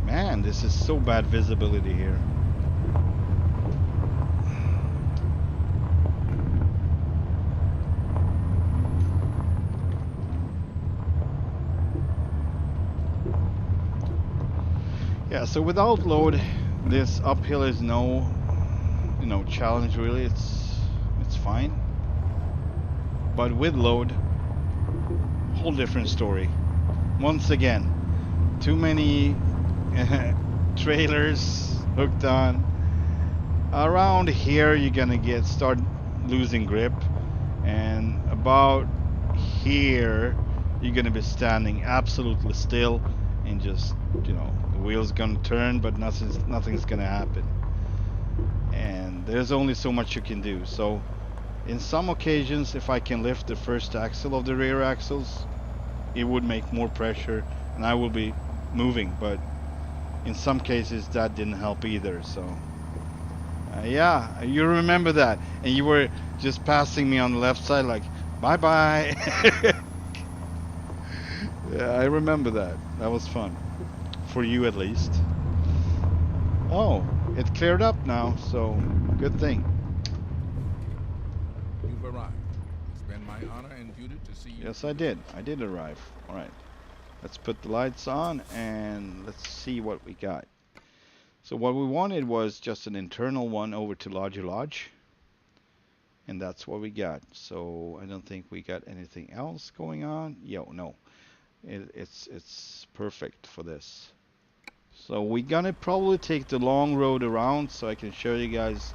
Man, this is so bad visibility here. Yeah, so without load, this uphill is no, challenge really. It's fine. But with load, whole different story. Once again, too many trailers hooked on. Around here, you're gonna start losing grip, and about here, you're gonna be standing absolutely still and just, the wheel's gonna turn, but nothing's gonna happen. And there's only so much you can do. So in some occasions, if I can lift the first axle of the rear axles, it would make more pressure and I will be moving. But in some cases, that didn't help either. So yeah, you remember that. And you were just passing me on the left side like, bye-bye. Yeah, I remember that. That was fun. For you at least. Oh, it cleared up now, so good thing. You've arrived. It's been my honor and duty to see you. Yes, I did. I did arrive. All right. Let's put the lights on and let's see what we got. So what we wanted was just an internal one over to Lodge. And that's what we got. So I don't think we got anything else going on. No. It's perfect for this. So we're gonna probably take the long road around so I can show you guys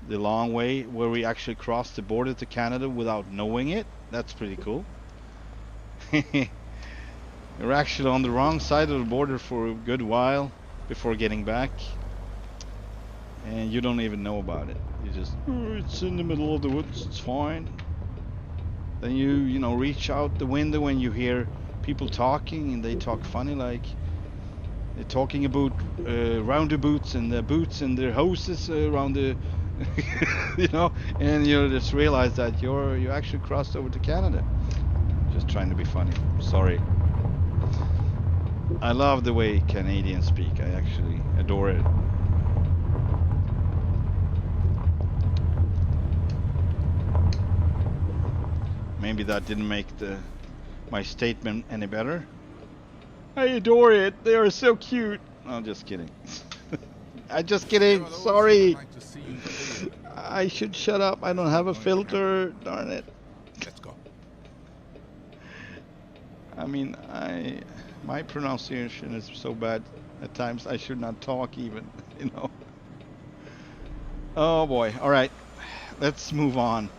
the long way where we actually crossed the border to Canada without knowing it. That's pretty cool. We're actually on the wrong side of the border for a good while before getting back. And you don't even know about it. You just, it's in the middle of the woods, it's fine. Then you reach out the window and you hear people talking, and they talk funny, like they're talking about roundabouts and the boots and their hoses around the and you just realize that you actually crossed over to Canada. Just trying to be funny. Sorry. I love the way Canadians speak. I actually adore it. Maybe that didn't make my statement any better. I adore it. They are so cute. No, just kidding. I'm just kidding. Sorry. I should shut up. I don't have a filter. Darn it. Let's go. I mean, my pronunciation is so bad at times. I should not talk even. Oh boy. All right. Let's move on.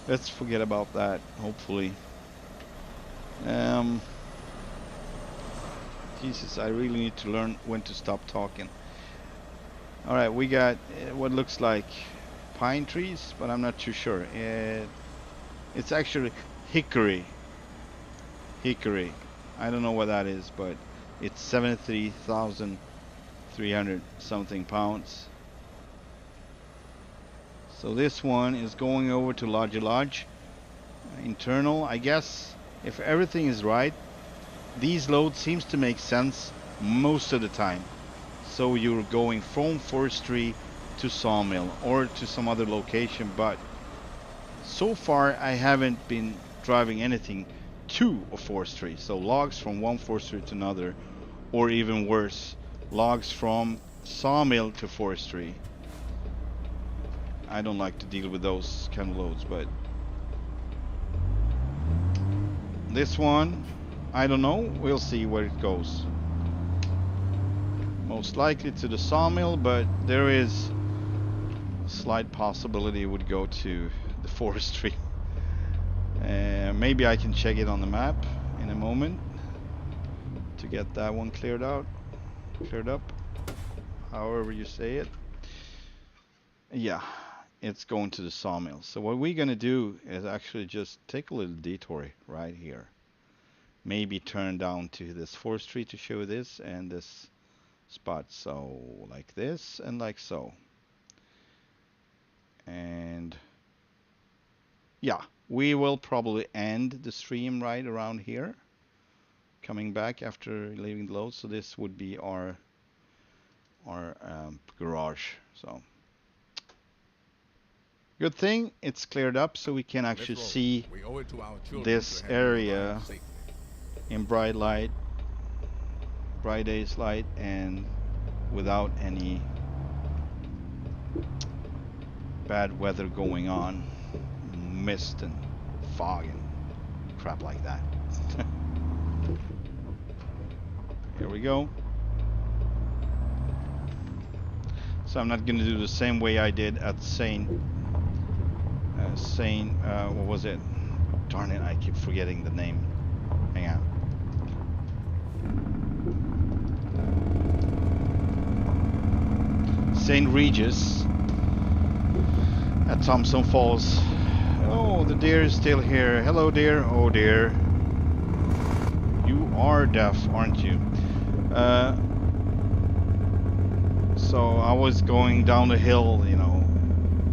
Let's forget about that, hopefully. Jesus, I really need to learn when to stop talking. Alright, we got what looks like pine trees, but I'm not too sure. It's actually hickory. Hickory. I don't know what that is, but it's 73,300 something pounds. So this one is going over to Lodge. Internal, I guess, if everything is right, these loads seems to make sense most of the time. So you're going from forestry to sawmill or to some other location, but so far I haven't been driving anything to a forestry. So logs from one forestry to another, or even worse, logs from sawmill to forestry. I don't like to deal with those kind of loads, but this one, I don't know. We'll see where it goes. Most likely to the sawmill, but there is a slight possibility it would go to the forestry. Maybe I can check it on the map in a moment to get that one cleared up, however you say it. Yeah, it's going to the sawmill. So what we're gonna do is actually just take a little detour right here. Maybe turn down to this forestry to show this and this spot. So like this and like so. And yeah, we will probably end the stream right around here, coming back after leaving the load. So this would be our garage. So good thing it's cleared up, so we can actually see this area in bright light, bright day's light, and without any bad weather going on, mist and fog and crap like that. Here we go. So I'm not going to do the same way I did at what was it? Darn it, I keep forgetting the name. Hang on. St. Regis at Thompson Falls. Oh, the deer is still here. Hello, deer. Oh, dear. You are deaf, aren't you? So I was going down the hill, you know,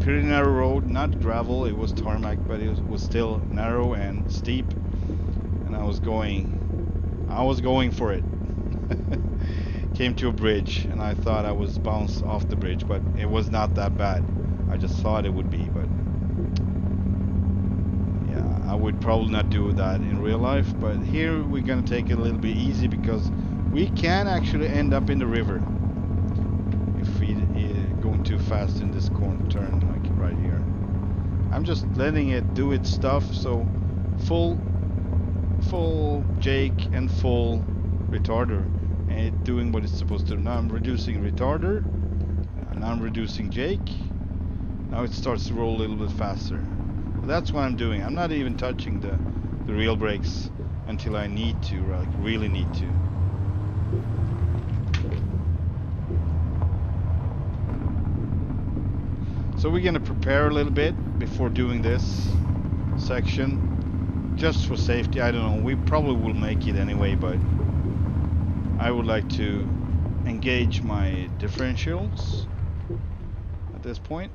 pretty narrow road, not gravel, it was tarmac, but it was still narrow and steep, and I was going for it. Came to a bridge, and I thought I was bounced off the bridge, but it was not that bad. I just thought it would be, but yeah, I would probably not do that in real life, but here we're gonna take it a little bit easy because we can actually end up in the river if we going too fast in this corner turn, like right here. I'm just letting it do its stuff, so full Jake and full retarder, and it doing what it's supposed to do. Now I'm reducing retarder, and I'm reducing Jake. Now it starts to roll a little bit faster. That's what I'm doing. I'm not even touching the real brakes until I need to, like really need to. So we're gonna prepare a little bit before doing this section, just for safety. I don't know, we probably will make it anyway, but I would like to engage my differentials at this point.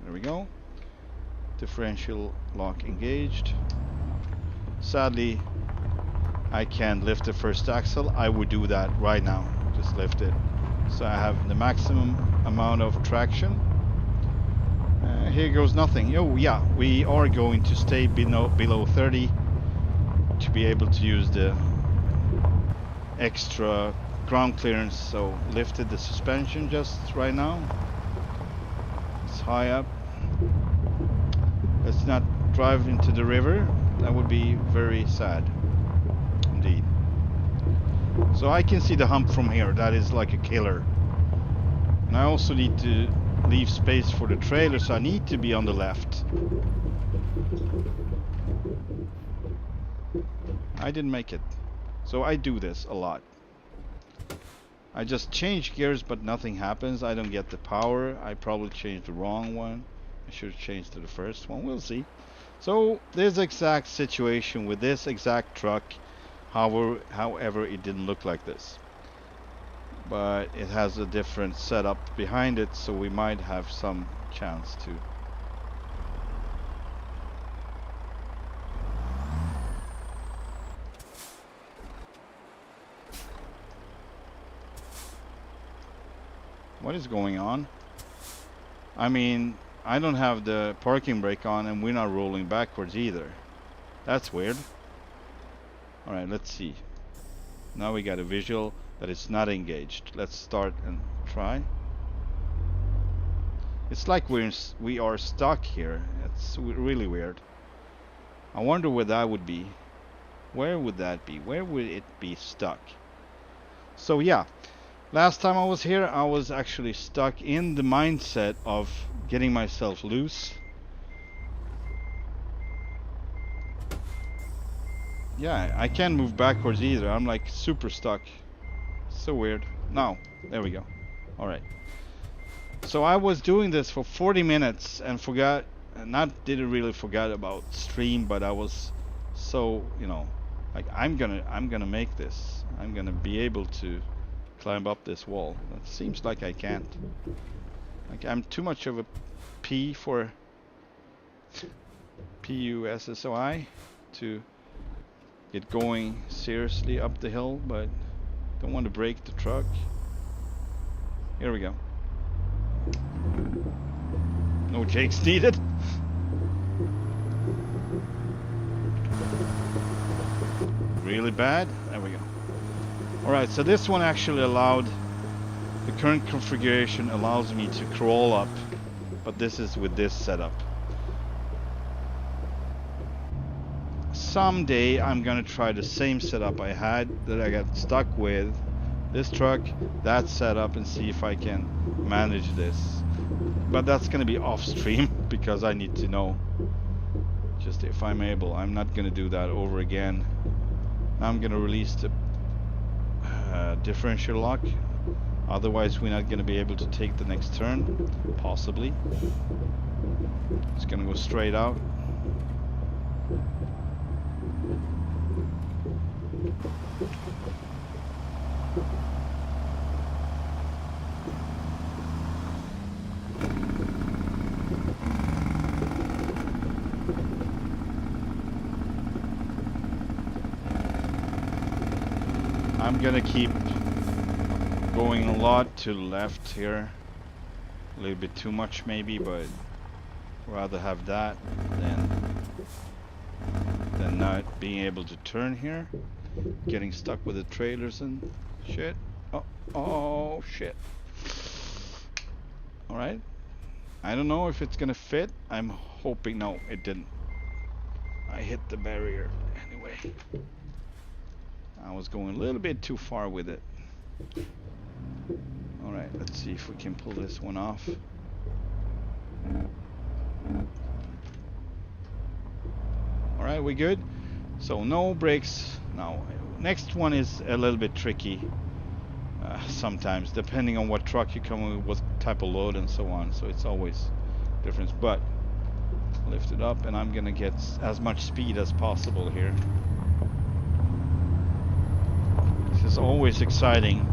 There we go. Differential lock engaged. Sadly, I can't lift the first axle. I would do that right now. Just lift it. So I have the maximum amount of traction. Here goes nothing. Oh yeah, we are going to stay below 30 to be able to use the extra ground clearance. So lifted the suspension just right now. It's high up. Let's not drive into the river. That would be very sad indeed. So I can see the hump from here. That is like a killer. And I also need to leave space for the trailer, so I need to be on the left. I didn't make it. So I do this a lot. I just change gears, but nothing happens. I don't get the power. I probably changed the wrong one. I should have changed to the first one. We'll see. So this exact situation with this exact truck, however, it didn't look like this. But it has a different setup behind it, so we might have some chance to. What is going on? I mean, I don't have the parking brake on, and we're not rolling backwards either. That's weird. Alright, let's see. Now we got a visual that it's not engaged. Let's start and try. It's like we are stuck here. It's really weird. I wonder where that would be. Where would that be? Where would it be stuck? So yeah, last time I was here, I was actually stuck in the mindset of getting myself loose. Yeah, I can't move backwards either. I'm like super stuck. So weird. Now, there we go. Alright. So I was doing this for 40 minutes and didn't really forget about stream, but I was so, you know, like I'm gonna make this. I'm gonna be able to climb up this wall. It seems like I can't. Like I'm too much of a P for PUSSOI to get going seriously up the hill, but don't want to break the truck. Here we go. No jakes needed. Really bad. There we go. Alright, so this one actually allowed, the current configuration allows me to crawl up, but this is with this setup. Someday I'm gonna try the same setup I had that I got stuck with. This truck, that setup, and see if I can manage this. But that's gonna be off stream because I need to know just if I'm able. I'm not gonna do that over again. I'm gonna release the differential lock, otherwise we're not gonna be able to take the next turn, possibly. It's gonna go straight out. I'm gonna keep going a lot to the left here. A little bit too much maybe, but rather have that than not being able to turn here. Getting stuck with the trailers and shit. Oh shit. Alright. I don't know if it's gonna fit. I'm hoping. No, it didn't. I hit the barrier anyway. I was going a little bit too far with it. Alright, let's see if we can pull this one off. Alright, we good? So no brakes. Now, next one is a little bit tricky. Sometimes, depending on what truck you come with, what type of load and so on. So it's always different. But lift it up and I'm gonna get as much speed as possible here. This is always exciting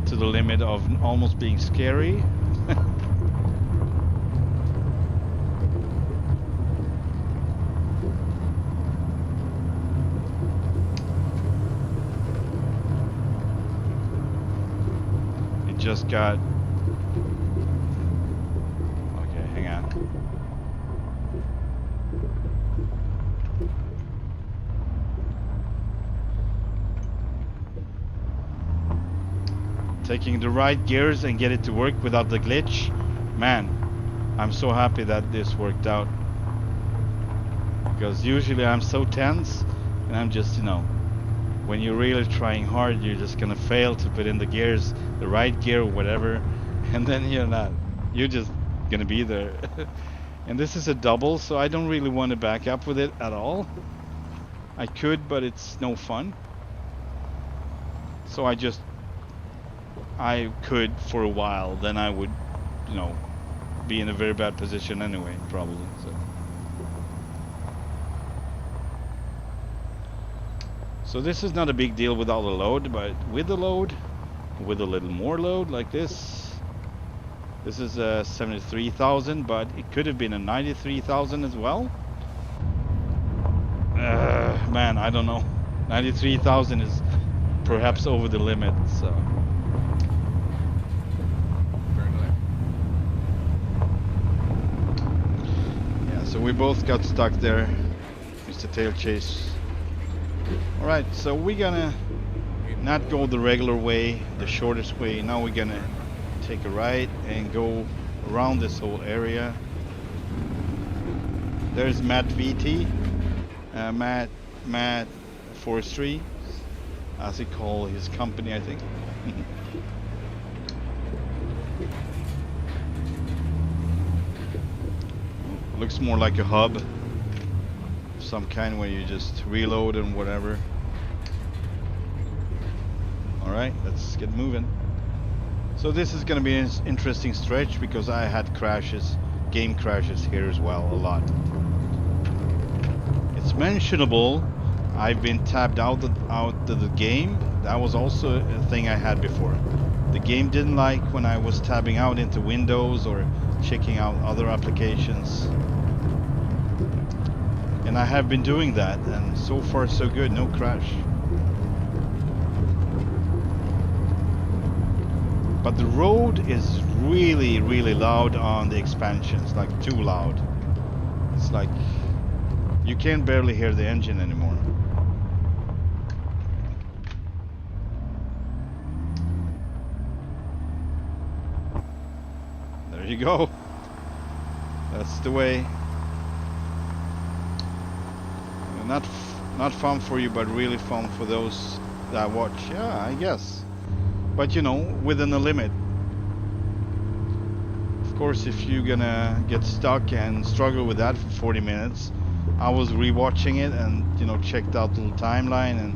to the limit of almost being scary. It just got... Okay, hang on. Taking the right gears and get it to work without the glitch. Man, I'm so happy that this worked out. Because usually I'm so tense and I'm just, you know, when you're really trying hard, you're just gonna fail to put in the gears, the right gear or whatever, and then you're not. You're just gonna be there. And this is a double, so I don't really want to back up with it at all. I could, but it's no fun. So I could for a while, then I would, you know, be in a very bad position anyway, probably. So this is not a big deal without the load, but with the load, with a little more load like this is 73,000, but it could have been a 93,000 as well. Man, I don't know. 93,000 is perhaps over the limit, so. So we both got stuck there. Mr. a tail chase. Alright, so we're gonna not go the regular way, the shortest way. Now we're gonna take a right and go around this whole area. There's MattVT, Matt Forestry, as he call his company, I think. Looks more like a hub, some kind where you just reload and whatever. Alright, let's get moving. So this is gonna be an interesting stretch because I had crashes, game crashes here as well, a lot. It's mentionable, I've been tabbed out of the game. That was also a thing I had before. The game didn't like when I was tabbing out into Windows or checking out other applications. And I have been doing that, and so far so good, no crash. But the road is really, really loud on the expansions, like too loud. It's like you can barely hear the engine anymore. There you go. That's the way. Not fun for you, but really fun for those that watch. Yeah, I guess. But you know, within a limit. Of course, if you're gonna get stuck and struggle with that for 40 minutes, I was rewatching it and, you know, checked out the timeline and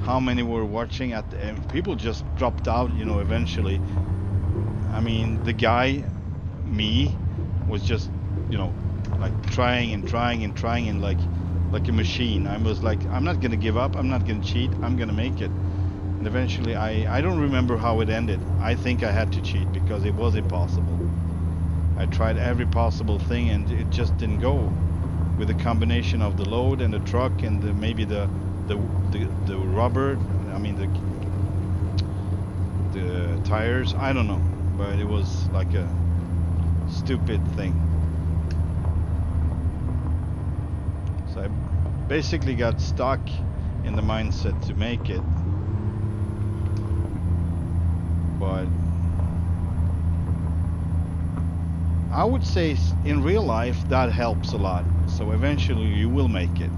how many were watching at the end. People just dropped out, you know, eventually. I mean, the guy, me, was just, you know, like trying and like a machine. I was like, I'm not gonna give up, I'm not gonna cheat, I'm gonna make it. And eventually I don't remember how it ended. I think I had to cheat because it was impossible. I tried every possible thing and it just didn't go. With a combination of the load and the truck and maybe the rubber, I mean the tires, I don't know. But it was like a stupid thing. So I basically got stuck in the mindset to make it. But I would say in real life that helps a lot. So eventually you will make it.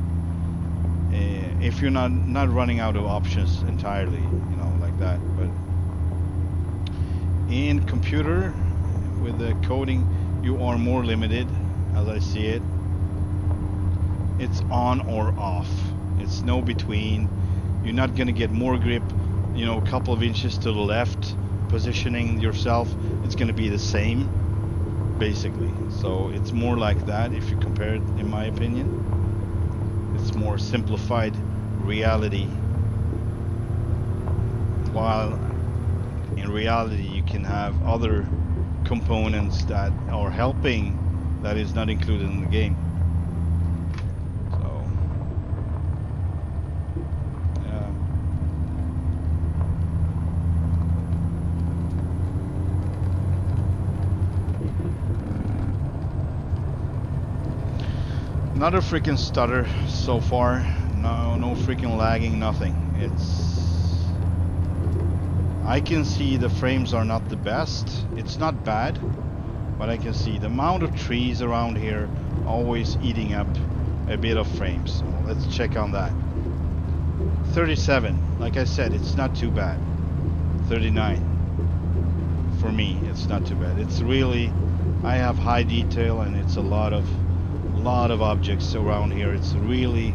If you're not running out of options entirely, you know, like that. But in computer with the coding, you are more limited, as I see it. It's on or off. It's no between. You're not gonna get more grip, you know, a couple of inches to the left, positioning yourself. It's gonna be the same, basically. So it's more like that if you compare it, in my opinion. It's more simplified reality. While in reality you can have other components that are helping that is not included in the game. So yeah. Not a freaking stutter so far. No freaking lagging, nothing. I can see the frames are not the best. It's not bad, but I can see the amount of trees around here always eating up a bit of frames. So let's check on that. 37, like I said, it's not too bad. 39, for me, it's not too bad. It's really, I have high detail and it's a lot of objects around here. It's really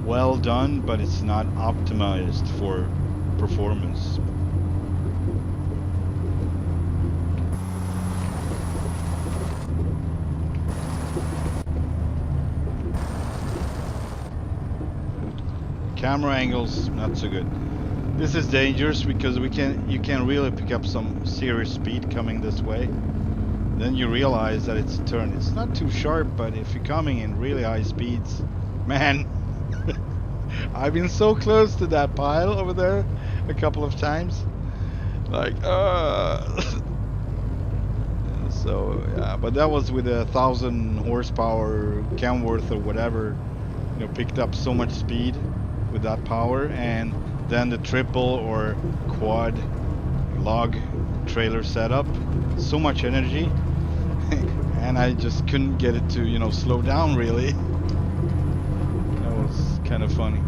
well done, but it's not optimized for performance. Camera angles not so good. This is dangerous because you can really pick up some serious speed coming this way. Then you realize that it's a turn. It's not too sharp, but if you're coming in really high speeds, man, I've been so close to that pile over there a couple of times. Like, so yeah, but that was with 1,000 horsepower Kenworth or whatever picked up so much speed with that power, and then the triple or quad log trailer setup, so much energy, and I just couldn't get it to slow down really. That was kind of funny.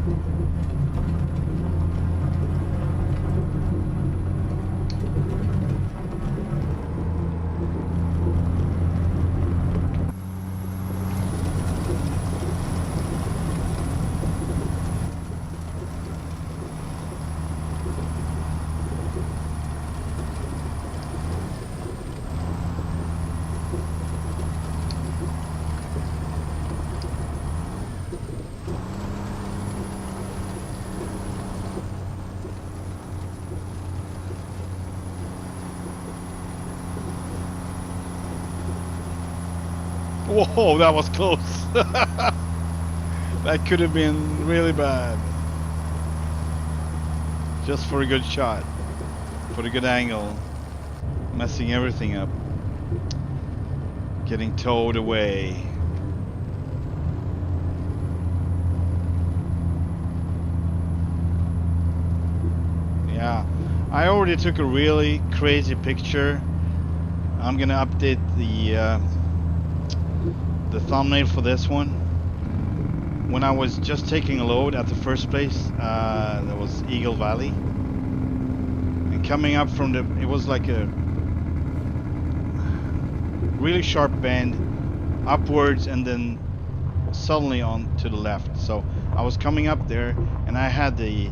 Whoa, that was close. That could have been really bad. Just for a good shot. For a good angle. Messing everything up. Getting towed away. Yeah. I already took a really crazy picture. I'm gonna update the thumbnail for this one. When I was just taking a load at the first place, there was Eagle Valley, and coming up from it was like a really sharp bend upwards and then suddenly on to the left. So I was coming up there and I had the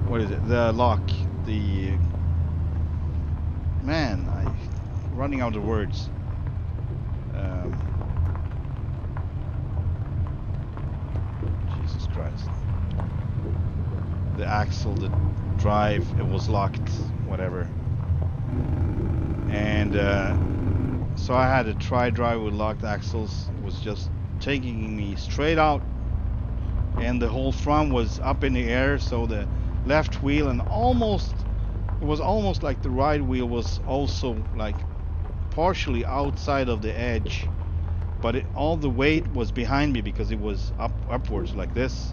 what is it, the lock, running out of words. Jesus Christ. The axle, the drive, it was locked, whatever. And so I had a tri-drive with locked axles. It was just taking me straight out, and the whole front was up in the air, so the left wheel and it was almost like the right wheel was also like partially outside of the edge, but all the weight was behind me because it was upwards like this.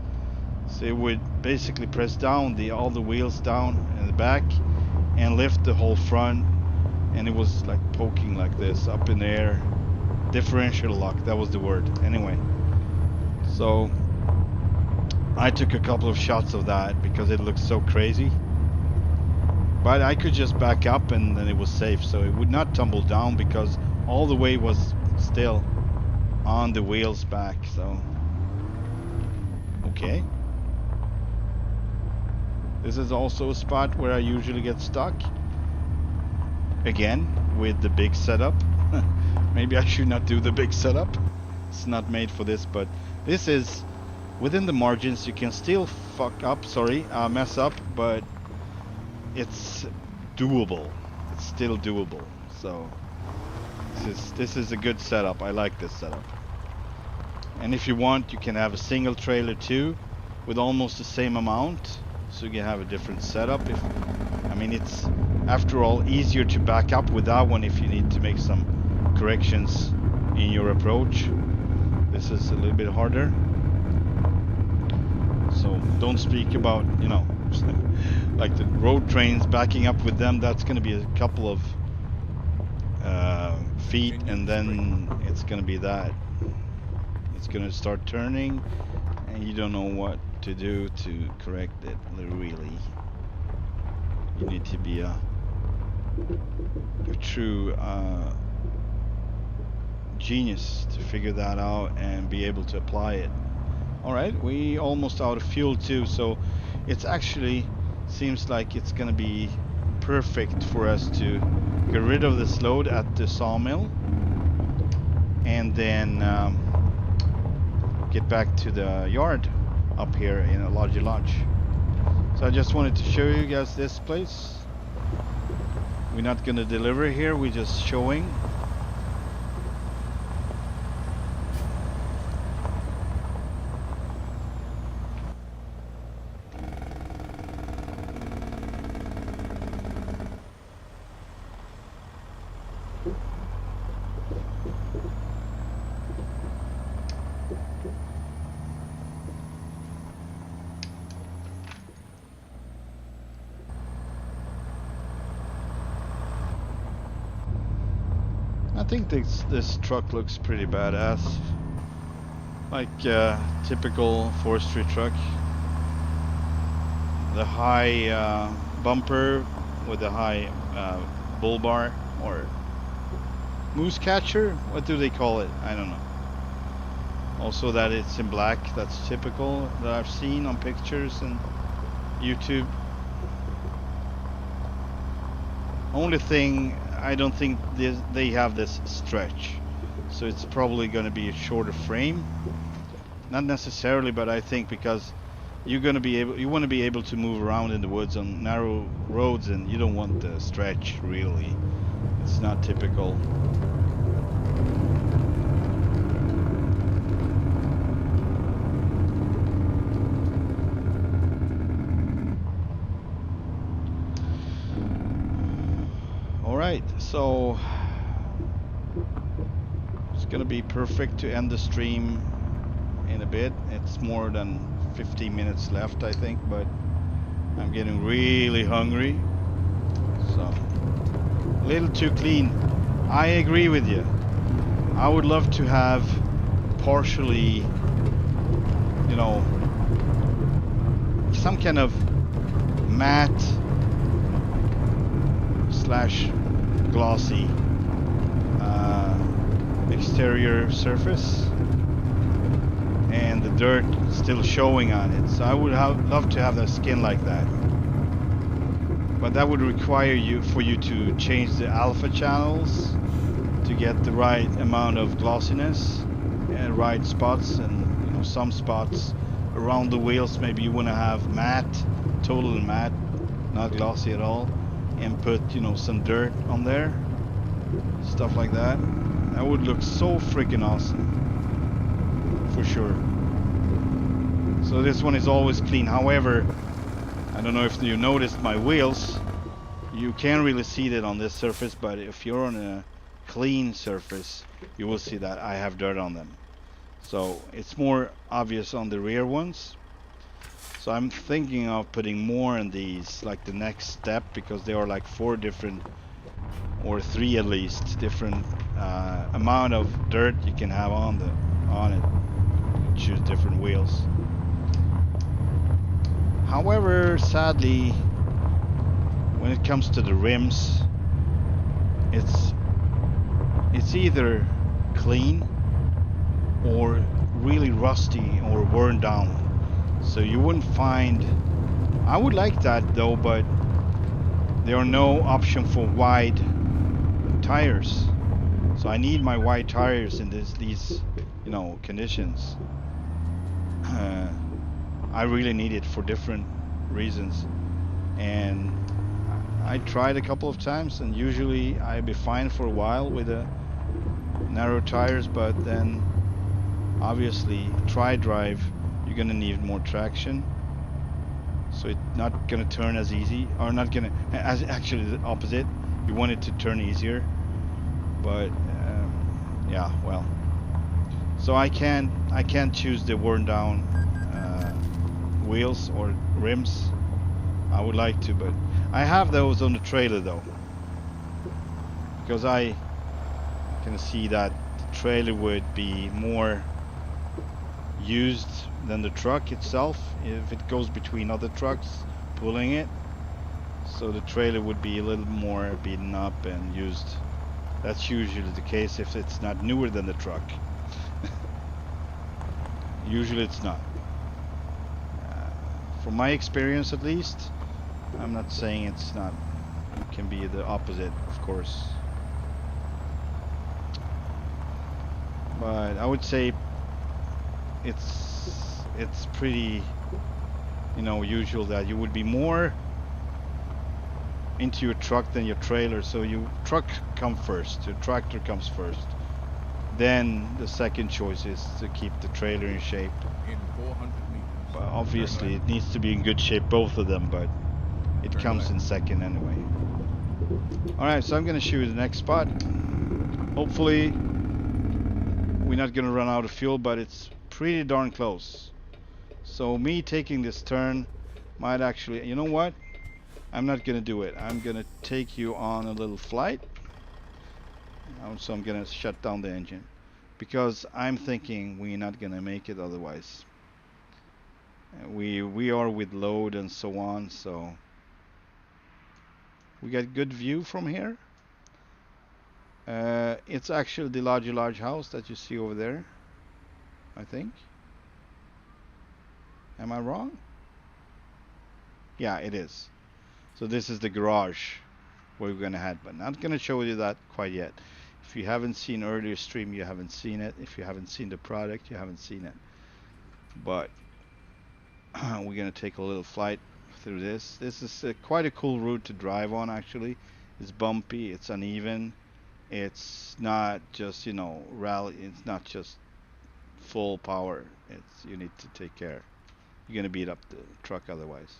So it would basically press down all the wheels down in the back and lift the whole front, and it was like poking like this up in the air. Differential lock, that was the word. Anyway, so I took a couple of shots of that because it looked so crazy. But I could just back up and then it was safe, so it would not tumble down because all the weight was still on the wheels back. So okay, this is also a spot where I usually get stuck again with the big setup. Maybe I should not do the big setup, it's not made for this, but this is within the margins. You can still mess up, but it's doable. It's still doable. So this is a good setup. I like this setup. And if you want, you can have a single trailer too with almost the same amount, so you can have a different setup. It's after all easier to back up with that one if you need to make some corrections in your approach. This is a little bit harder, so don't speak about like the road trains, backing up with them. That's going to be a couple of feet, and then it's going to be that. It's going to start turning, and you don't know what to do to correct it. Really, you need to be a true genius to figure that out and be able to apply it. All right, we almost out of fuel too, so it's actually seems like it's gonna be perfect for us to get rid of this load at the sawmill and then get back to the yard up here in a Lodge. So I just wanted to show you guys this place. We're not gonna deliver here, we're just showing. think this truck looks pretty badass. Like typical forestry truck. The high bumper with the high bull bar or moose catcher. What do they call it? I don't know. Also that it's in black. That's typical that I've seen on pictures and YouTube. Only thing, I don't think they have this stretch, so it's probably going to be a shorter frame. Not necessarily, but I think because you want to be able to move around in the woods on narrow roads, and you don't want the stretch really. It's not typical. Alright, so it's gonna be perfect to end the stream in a bit. It's more than 15 minutes left, I think, but I'm getting really hungry. So, a little too clean. I agree with you. I would love to have partially, you know, some kind of matte slash glossy exterior surface and the dirt still showing on it. So I would love to have the skin like that, but that would require you to change the alpha channels to get the right amount of glossiness and right spots, and you know, some spots around the wheels maybe you want to have matte, total matte, not glossy at all, and put, you know, some dirt on there, stuff like that. That would look so freaking awesome for sure. So this one is always clean. However, I don't know if you noticed my wheels, you can't really see that on this surface, but if you're on a clean surface you will see that I have dirt on them. So it's more obvious on the rear ones. So I'm thinking of putting more in these, like the next step, because there are like 4 different, or 3 at least, different amount of dirt you can have on it. Choose different wheels. However, sadly, when it comes to the rims, it's either clean or really rusty or worn down. So you wouldn't find, I would like that though, but there are no option for wide tires. So I need my wide tires in these you know, conditions. I really need it for different reasons, and I tried a couple of times, and usually I'd be fine for a while with the narrow tires, but then obviously tri-drive, you're gonna need more traction, so it's not gonna turn as easy, or not gonna, as actually the opposite, you want it to turn easier, but yeah, well, so I can't choose the worn down wheels or rims. I would like to, but I have those on the trailer though, because I can see that the trailer would be more used than the truck itself if it goes between other trucks pulling it. So the trailer would be a little more beaten up and used. That's usually the case if it's not newer than the truck. Usually it's not. From my experience at least, I'm not saying it's not. It can be the opposite, of course. But I would say it's pretty, you know, usual that you would be more into your truck than your trailer. So your truck comes first, your tractor comes first. Then the second choice is to keep the trailer in shape. In 400 meters. But obviously it needs to be in good shape, both of them, but it comes in second anyway. Alright, so I'm gonna shoot the next spot. Hopefully we're not gonna run out of fuel, but it's pretty darn close. So me taking this turn might actually, you know what? I'm not gonna do it. I'm gonna take you on a little flight. So I'm gonna shut down the engine because I'm thinking we're not gonna make it otherwise. We are with load and so on, so we got good view from here. It's actually the large house that you see over there, I think. Am I wrong? Yeah, it is. So this is the garage where we're gonna head, but not gonna show you that quite yet. If you haven't seen earlier stream, you haven't seen it. If you haven't seen the product, you haven't seen it. But we're gonna take a little flight through this. This is quite a cool route to drive on, actually. It's bumpy, it's uneven. It's not just, you know, rally. It's not just full power. It's, you need to take care. You're gonna beat up the truck otherwise.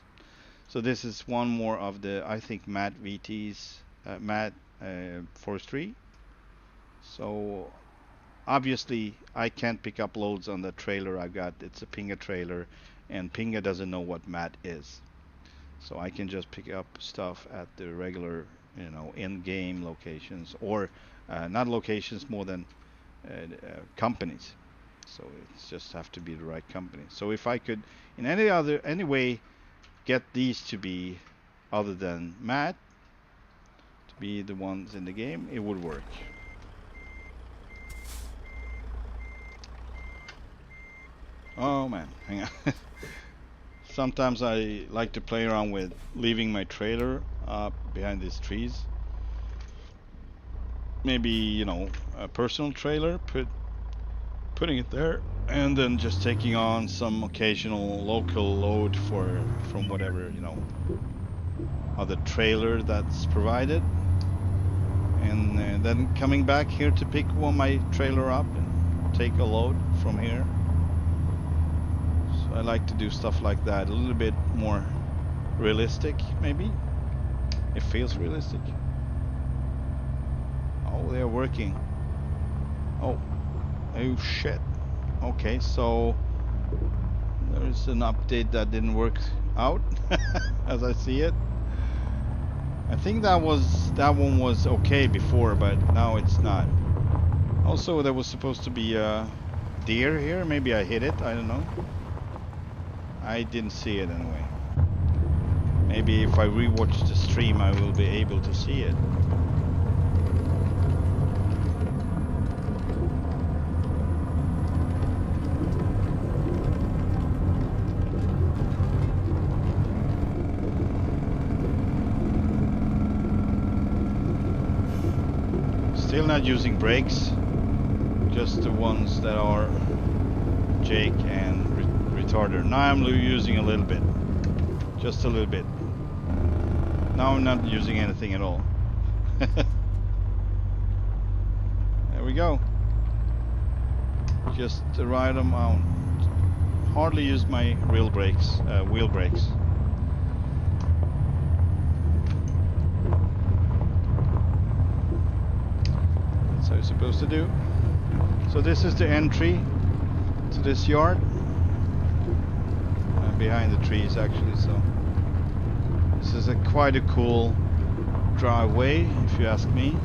So this is one more of the, I think, MattVT's Matt Forestry. So obviously I can't pick up loads on the trailer I got. It's a Pinga trailer, and Pinga doesn't know what Matt is. So I can just pick up stuff at the regular, you know, in-game locations, or not locations, more than companies. So it's just have to be the right company. So if I could in any way get these to be other than Matt to be the ones in the game, it would work. Oh man, hang on. Sometimes I like to play around with leaving my trailer up behind these trees. Maybe, you know, a personal trailer, putting it there, and then just taking on some occasional local load from whatever, you know, other trailer that's provided, and then coming back here to pick my trailer up and take a load from here. So I like to do stuff like that, a little bit more realistic, maybe. It feels realistic. Oh, they're working. Oh shit. Okay, so there's an update that didn't work out as I see it. I think that one was okay before, but now it's not. Also, there was supposed to be a deer here. Maybe I hit it, I don't know. I didn't see it anyway. Maybe if I rewatch the stream I will be able to see it. Still not using brakes, just the ones that are Jake and retarder. Now I'm using a little bit, just a little bit. Now I'm not using anything at all. There we go. Just ride them out. Hardly use my wheel brakes. That's how you're supposed to do. So this is the entry to this yard. Behind the trees, actually. So this is quite a cool driveway, if you ask me.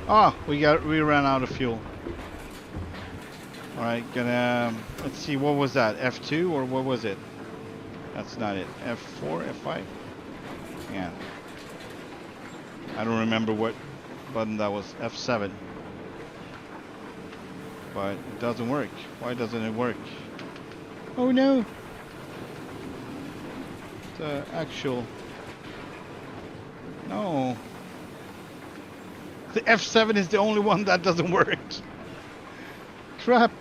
Ah, we ran out of fuel. All right, let's see, what was that? F2 or what was it? That's not it. F4, F5? Yeah. I don't remember what button that was. F7. But it doesn't work. Why doesn't it work? Oh no! The actual... No. The F7 is the only one that doesn't work. Crap.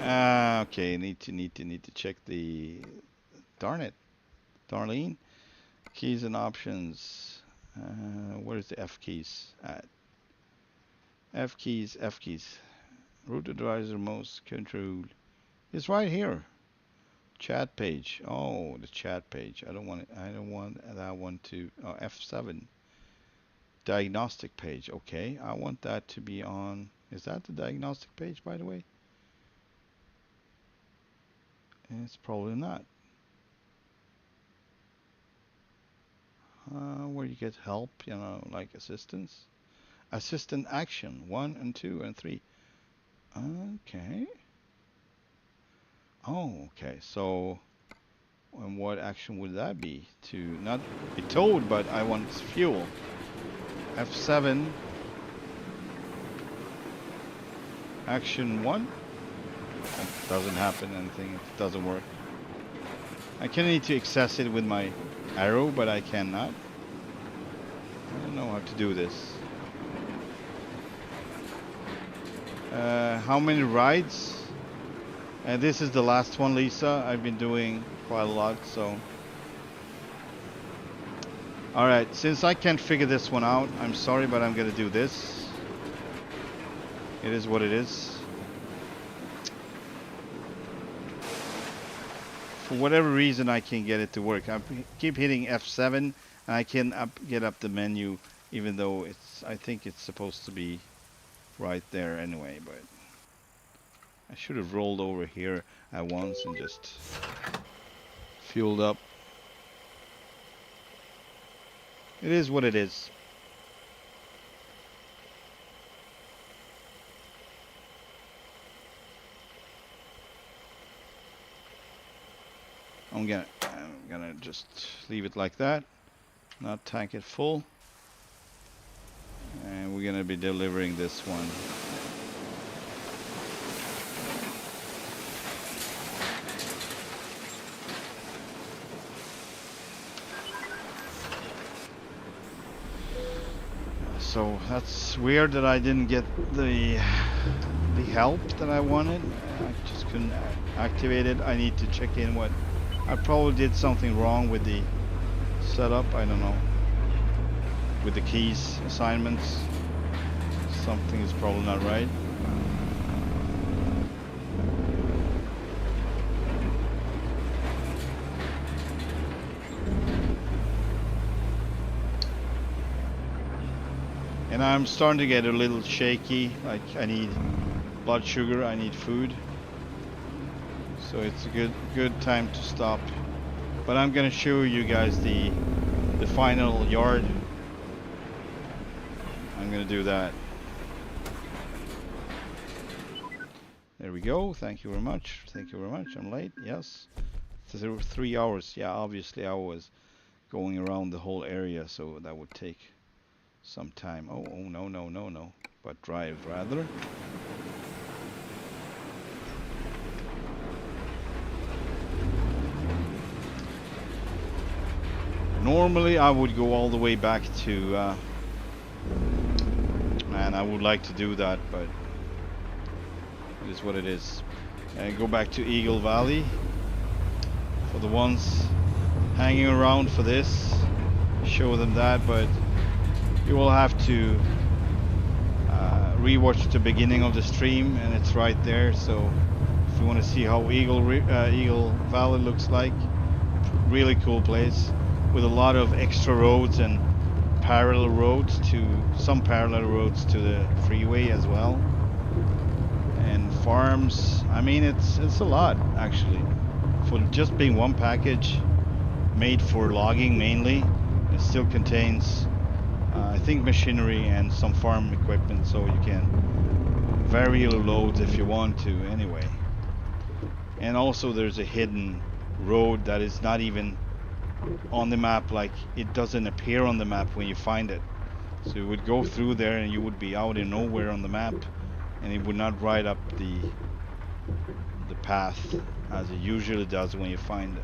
Okay, need to check the, darn it, Darlene. Keys and options. Where's the F keys at? F keys, F keys. Root advisor most control. It's right here. Chat page. Oh, the chat page. I don't want it. I don't want that one to. Oh, F7. Diagnostic page. Okay, I want that to be on. Is that the diagnostic page, by the way? It's probably not. Where you get help, you know, like assistance. Assistant action 1 and 2 and 3. Okay. Oh, okay. So, and what action would that be? To not be towed, but I want fuel. F7. Action 1. That doesn't happen. Anything. It doesn't work. I can need to access it with my arrow, but I cannot. I don't know how to do this. How many rides? This is the last one, Lisa. I've been doing quite a lot, so. Alright, since I can't figure this one out, I'm sorry, but I'm gonna do this. It is what it is. For whatever reason, I can't get it to work. I keep hitting F7, and I can't get up the menu, even though it's. I think it's supposed to be right there anyway, but I should have rolled over here at once and just fueled up. It is what it is. I'm gonna just leave it like that, not tank it full, and we're gonna be delivering this one. So that's weird that I didn't get the help that I wanted. I just couldn't activate it. I need to check in what. I probably did something wrong with the setup. I don't know. With the keys assignments, something is probably not right. And I'm starting to get a little shaky, like I need blood sugar, I need food. So it's a good time to stop. But I'm gonna show you guys the final yard. I'm gonna do that. There we go. Thank you very much. Thank you very much. I'm late. Yes. So 3 hours. Yeah, obviously I was going around the whole area, so that would take some time. Oh no. But drive rather. Normally I would go all the way back to man, I would like to do that, but it is what it is. And go back to Eagle Valley. For the ones hanging around for this, show them that, but you will have to rewatch the beginning of the stream, and it's right there. So if you want to see how Eagle Valley looks like, really cool place with a lot of extra roads and parallel roads to the freeway as well, and farms. I mean, it's a lot actually for just being one package made for logging mainly. It still contains I think machinery and some farm equipment, so you can vary your loads if you want to anyway. And also there's a hidden road that is not even on the map, like it doesn't appear on the map when you find it. So you would go through there and you would be out in nowhere on the map, and it would not write up the path as it usually does when you find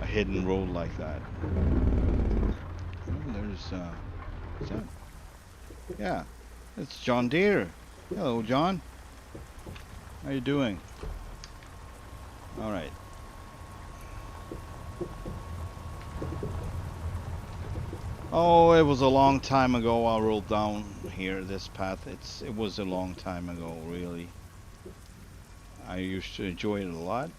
a hidden road like that. Oh, there's what's that? Yeah, it's John Deere. Hello, John. How you doing? All right. Oh, it was a long time ago I rolled down here this path. It was a long time ago, really. I used to enjoy it a lot.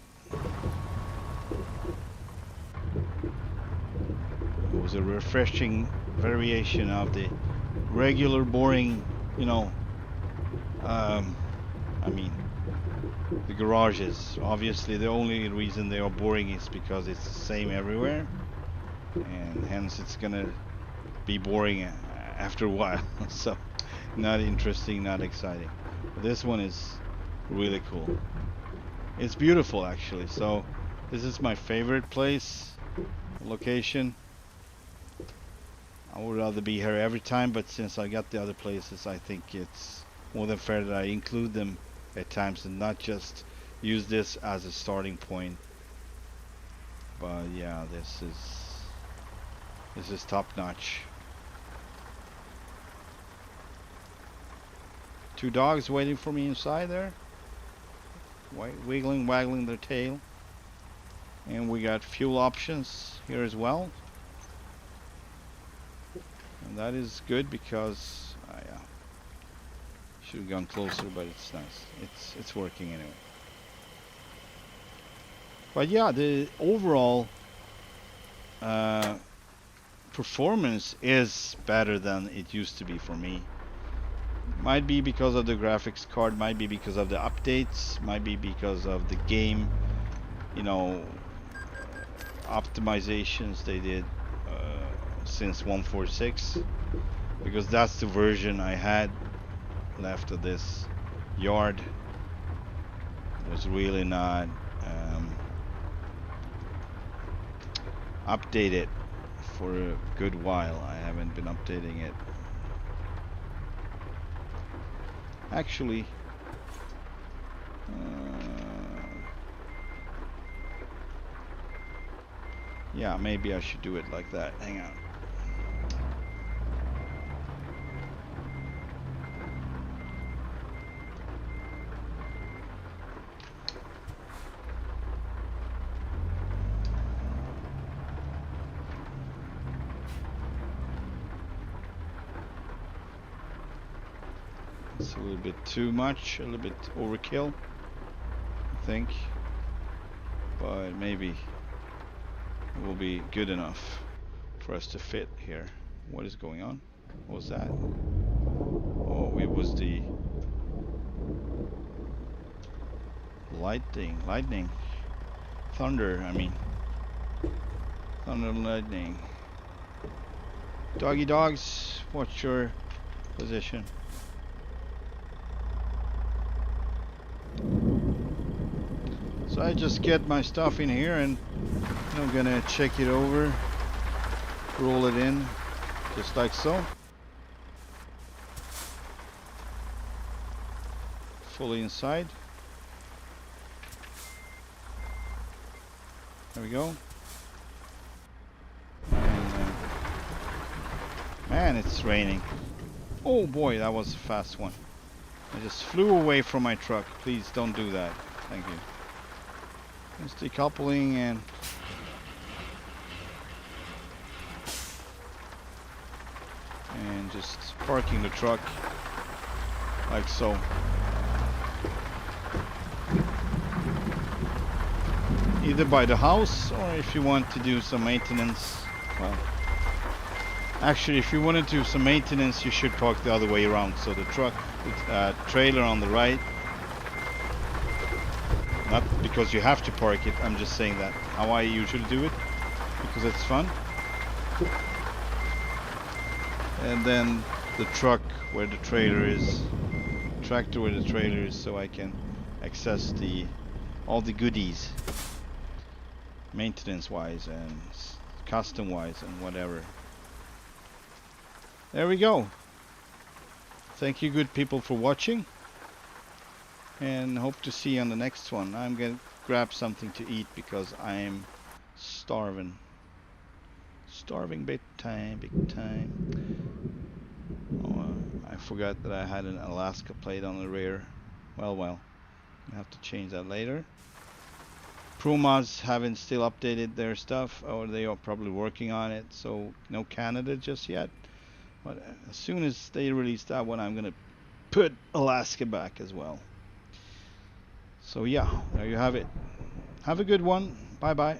It was a refreshing variation of the regular boring, you know, I mean, the garages. Obviously, the only reason they are boring is because it's the same everywhere, and hence it's gonna be boring after a while. So, not interesting, not exciting. But this one is really cool. It's beautiful, actually. So, this is my favorite place, location. I would rather be here every time, but since I got the other places, I think it's more than fair that I include them at times and not just use this as a starting point. But yeah, this is top notch. Two dogs waiting for me inside there, wiggling, waggling their tail. And we got fuel options here as well. And that is good because yeah, should have gone closer, but it's nice. It's working anyway. But yeah, the overall performance is better than it used to be for me. Might be because of the graphics card, might be because of the updates, might be because of the game, you know, optimizations they did since 1.46, because that's the version I had left of this yard. It was really not updated for a good while. I haven't been updating it. Actually, yeah, maybe I should do it like that. Hang on. It's a little bit too much, a little bit overkill, I think, but maybe it will be good enough for us to fit here. What is going on? What was that? Oh, it was the lightning, thunder, I mean, thunder and lightning. Doggy dogs, what's your position? So I just get my stuff in here and I'm gonna check it over, roll it in, just like so. Fully inside. There we go. And, man, it's raining. Oh boy, that was a fast one. I just flew away from my truck. Please don't do that. Thank you. Just decoupling and just parking the truck like so. Either by the house, or if you want to do some maintenance, well, actually if you want to do some maintenance you should park the other way around, so the truck, trailer on the right. Not because you have to park it, I'm just saying that how I usually do it, because it's fun. And then the truck where the trailer is, tractor where the trailer is, so I can access all the goodies, maintenance wise and custom wise and whatever. There we go. Thank you good people for watching, and hope to see you on the next one. I'm gonna grab something to eat because I'm starving. Starving big time, big time. Oh, I forgot that I had an Alaska plate on the rear. Well, I have to change that later. Crumas haven't still updated their stuff, or they are probably working on it. So no Canada just yet. But as soon as they release that one, I'm gonna put Alaska back as well. So yeah, there you have it. Have a good one. Bye bye.